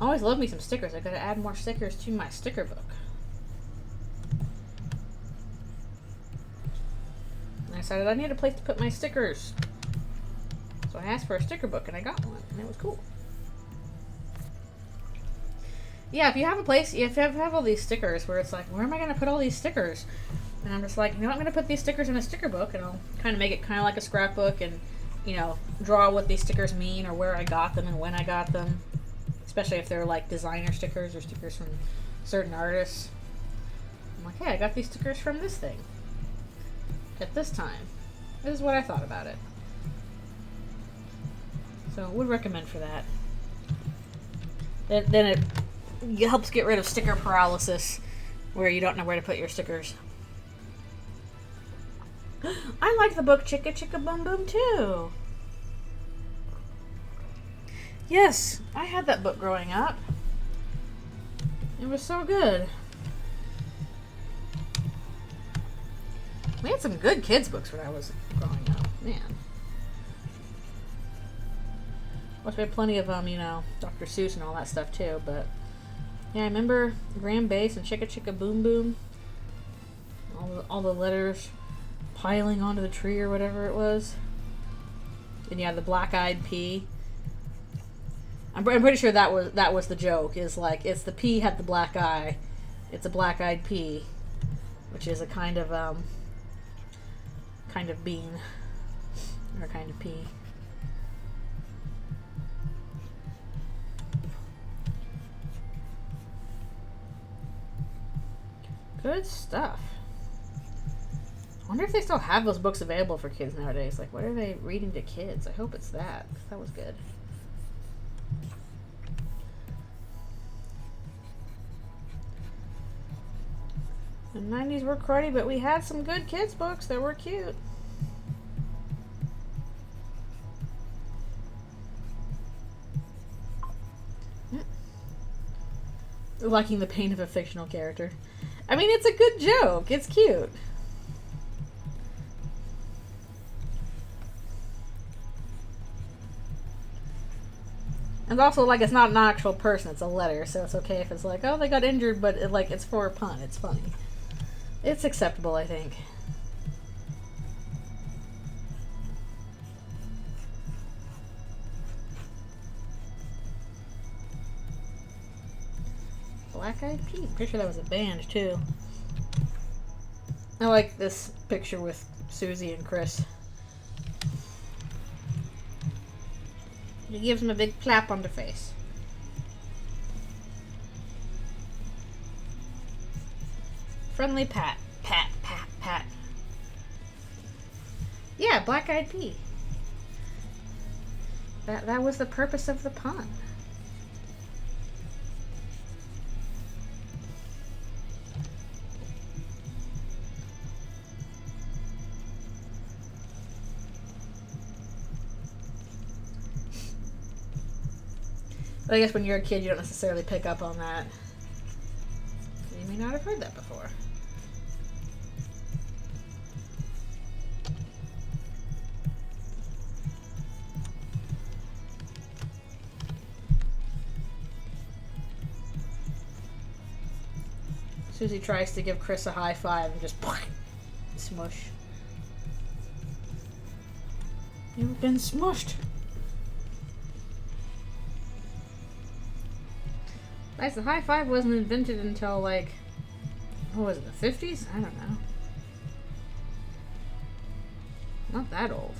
I always love me some stickers. I gotta add more stickers to my sticker book. And I decided I need a place to put my stickers. So I asked for a sticker book and I got one, and it was cool. Yeah, if you have a place, if you have all these stickers where it's like, where am I gonna put all these stickers? And I'm just like, you know, I'm gonna put these stickers in a sticker book, and I'll kind of make it kind of like a scrapbook, and you know, draw what these stickers mean or where I got them and when I got them. Especially if they're like designer stickers or stickers from certain artists. I'm like, hey, I got these stickers from this thing at this time. This is what I thought about it. So would recommend for that. Then it helps get rid of sticker paralysis where you don't know where to put your stickers. I like the book Chicka Chicka Boom Boom too. Yes, I had that book growing up. It was so good. We had some good kids books when I was growing up, man. Of course, we had plenty of you know, Dr. Seuss and all that stuff too, but yeah, I remember Graham Base and Chicka Chicka Boom Boom. All the letters piling onto the tree or whatever it was. And yeah, the black-eyed pea. I'm pretty sure that was the joke. Is like, it's the pea had the black eye. It's a black-eyed pea, which is a kind of kind of bean. Or kind of pea. Good stuff. I wonder if they still have those books available for kids nowadays. Like, what are they reading to kids? I hope it's that. 'Cause that was good. The 90s were cruddy, but we had some good kids books that were cute. Liking the pain of a fictional character. I mean, it's a good joke. It's cute. And also, like, it's not an actual person, it's a letter, so it's okay if it's like, oh, they got injured, but it, like, it's for a pun. It's funny. It's acceptable, I think. Black Eyed Peas. Pretty sure that was a band, too. I like this picture with Susie and Chris. He gives him a big clap on the face. Friendly pat. Pat, pat, pat. Yeah, Black Eyed Pea. That was the purpose of the pun. But I guess when you're a kid, you don't necessarily pick up on that. You may not have heard that before. Susie tries to give Chris a high five and just smush. You've been smushed. Guys, the high five wasn't invented until, like, what was it, the 50s? I don't know. Not that old.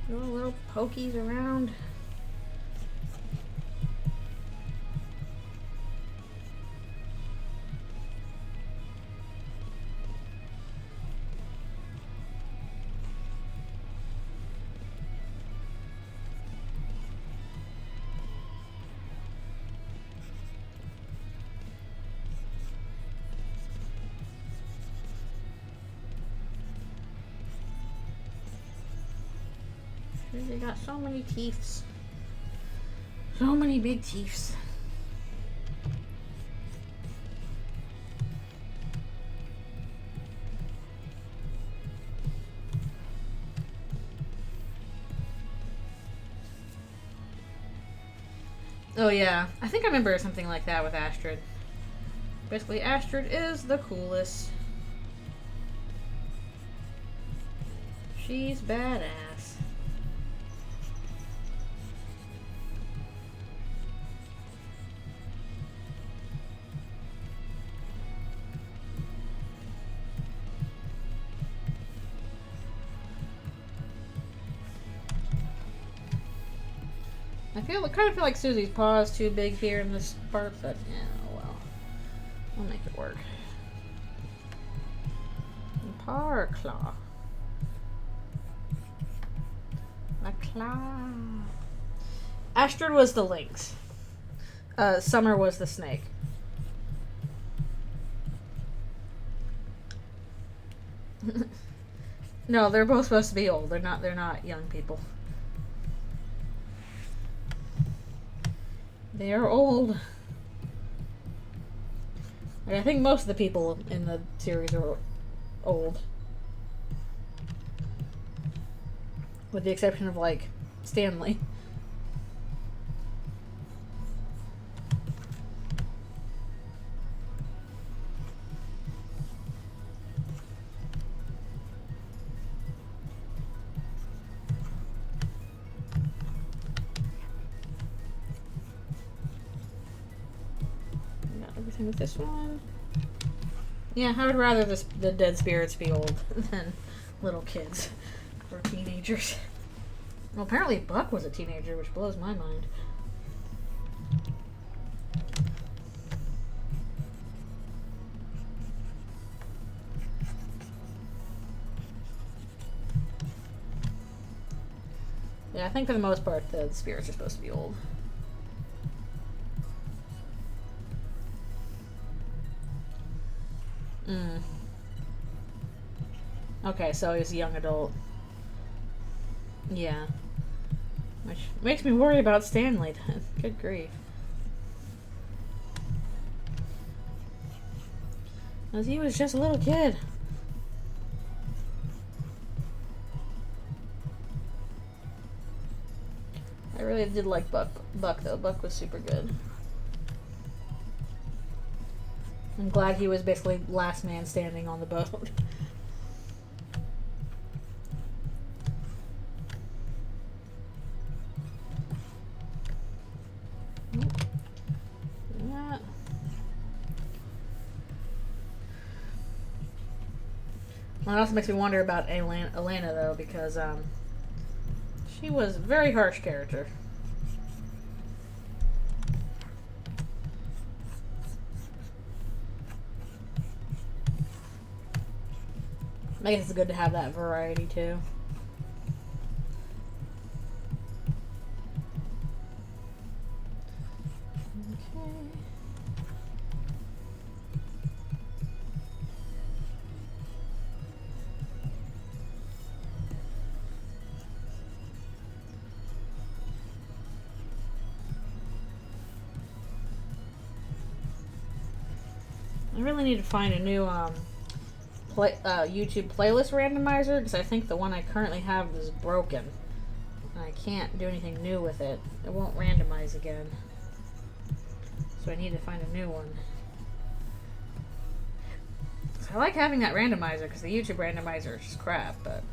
Little pokies around. They got so many teeths. So many big teeths. Oh yeah, I think I remember something like that with Astrid. Basically, Astrid is the coolest. She's badass. I kind of feel like Susie's paw is too big here in this part, but yeah, oh well. I'll make it work. Paw or claw? La claw. Astrid was the lynx. Summer was the snake. No, they're both supposed to be old. They're not young people. They are old. Like, I think most of the people in the series are old. With the exception of, like, Stanley. Got everything with this one. Yeah, I would rather the dead spirits be old than little kids or teenagers. Well, apparently Buck was a teenager, which blows my mind. Yeah, I think for the most part the spirits are supposed to be old. Okay, so he's a young adult. Yeah. Which makes me worry about Stanley then. Good grief. Because he was just a little kid. I really did like Buck though. Buck was super good. I'm glad he was basically last man standing on the boat. Well, it also makes me wonder about Elena though, because she was a very harsh character. I guess it's good to have that variety too. Okay. I really need to find a new YouTube playlist randomizer, because I think the one I currently have is broken. And I can't do anything new with it. It won't randomize again. So I need to find a new one. So I like having that randomizer, because the YouTube randomizer is just crap, but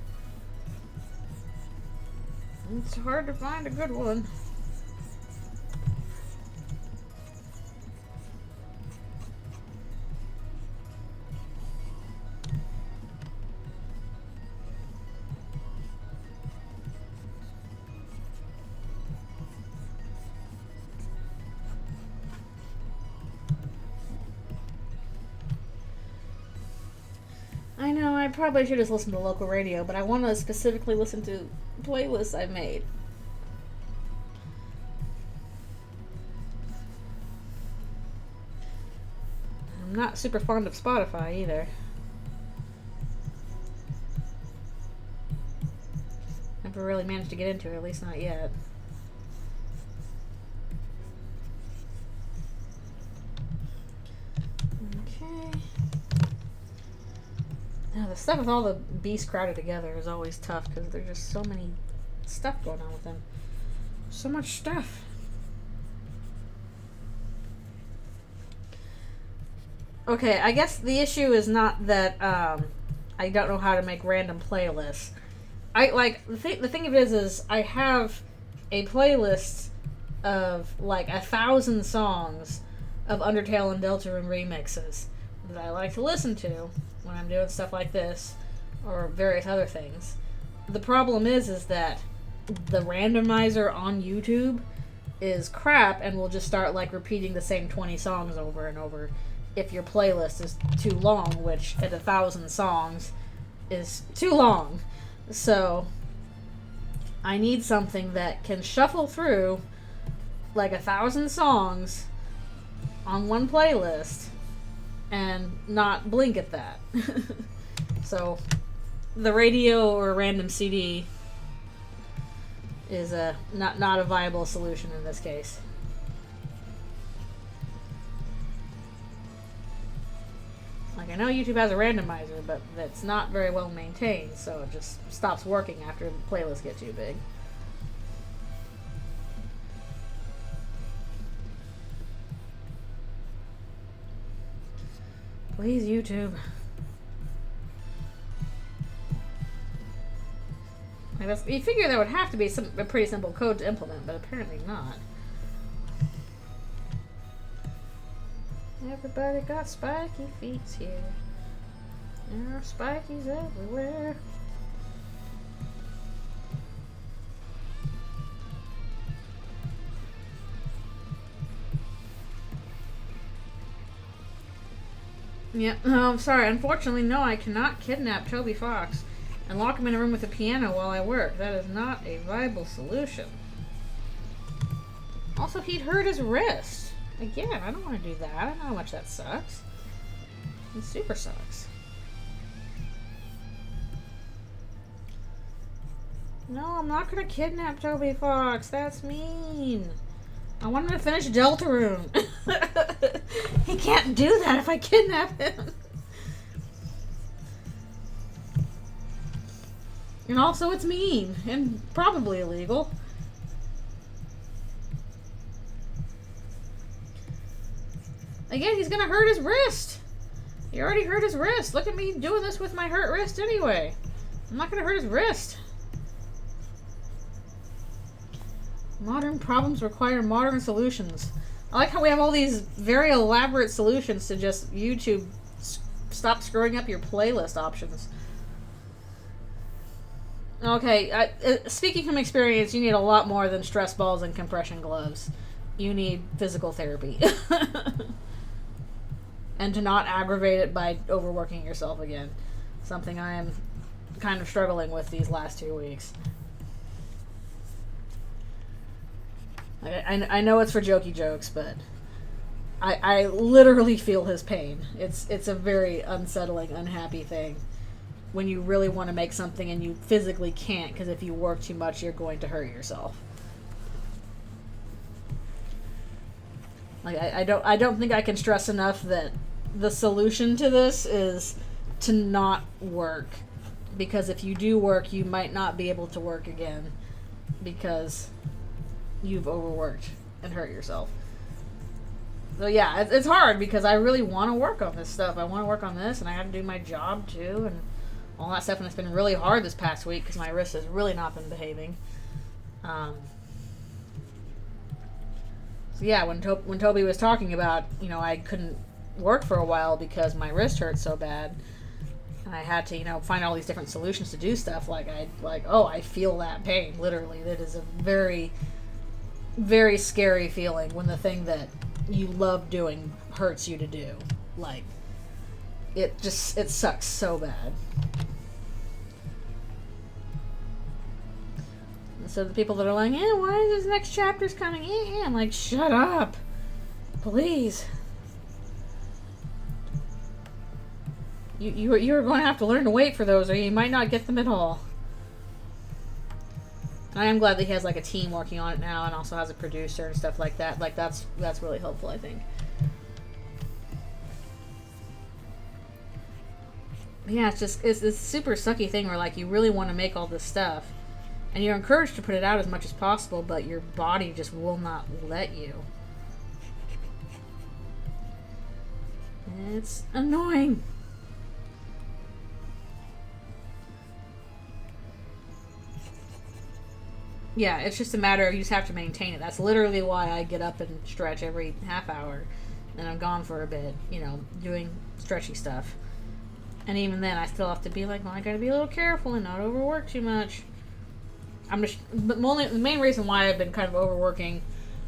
it's hard to find a good one. I know, I probably should just listen to local radio, but I want to specifically listen to playlists I've made. I'm not super fond of Spotify either. Never really managed to get into it, at least not yet. Okay. Now, the stuff with all the beasts crowded together is always tough, because there's just so many stuff going on with them. So much stuff. Okay, I guess the issue is not that I don't know how to make random playlists. The thing of it is I have a playlist of like 1,000 songs of Undertale and Deltarune remixes that I like to listen to when I'm doing stuff like this or various other things. The problem is that the randomizer on YouTube is crap and will just start like repeating the same 20 songs over and over if your playlist is too long, which at 1,000 songs is too long. So I need something that can shuffle through like 1,000 songs on one playlist and not blink at that. So the radio or random CD is not a viable solution in this case. Like Like, I know YouTube has a randomizer, but that's not very well maintained, so it just stops working after the playlists get too big. Please, YouTube. I guess you figure there would have to be a pretty simple code to implement, but apparently not. Everybody got spiky feet here. There are spikies everywhere. Yeah, I'm sorry. Unfortunately, no, I cannot kidnap Toby Fox and lock him in a room with a piano while I work. That is not a viable solution. Also, he'd hurt his wrist. Again, I don't want to do that. I don't know how much that sucks. It super sucks. No, I'm not going to kidnap Toby Fox. That's mean. I want him to finish Eldritchrune. He can't do that if I kidnap him. And also, it's mean and probably illegal. Again, he's gonna hurt his wrist. He already hurt his wrist. Look at me doing this with my hurt wrist anyway. I'm not gonna hurt his wrist. Modern problems require modern solutions. I like how we have all these very elaborate solutions to just YouTube stop screwing up your playlist options. Okay, speaking from experience, you need a lot more than stress balls and compression gloves. You need physical therapy. And to not aggravate it by overworking yourself again. Something I am kind of struggling with these last 2 weeks. I know it's for jokey jokes, but I literally feel his pain. It's a very unsettling, unhappy thing when you really want to make something and you physically can't, because if you work too much, you're going to hurt yourself. Like I don't think I can stress enough that the solution to this is to not work, because if you do work, you might not be able to work again because you've overworked and hurt yourself. So yeah, it's hard because I really want to work on this stuff. I want to work on this, and I have to do my job too, and all that stuff. And it's been really hard this past week because my wrist has really not been behaving. So yeah, when Toby was talking about, I couldn't work for a while because my wrist hurt so bad, and I had to, find all these different solutions to do stuff. I feel that pain. Literally, that is a very, very scary feeling when the thing that you love doing hurts you to do. Like, it sucks so bad. And so the people that are like, why is this next chapter's coming? I'm like, shut up. Please. You're going to have to learn to wait for those, or you might not get them at all. I am glad that he has a team working on it now, and also has a producer and stuff like that. That's really helpful, I think. But yeah, it's this super sucky thing where you really want to make all this stuff, and you're encouraged to put it out as much as possible, but your body just will not let you. It's annoying. Yeah, it's just a matter of you just have to maintain it. That's literally why I get up and stretch every half hour, and I'm gone for a bit, doing stretchy stuff. And even then, I still have to be I gotta be a little careful and not overwork too much. But the main reason why I've been kind of overworking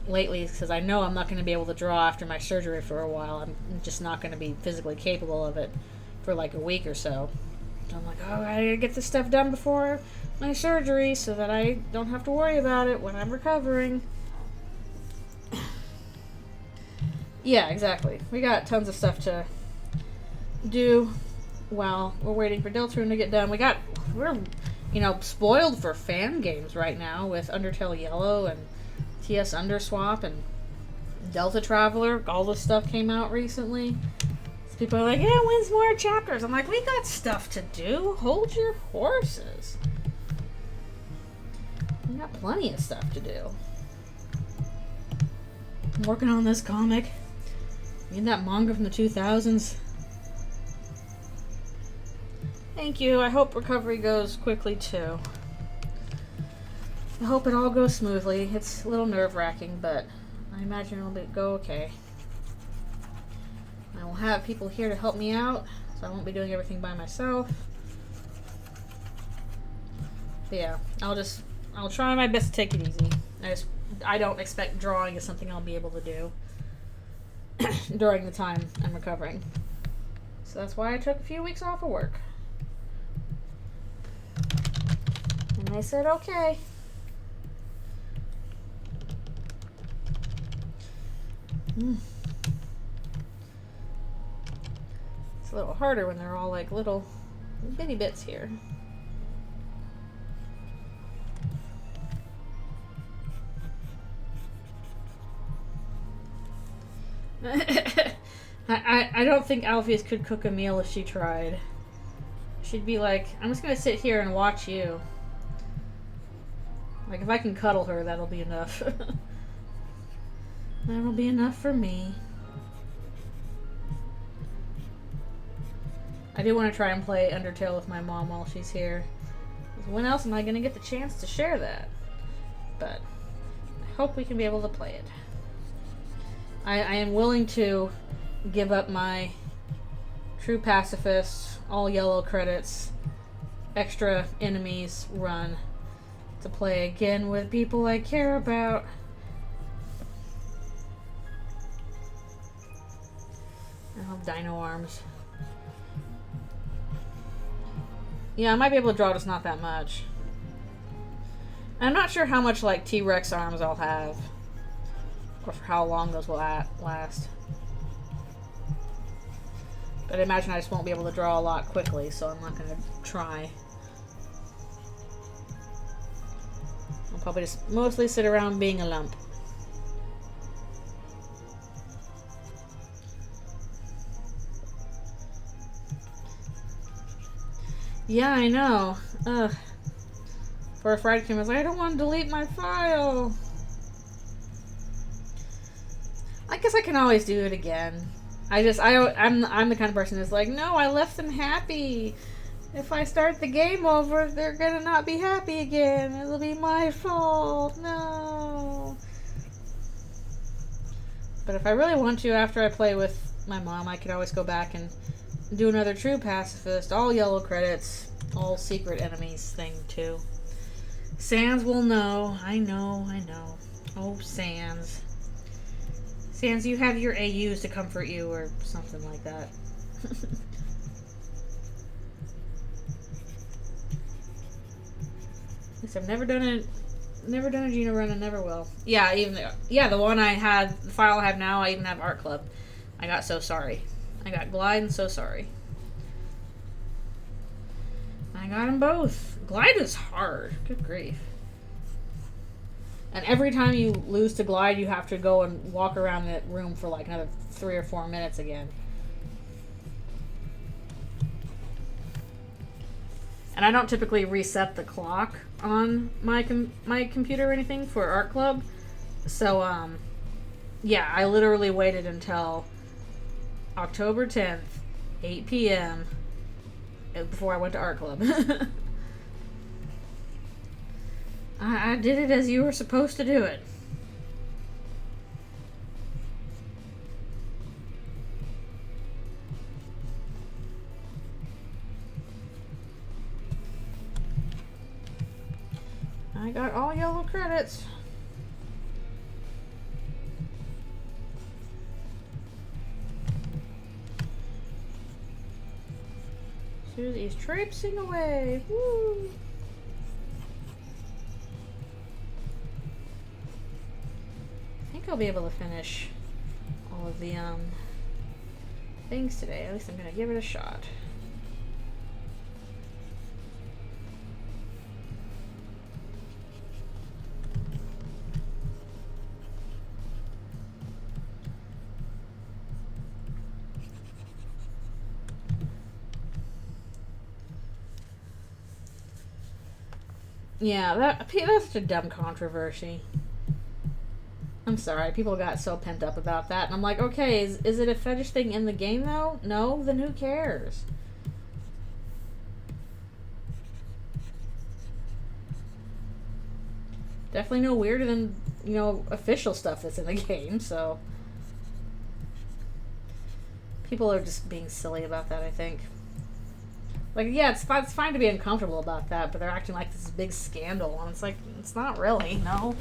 lately is because I know I'm not going to be able to draw after my surgery for a while. I'm just not going to be physically capable of it for a week or so. So I'm I gotta get this stuff done before my surgery so that I don't have to worry about it when I'm recovering. Yeah, exactly. We got tons of stuff to do while we're waiting for Eldritchrune to get done. We're spoiled for fan games right now with Undertale Yellow and TS Underswap and Delta Traveler. All this stuff came out recently. People are like, yeah, when's more chapters? I'm like, we got stuff to do. Hold your horses. We got plenty of stuff to do. I'm working on this comic. Reading that manga from the 2000s. Thank you. I hope recovery goes quickly too. I hope it all goes smoothly. It's a little nerve-wracking, but I imagine it'll go okay. I will have people here to help me out, so I won't be doing everything by myself. But yeah, I'll try my best to take it easy. I don't expect drawing is something I'll be able to do during the time I'm recovering. So that's why I took a few weeks off of work. And they said okay. It's a little harder when they're all like little bitty bits here. I don't think Alpheus could cook a meal if she tried. She'd be like, I'm just gonna sit here and watch you. Like, if I can cuddle her, that'll be enough. That'll be enough for me. I do want to try and play Undertale with my mom while she's here. When else am I going to get the chance to share that? But I hope we can be able to play it. I am willing to give up my True Pacifist, all yellow credits, extra enemies run to play again with people I care about. I have dino arms. Yeah, I might be able to draw just not that much. I'm not sure how much like T-Rex arms I'll have, or for how long those will last. But I imagine I just won't be able to draw a lot quickly, so I'm not going to try. I'll probably just mostly sit around being a lump. Yeah, I know. Ugh. Poor Friday came, I was like, I don't want to delete my file. I guess I can always do it again. I'm the kind of person that's like, no, I left them happy. If I start the game over, they're gonna not be happy again. It'll be my fault. No. But if I really want to, after I play with my mom, I could always go back and do another True Pacifist, all yellow credits, all secret enemies thing too. Sans will know. I know. Oh, Sans. Sans, you have your AUs to comfort you or something like that. At least I've never done a Gina run and never will. Yeah, the one I had, the file I have now, I even have Art Club. I got So Sorry. I got Glide and So Sorry. I got them both. Glide is hard. Good grief. And every time you lose to Glide, you have to go and walk around that room for like another 3 or 4 minutes again. And I don't typically reset the clock on my computer or anything for Art Club. So, yeah, I literally waited until October 10th, 8 p.m. before I went to Art Club. I did it as you were supposed to do it. I got all yellow credits. Susie's traipsing away. Woo! I think I'll be able to finish all of the things today. At least I'm gonna give it a shot. Yeah, that's such a dumb controversy. I'm sorry, people got so pent up about that, and I'm like, okay, is it a fetish thing in the game though? No, then who cares? Definitely no weirder than, you know, official stuff that's in the game, so people are just being silly about that, I think. Like, yeah, it's fine to be uncomfortable about that, but they're acting like this big scandal, and it's like, it's not really, no.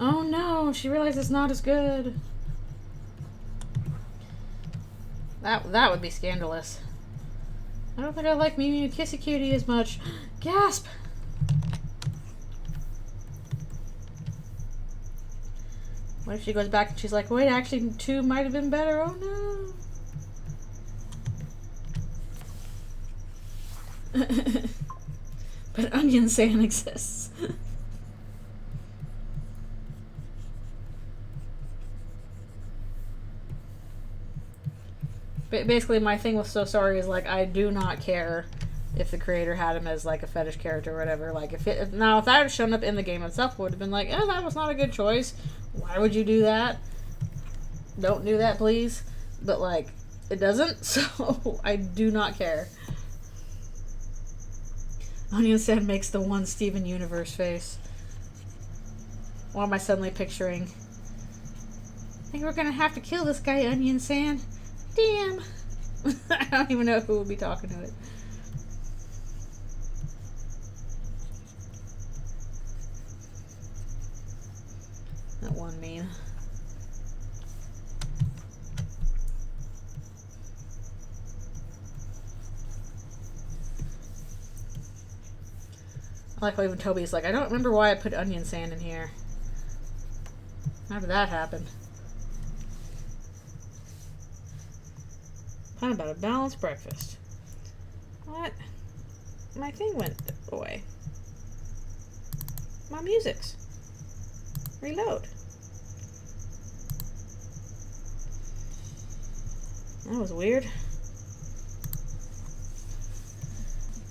Oh no, she realized it's not as good. That would be scandalous. I don't think I like Mew Mew Kissy Cutie as much. Gasp! What if she goes back and she's like, wait, actually 2 might have been better? Oh no. But Onion Sand exists. Basically, my thing with So Sorry is, like, I do not care if the creator had him as, like, a fetish character or whatever. Like, if that had shown up in the game itself, would have been like, oh, that was not a good choice. Why would you do that? Don't do that, please. But, like, it doesn't, so I do not care. Onion Sand makes the one Steven Universe face. What am I suddenly picturing? I think we're gonna have to kill this guy, Onion Sand. Damn. I don't even know who would be talking to it. That one meme. I like how even Toby's like, I don't remember why I put Onion Sand in here. How did that happen? How about a balanced breakfast? What? My thing went away. My music's. Reload. That was weird.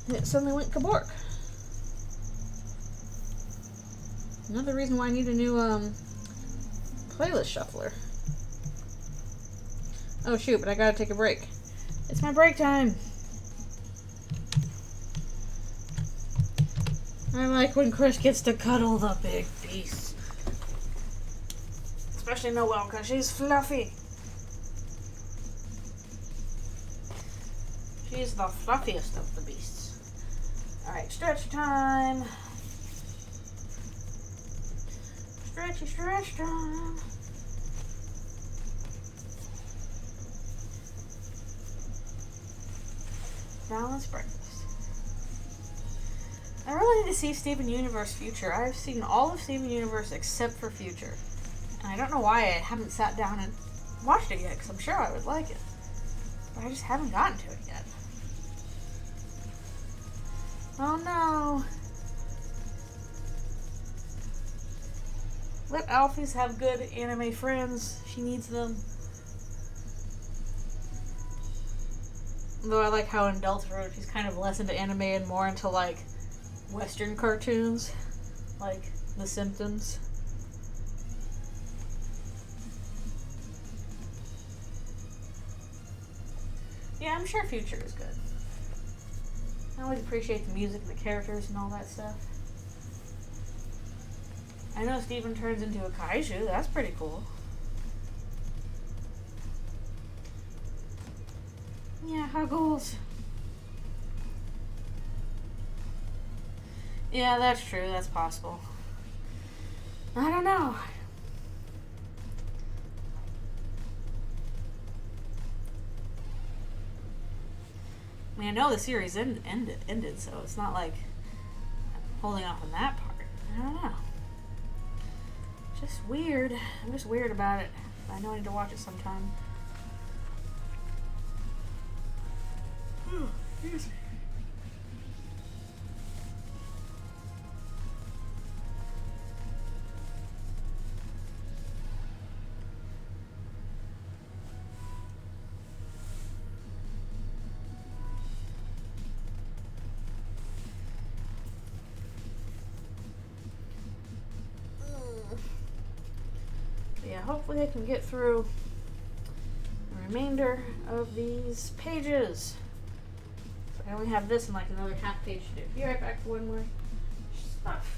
It suddenly went kabork. Another reason why I need a new playlist shuffler. Oh shoot, but I gotta take a break. It's my break time. I like when Chris gets to cuddle the big beast. Especially Noelle, because she's fluffy. She's the fluffiest of the beasts. Alright, stretch time. Stretchy stretch time. Balanced breakfast. I really need to see Steven Universe Future. I've seen all of Steven Universe except for Future. And I don't know why I haven't sat down and watched it yet, because I'm sure I would like it. But I just haven't gotten to it yet. Oh no. Let Alphys have good anime friends. She needs them. Though I like how in Eldritchrune she's kind of less into anime and more into, like, Western cartoons. Like, The Simpsons. Yeah, I'm sure Future is good. I always appreciate the music and the characters and all that stuff. I know Steven turns into a kaiju. That's pretty cool. Yeah, Huggles. Yeah, that's true. That's possible. I don't know. I mean, I know the series ended, so it's not like I'm holding off on that part. I don't know. Just weird. I'm just weird about it. I know I need to watch it sometime. Excuse me. yeah, hopefully I can get through the remainder of these pages. So I only have this and like another half page to do. Be right back for one more stuff.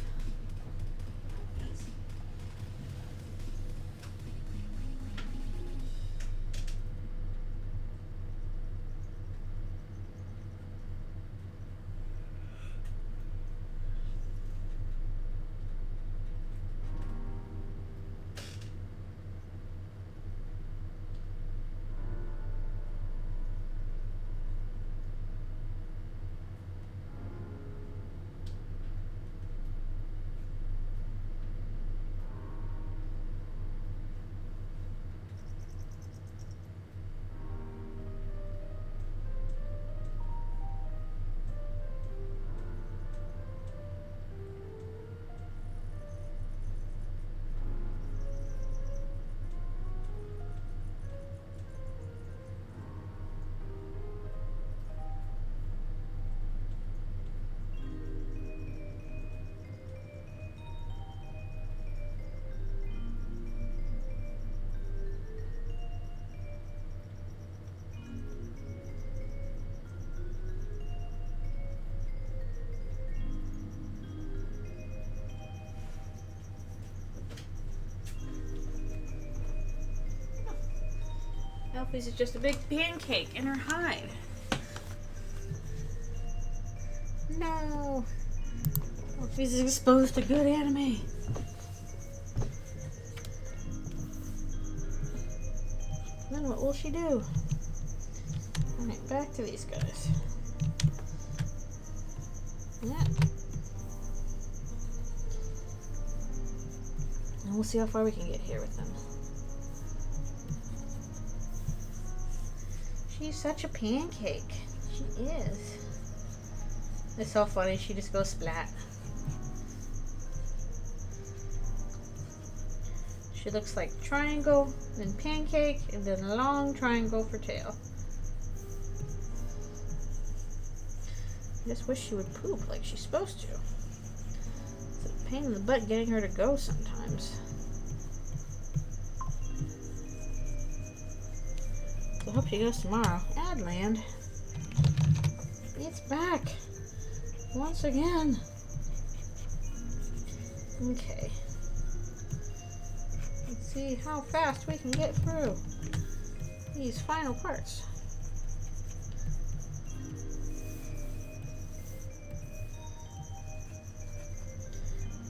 Alphys is just a big pancake in her hide. No! Alphys is exposed to good anime. Then what will she do? Alright, back to these guys. Yeah. And we'll see how far we can get here with them. She's such a pancake. She is. It's so funny. She just goes splat. She looks like triangle, then pancake, and then a long triangle for tail. I just wish she would poop like she's supposed to. It's a pain in the butt getting her to go sometimes. I hope she goes tomorrow. Adland. It's back. Once again. Okay. Let's see how fast we can get through these final parts.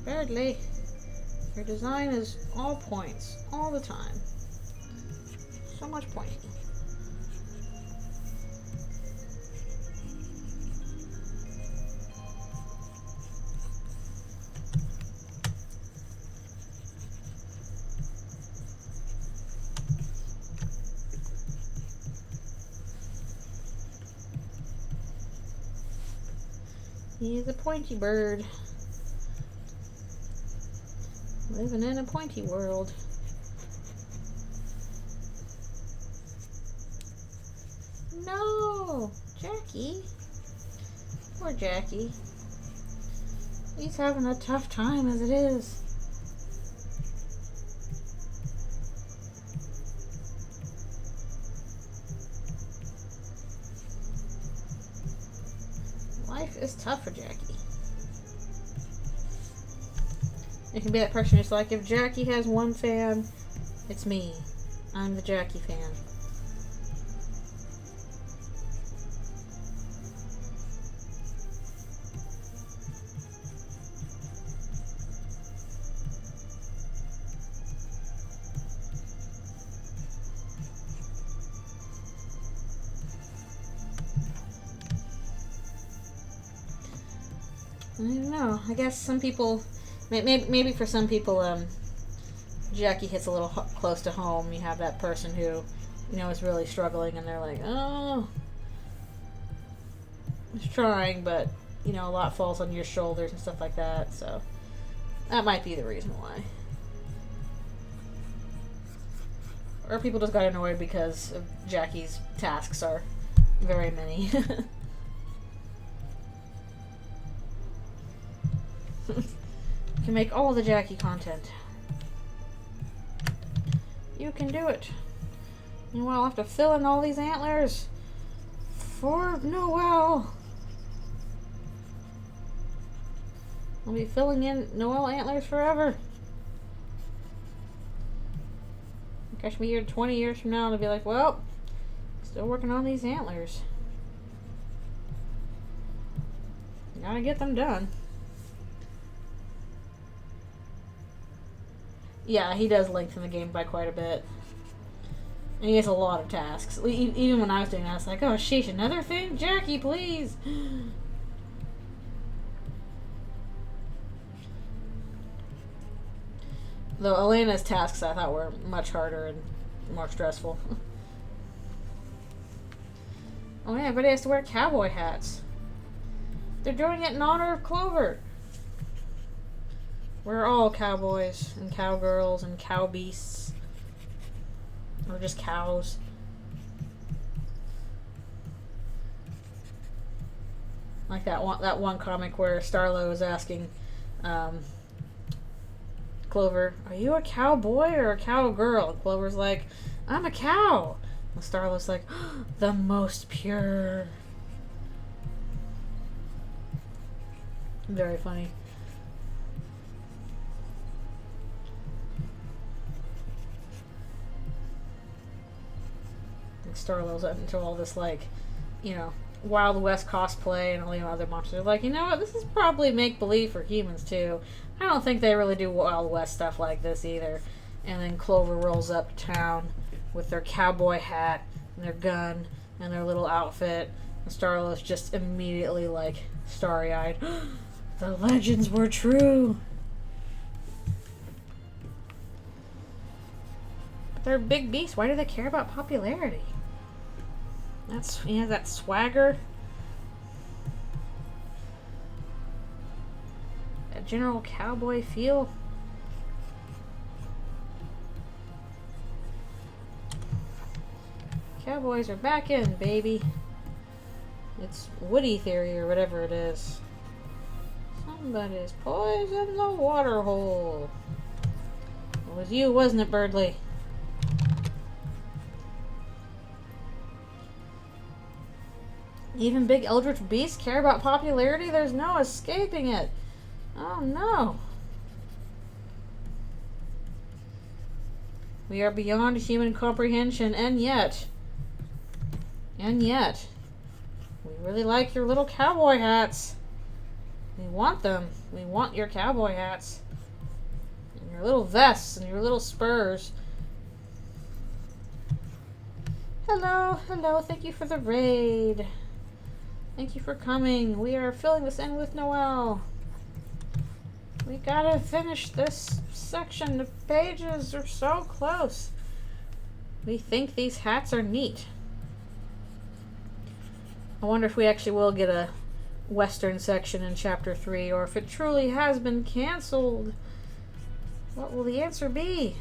Thirdly, her design is all points, all the time. So much pointy. He's a pointy bird. Living in a pointy world. No! Jackie. Poor Jackie. He's having a tough time as it is. Life is tough for Jackie. It can be that person who's like, if Jackie has one fan, it's me. I'm the Jackie fan. I don't know. I guess some people, maybe for some people, Jackie hits a little close to home. You have that person who, is really struggling, and they're like, oh, it's trying, but, a lot falls on your shoulders and stuff like that. So that might be the reason why. Or people just got annoyed because of Jackie's tasks are very many. Can make all the Jackie content. You can do it. Meanwhile, I'll have to fill in all these antlers for Noel. I'll be filling in Noel antlers forever. Catch me here 20 years from now and I'll be like, well, still working on these antlers. Gotta get them done. Yeah, he does lengthen the game by quite a bit. And he has a lot of tasks. Even when I was doing that, I was like, oh, sheesh, another thing? Jackie, please! Though Elena's tasks I thought were much harder and more stressful. Oh yeah, everybody has to wear cowboy hats. They're doing it in honor of Clover. We're all cowboys and cowgirls and cow beasts. Or just cows. Like that one comic where Starlo is asking Clover, are you a cowboy or a cowgirl? And Clover's like, I'm a cow. And Starlo's like, oh, the most pure. Very funny. And Starlo's into all this, like, you know, Wild West cosplay and all the other monsters. Like, you know what? This is probably make-believe for humans, too. I don't think they really do Wild West stuff like this, either. And then Clover rolls up to town with their cowboy hat and their gun and their little outfit. And Starlo's just immediately, like, starry-eyed. The legends were true. But they're big beasts. Why do they care about popularity? That's, you know, that swagger. That general cowboy feel. Cowboys are back in, baby. It's Woody theory or whatever it is. Somebody's poisoned the water hole. It was you, wasn't it, Birdley? Even big eldritch beasts care about popularity? There's no escaping it. Oh no. We are beyond human comprehension, and yet, we really like your little cowboy hats. We want them. We want your cowboy hats. And your little vests and your little spurs. Hello, hello, thank you for the raid. Thank you for coming. We are filling this in with Noel. We gotta finish this section. The pages are so close. We think these hats are neat. I wonder if we actually will get a Western section in Chapter 3, or if it truly has been canceled. What will the answer be?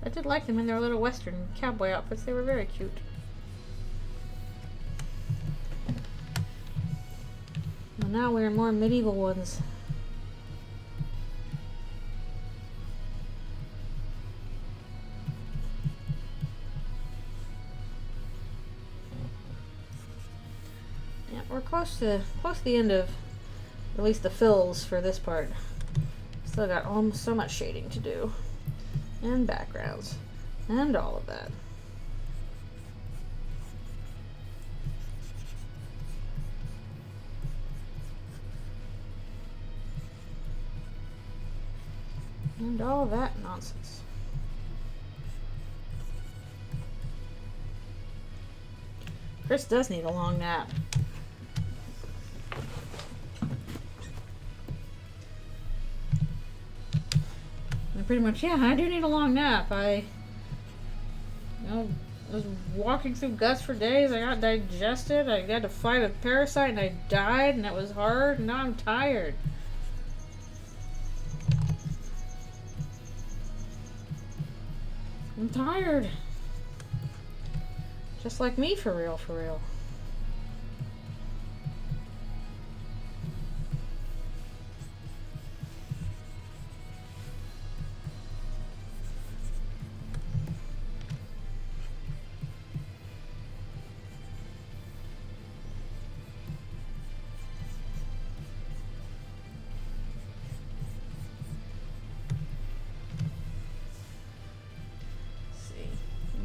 I did like them in their little Western cowboy outfits. They were very cute. Well, now we're in more medieval ones. Yeah, we're close to the end of at least the fills for this part. Still got almost so much shading to do. And backgrounds. And all of that. And all of that nonsense. Chris does need a long nap. Pretty much, yeah, I do need a long nap. I was walking through guts for days. I got digested. I had to fight a parasite and I died, and it was hard, and now I'm tired. I'm tired. Just like me, for real, for real.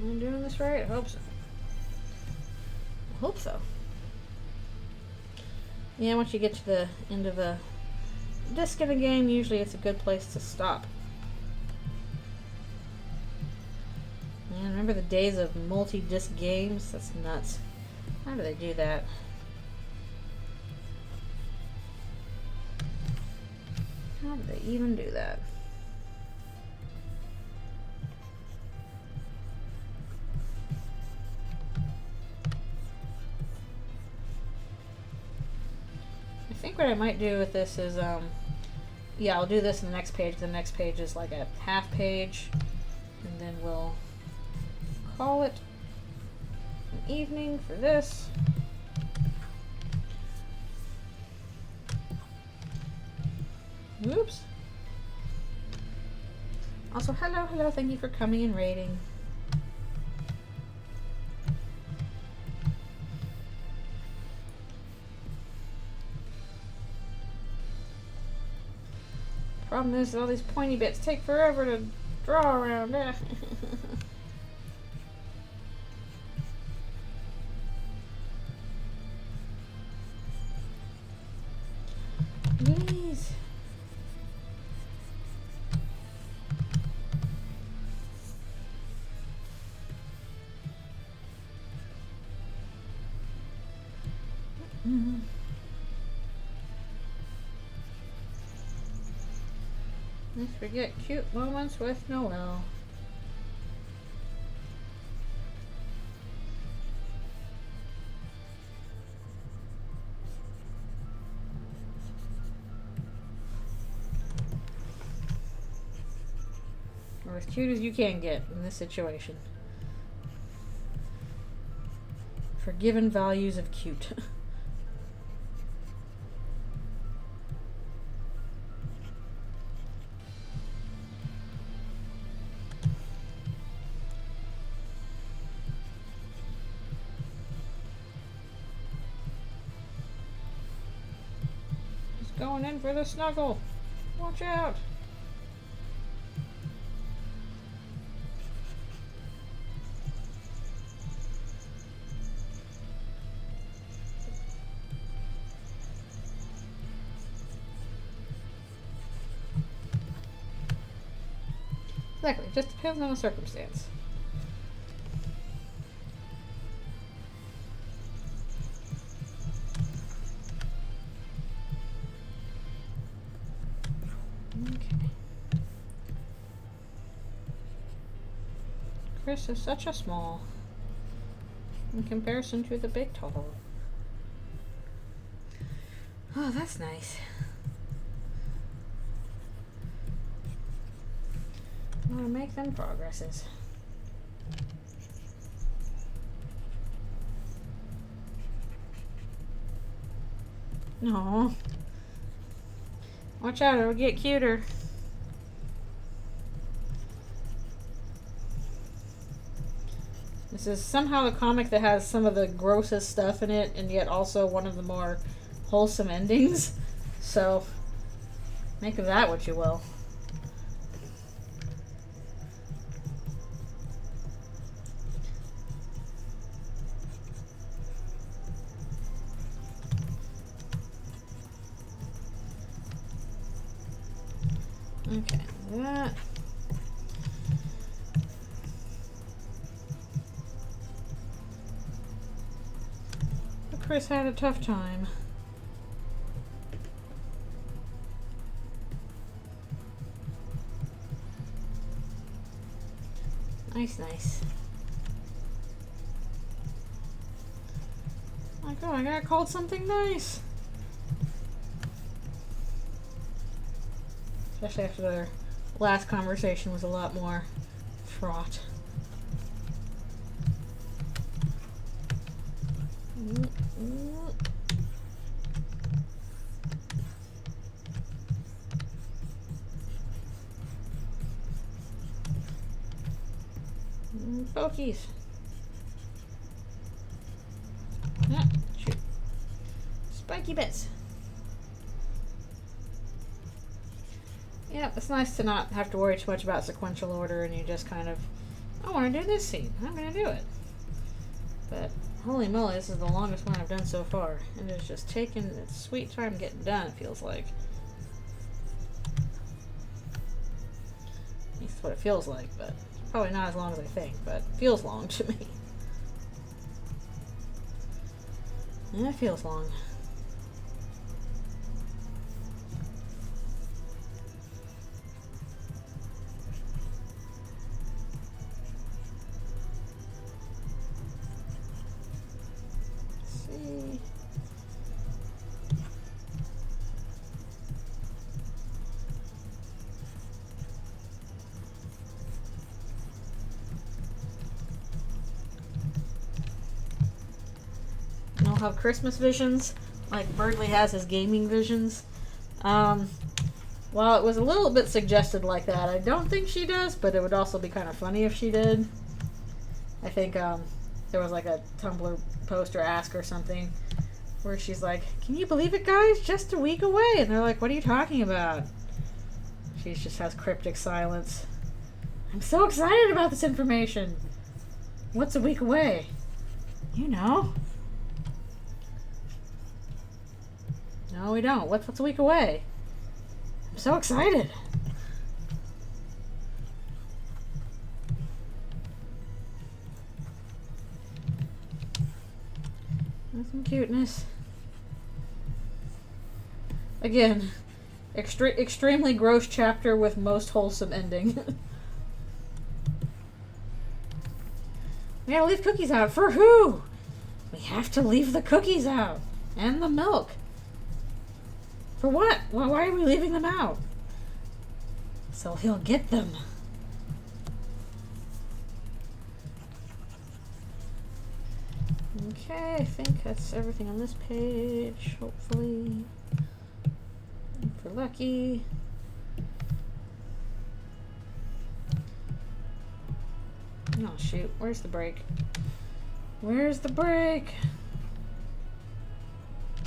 Am I doing this right? I hope so. I hope so. Yeah, once you get to the end of a disc in a game, usually it's a good place to stop. Man, remember the days of multi-disc games? That's nuts. How do they do that? How do they even do that? I think what I might do with this is, yeah, I'll do this in the next page. The next page is like a half page, and then we'll call it an evening for this. Oops. Also, hello, thank you for coming and raiding. Problem is, all these pointy bits take forever to draw around. Please. Let's forget cute moments with Noelle. Or as cute as you can get in this situation. Forgiven values of cute. Going in for the snuggle. Watch out. Exactly, just depends on the circumstance. Chris is such a small in comparison to the big tall. Oh, that's nice. I'm gonna make them progresses. No. Watch out, it'll get cuter. This is somehow a comic that has some of the grossest stuff in it, and yet also one of the more wholesome endings. So, make of that what you will. Okay, that. Chris had a tough time. Nice, nice. Oh my god, I got called something nice. Especially after their last conversation was a lot more fraught. Pokies. Shoot. Spiky bits. Yeah, it's nice to not have to worry too much about sequential order, and you just kind of, I want to do this scene. I'm going to do it. But holy moly, this is the longest one I've done so far. And it's just taking its sweet time getting done, it feels like. At least that's what it feels like, but it's probably not as long as I think, but it feels long to me. Yeah, it feels long. Have Christmas visions, like Birdley has his gaming visions. While it was a little bit suggested like that, I don't think she does, but it would also be kind of funny if she did. I think there was like a Tumblr post or ask or something where she's like, "Can you believe it, guys? Just a week away." And they're like, "What are you talking about?" She just has cryptic silence. "I'm so excited about this information." "What's a week away?" "You know." "No, we don't. What's a week away?" "I'm so excited." That's some cuteness. Again, extremely gross chapter with most wholesome ending. We gotta leave cookies out. For who? We have to leave the cookies out. And the milk. For what? Why are we leaving them out? So he'll get them. Okay, I think that's everything on this page, hopefully. For lucky. Oh shoot, where's the break? Where's the break?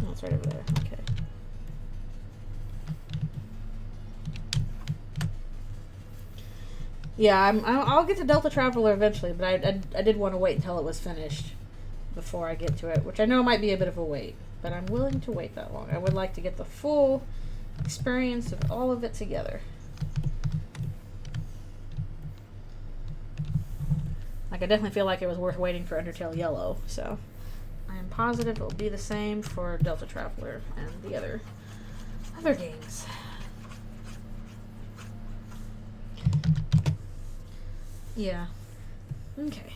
Oh, it's right over there, okay. Yeah, I'll get to Delta Traveler eventually, but I did want to wait until it was finished before I get to it, which I know might be a bit of a wait, but I'm willing to wait that long. I would like to get the full experience of all of it together. Like, I definitely feel like it was worth waiting for Undertale Yellow, so I am positive it will be the same for Delta Traveler and the other games. Yeah. Okay.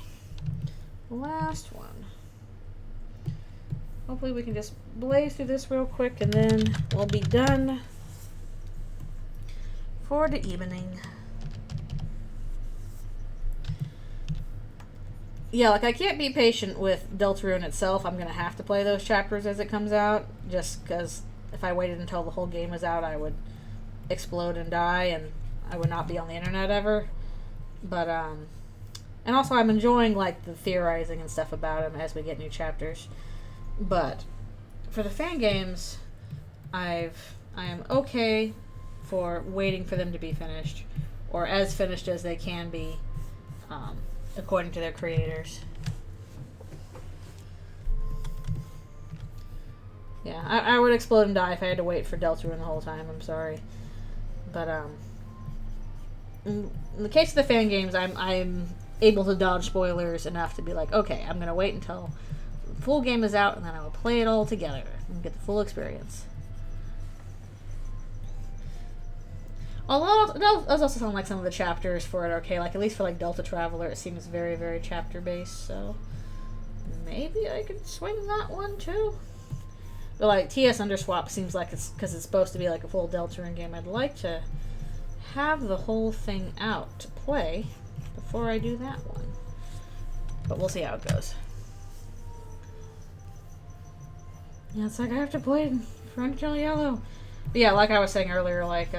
Last one. Hopefully we can just blaze through this real quick and then we'll be done for the evening. Yeah, like I can't be patient with Eldritchrune itself. I'm going to have to play those chapters as it comes out, just because if I waited until the whole game is out, I would explode and die and I would not be on the internet ever. But, and also I'm enjoying, like, the theorizing and stuff about him as we get new chapters. But for the fan games, I am okay for waiting for them to be finished, or as finished as they can be, according to their creators. Yeah, I would explode and die if I had to wait for Eldritchrune the whole time. I'm sorry. But, in the case of the fan games, I'm able to dodge spoilers enough to be like, okay, I'm going to wait until the full game is out, and then I will play it all together and get the full experience. Although, it does also sound like some of the chapters for it are okay. Like, at least for, like, Delta Traveler, it seems very, very chapter-based, so maybe I could swing that one, too. But, like, TS Underswap seems like it's, because it's supposed to be, like, a full Eldritchrune game, I'd like to have the whole thing out to play before I do that one. But we'll see how it goes. Yeah, it's like I have to play Front Kill Yellow. But yeah, like I was saying earlier, like,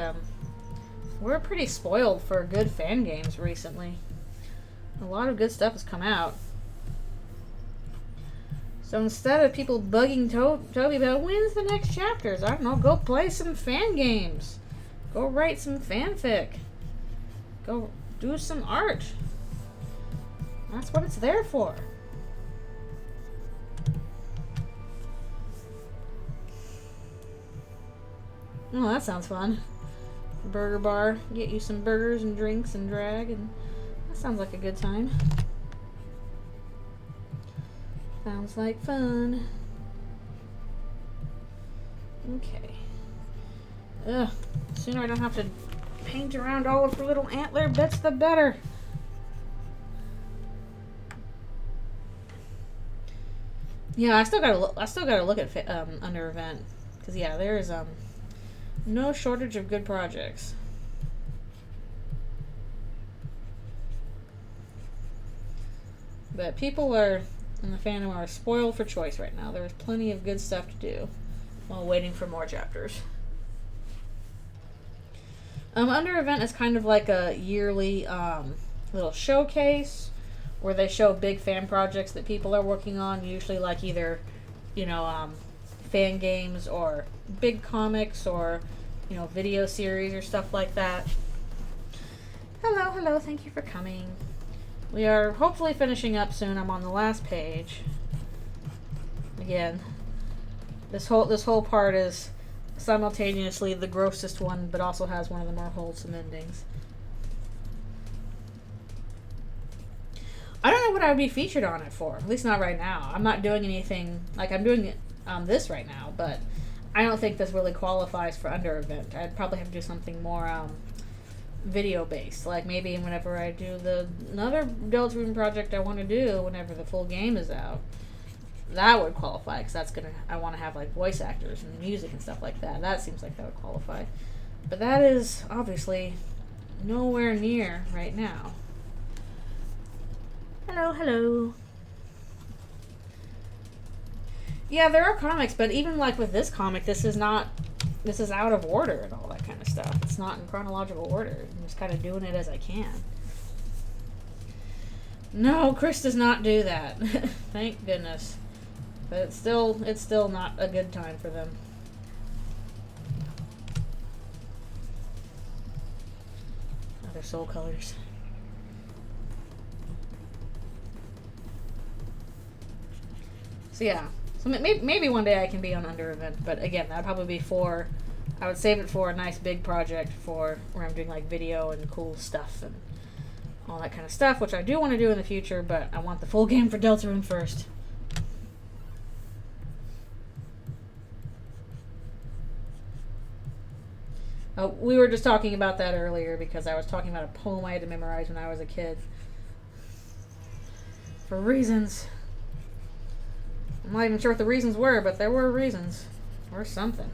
we're pretty spoiled for good fan games recently. A lot of good stuff has come out. So instead of people bugging Toby about when's the next chapters, I don't know, go play some fan games. Go write some fanfic. Go do some art. That's what it's there for. Oh, that sounds fun. Burger bar. Get you some burgers and drinks and drag, and that sounds like a good time. Sounds like fun. Okay. Ugh. The sooner I don't have to paint around all of her little antler bits, the better. Yeah, I still gotta look at under event, because yeah, there is no shortage of good projects. But people in the fandom are spoiled for choice right now. There's plenty of good stuff to do while waiting for more chapters. Under event is kind of like a yearly little showcase where they show big fan projects that people are working on, usually like either, fan games or big comics or, video series or stuff like that. Hello, thank you for coming. We are hopefully finishing up soon. I'm on the last page. Again, this whole part is simultaneously the grossest one, but also has one of the more wholesome endings. I don't know what I would be featured on it for. At least not right now. I'm not doing anything. Like, I'm doing this right now, but I don't think this really qualifies for under event. I'd probably have to do something more video based. Like maybe whenever I do another Eldritchrune project I want to do whenever the full game is out. That would qualify, because I want to have like voice actors and music and stuff like that. That seems like that would qualify. But that is obviously nowhere near right now. Hello. Yeah, there are comics, but even like with this comic, this is out of order and all that kind of stuff. It's not in chronological order. I'm just kind of doing it as I can. No, Chris does not do that. Thank goodness. But it's still not a good time for them. Other soul colors. So yeah. So maybe one day I can be on under event, but again, that'd probably be I would save it for a nice big project where I'm doing like video and cool stuff and all that kind of stuff, which I do want to do in the future, but I want the full game for Eldritchrune first. We were just talking about that earlier because I was talking about a poem I had to memorize when I was a kid. For reasons. I'm not even sure what the reasons were, but there were reasons. Or something.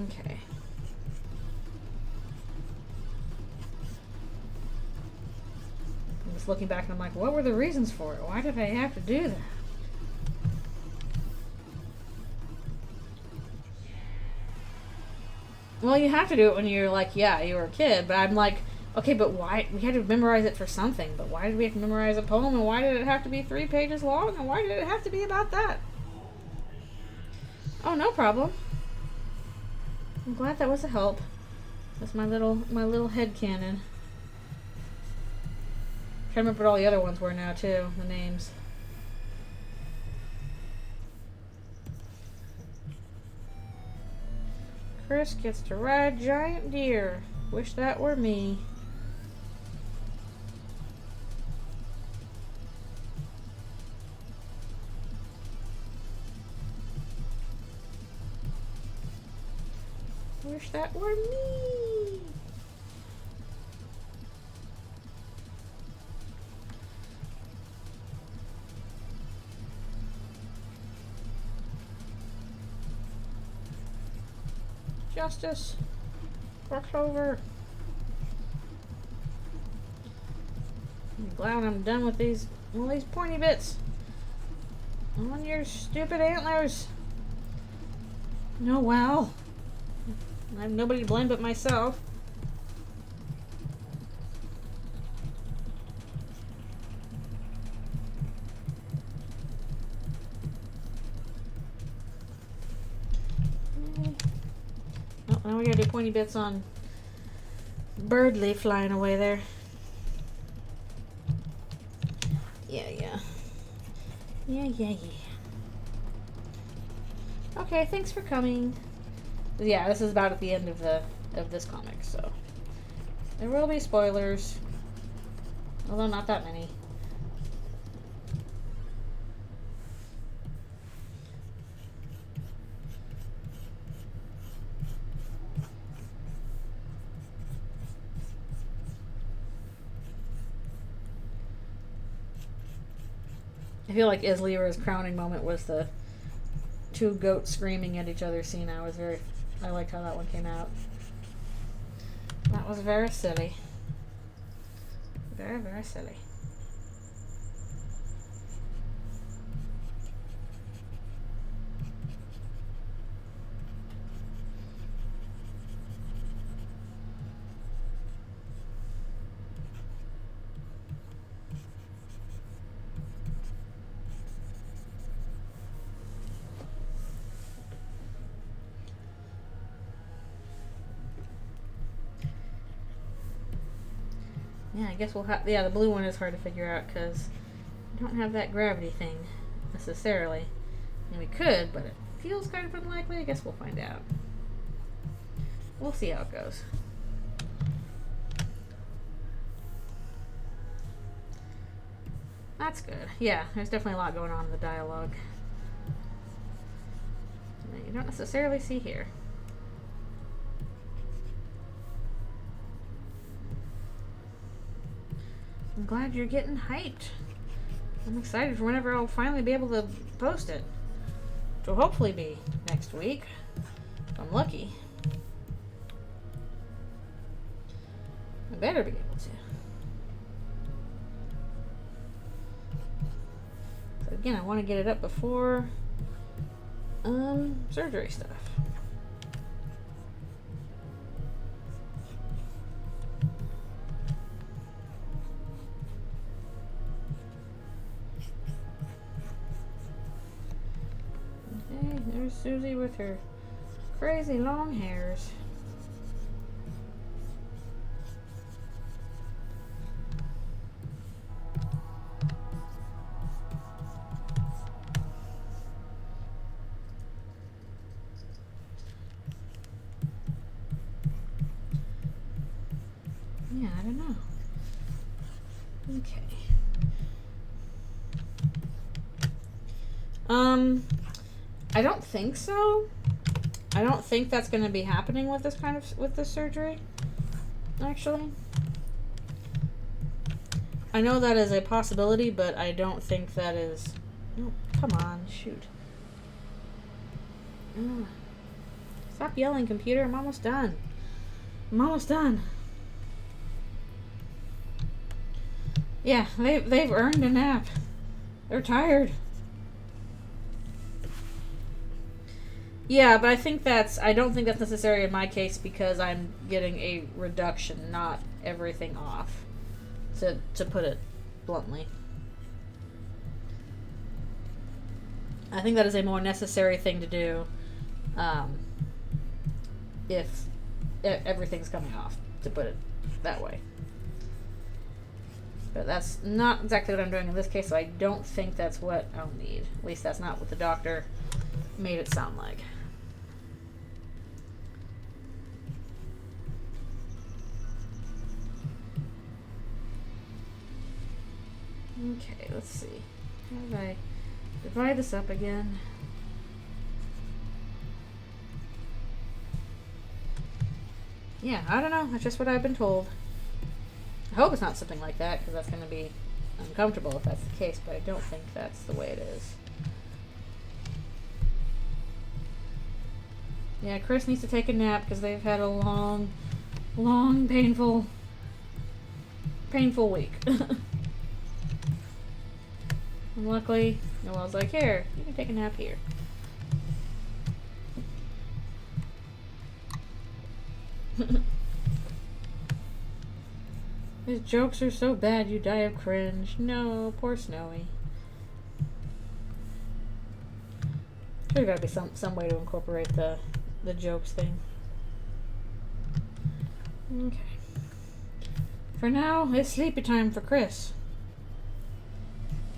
Okay. I'm just looking back and I'm like, what were the reasons for it? Why did I have to do that? Well, you have to do it when you're like, yeah, you were a kid, but I'm like, okay, but why? We had to memorize it for something, but why did we have to memorize a poem, and why did it have to be 3 pages long, and why did it have to be about that? Oh, no problem. I'm glad that was a help. That's my little headcanon. Trying to remember what all the other ones were now, too, the names. Chris gets to ride giant deer. Wish that were me. Wish that were me. Justice for Clover. I'm glad when I'm done with these All these pointy bits on your stupid antlers. No, well, I have nobody to blame but myself. Oh, now we gotta do pointy bits on Birdly flying away there. Yeah. Okay, thanks for coming. Yeah, this is about at the end of this comic, so there will be spoilers, although not that many. I feel like Islira's crowning moment was the two goats screaming at each other scene. I liked how that one came out. That was very silly. Very, very silly. Yeah, I guess we'll have... Yeah, the blue one is hard to figure out because we don't have that gravity thing necessarily. I mean, we could, but it feels kind of unlikely. I guess we'll find out. We'll see how it goes. That's good. Yeah, there's definitely a lot going on in the dialogue that you don't necessarily see here. I'm glad you're getting hyped. I'm excited for whenever I'll finally be able to post it. Which will hopefully be next week, if I'm lucky. I better be able to. So again, I want to get it up before surgery stuff. There's Susie with her crazy long hairs. Yeah, I don't know. Okay. I don't think so. I don't think that's going to be happening with this surgery. Actually, I know that is a possibility, but I don't think that is. No, come on, shoot. Stop yelling, computer. I'm almost done. Yeah, they've earned a nap. They're tired. Yeah, but I don't think that's necessary in my case because I'm getting a reduction, not everything off, to put it bluntly. I think that is a more necessary thing to do if everything's coming off, to put it that way. But that's not exactly what I'm doing in this case, so I don't think that's what I'll need. At least that's not what the doctor made it sound like. Okay, let's see. How do I divide this up again? Yeah, I don't know. That's just what I've been told. I hope it's not something like that, because that's going to be uncomfortable if that's the case, but I don't think that's the way it is. Yeah, Chris needs to take a nap because they've had a long, painful week. And luckily, Noelle's like, here, you can take a nap here. His jokes are so bad you die of cringe. No, poor Snowy. There's gotta be some way to incorporate the jokes thing. Okay. For now, it's sleepy time for Chris.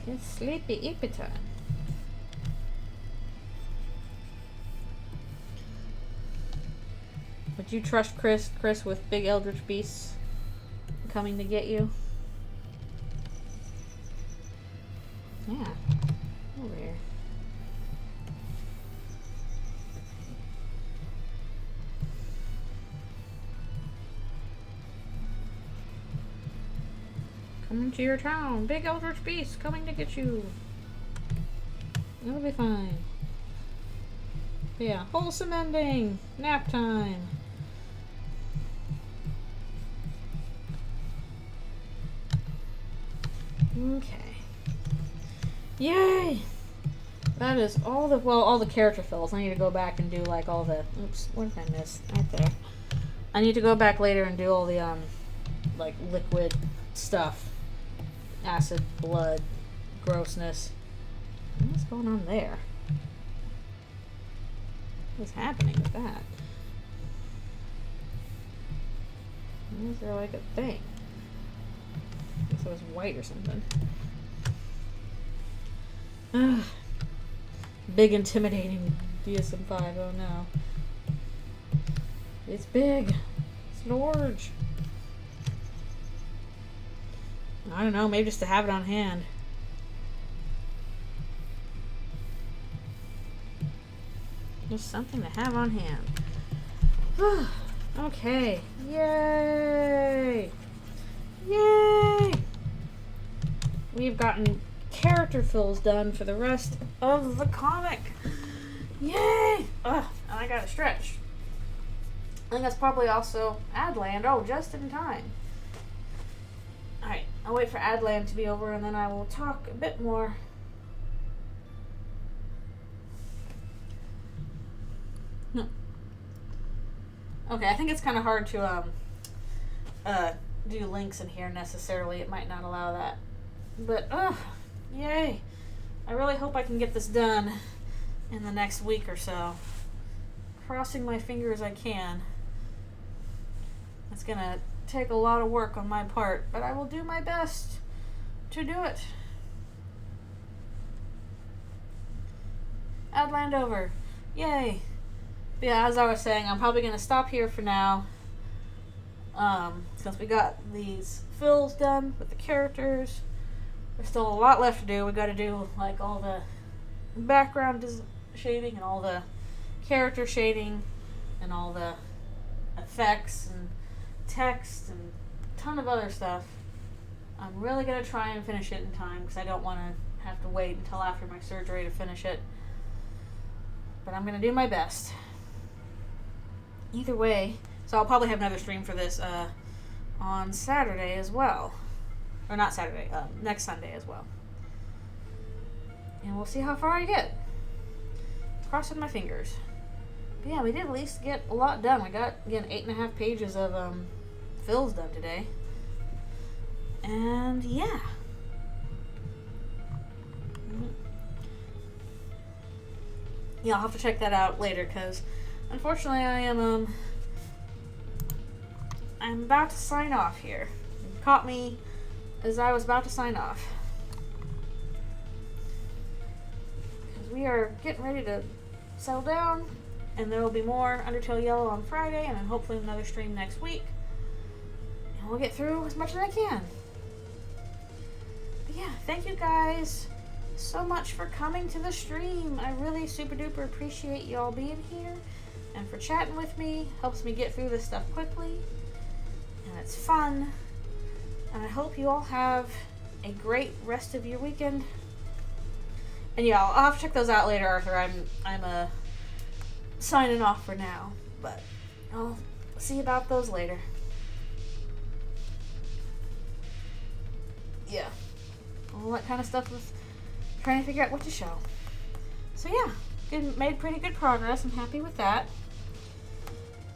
It's sleepy time. Would you trust Chris with big eldritch beasts coming to get you? Yeah. Over here. Coming to your town. Big eldritch beasts coming to get you. It'll be fine. But yeah, wholesome ending. Nap time. Okay. Yay! That is all the character fills. I need to go back and do like all the, oops, what did I miss? Right there. I need to go back later and do all the like liquid stuff. Acid, blood, grossness. What's going on there? What's happening with that? Is there like a thing? I guess it was white or something. Ugh. Big intimidating DSM-5, oh no. It's big. It's large. I don't know, maybe just to have it on hand. Just something to have on hand. Okay. Yay! Yay! We've gotten character fills done for the rest of the comic. Yay! Ugh, and I gotta stretch. I think that's probably also Adland. Oh, just in time. Alright, I'll wait for Adland to be over and then I will talk a bit more. Okay, I think it's kind of hard to do Lynx in here necessarily. It might not allow that. But, yay. I really hope I can get this done in the next week or so. Crossing my fingers I can. It's going to take a lot of work on my part, but I will do my best to do it. Add Landover. Yay. But yeah, as I was saying, I'm probably going to stop here for now. Since we got these fills done with the characters. There's still a lot left to do. We got to do like all the background shading and all the character shading and all the effects and text and a ton of other stuff. I'm really going to try and finish it in time because I don't want to have to wait until after my surgery to finish it. But I'm going to do my best. Either way, so I'll probably have another stream for this on Saturday as well. Or not Saturday, next Sunday as well. And we'll see how far I get. Crossing my fingers. But yeah, we did at least get a lot done. We got, again, 8.5 pages of fills done today. And yeah. Yeah, I'll have to check that out later because unfortunately I am I'm about to sign off here. It caught me as I was about to sign off. Because we are getting ready to settle down and there will be more Undertale Yellow on Friday and then hopefully another stream next week. And we'll get through as much as I can. But yeah, thank you guys so much for coming to the stream. I really super duper appreciate y'all being here and for chatting with me. Helps me get through this stuff quickly and it's fun, and I hope you all have a great rest of your weekend. And yeah, I'll have to check those out later, Arthur. I'm signing off for now, but I'll see about those later. Yeah, all that kind of stuff with trying to figure out what to show. So yeah, made pretty good progress. I'm happy with that.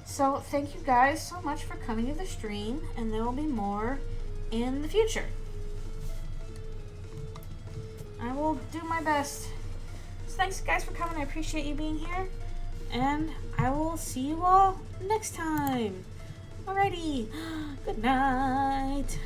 So thank you guys so much for coming to the stream, and there will be more in the future. I will do my best. So thanks guys for coming. I appreciate you being here, and I will see you all next time. Alrighty, good night.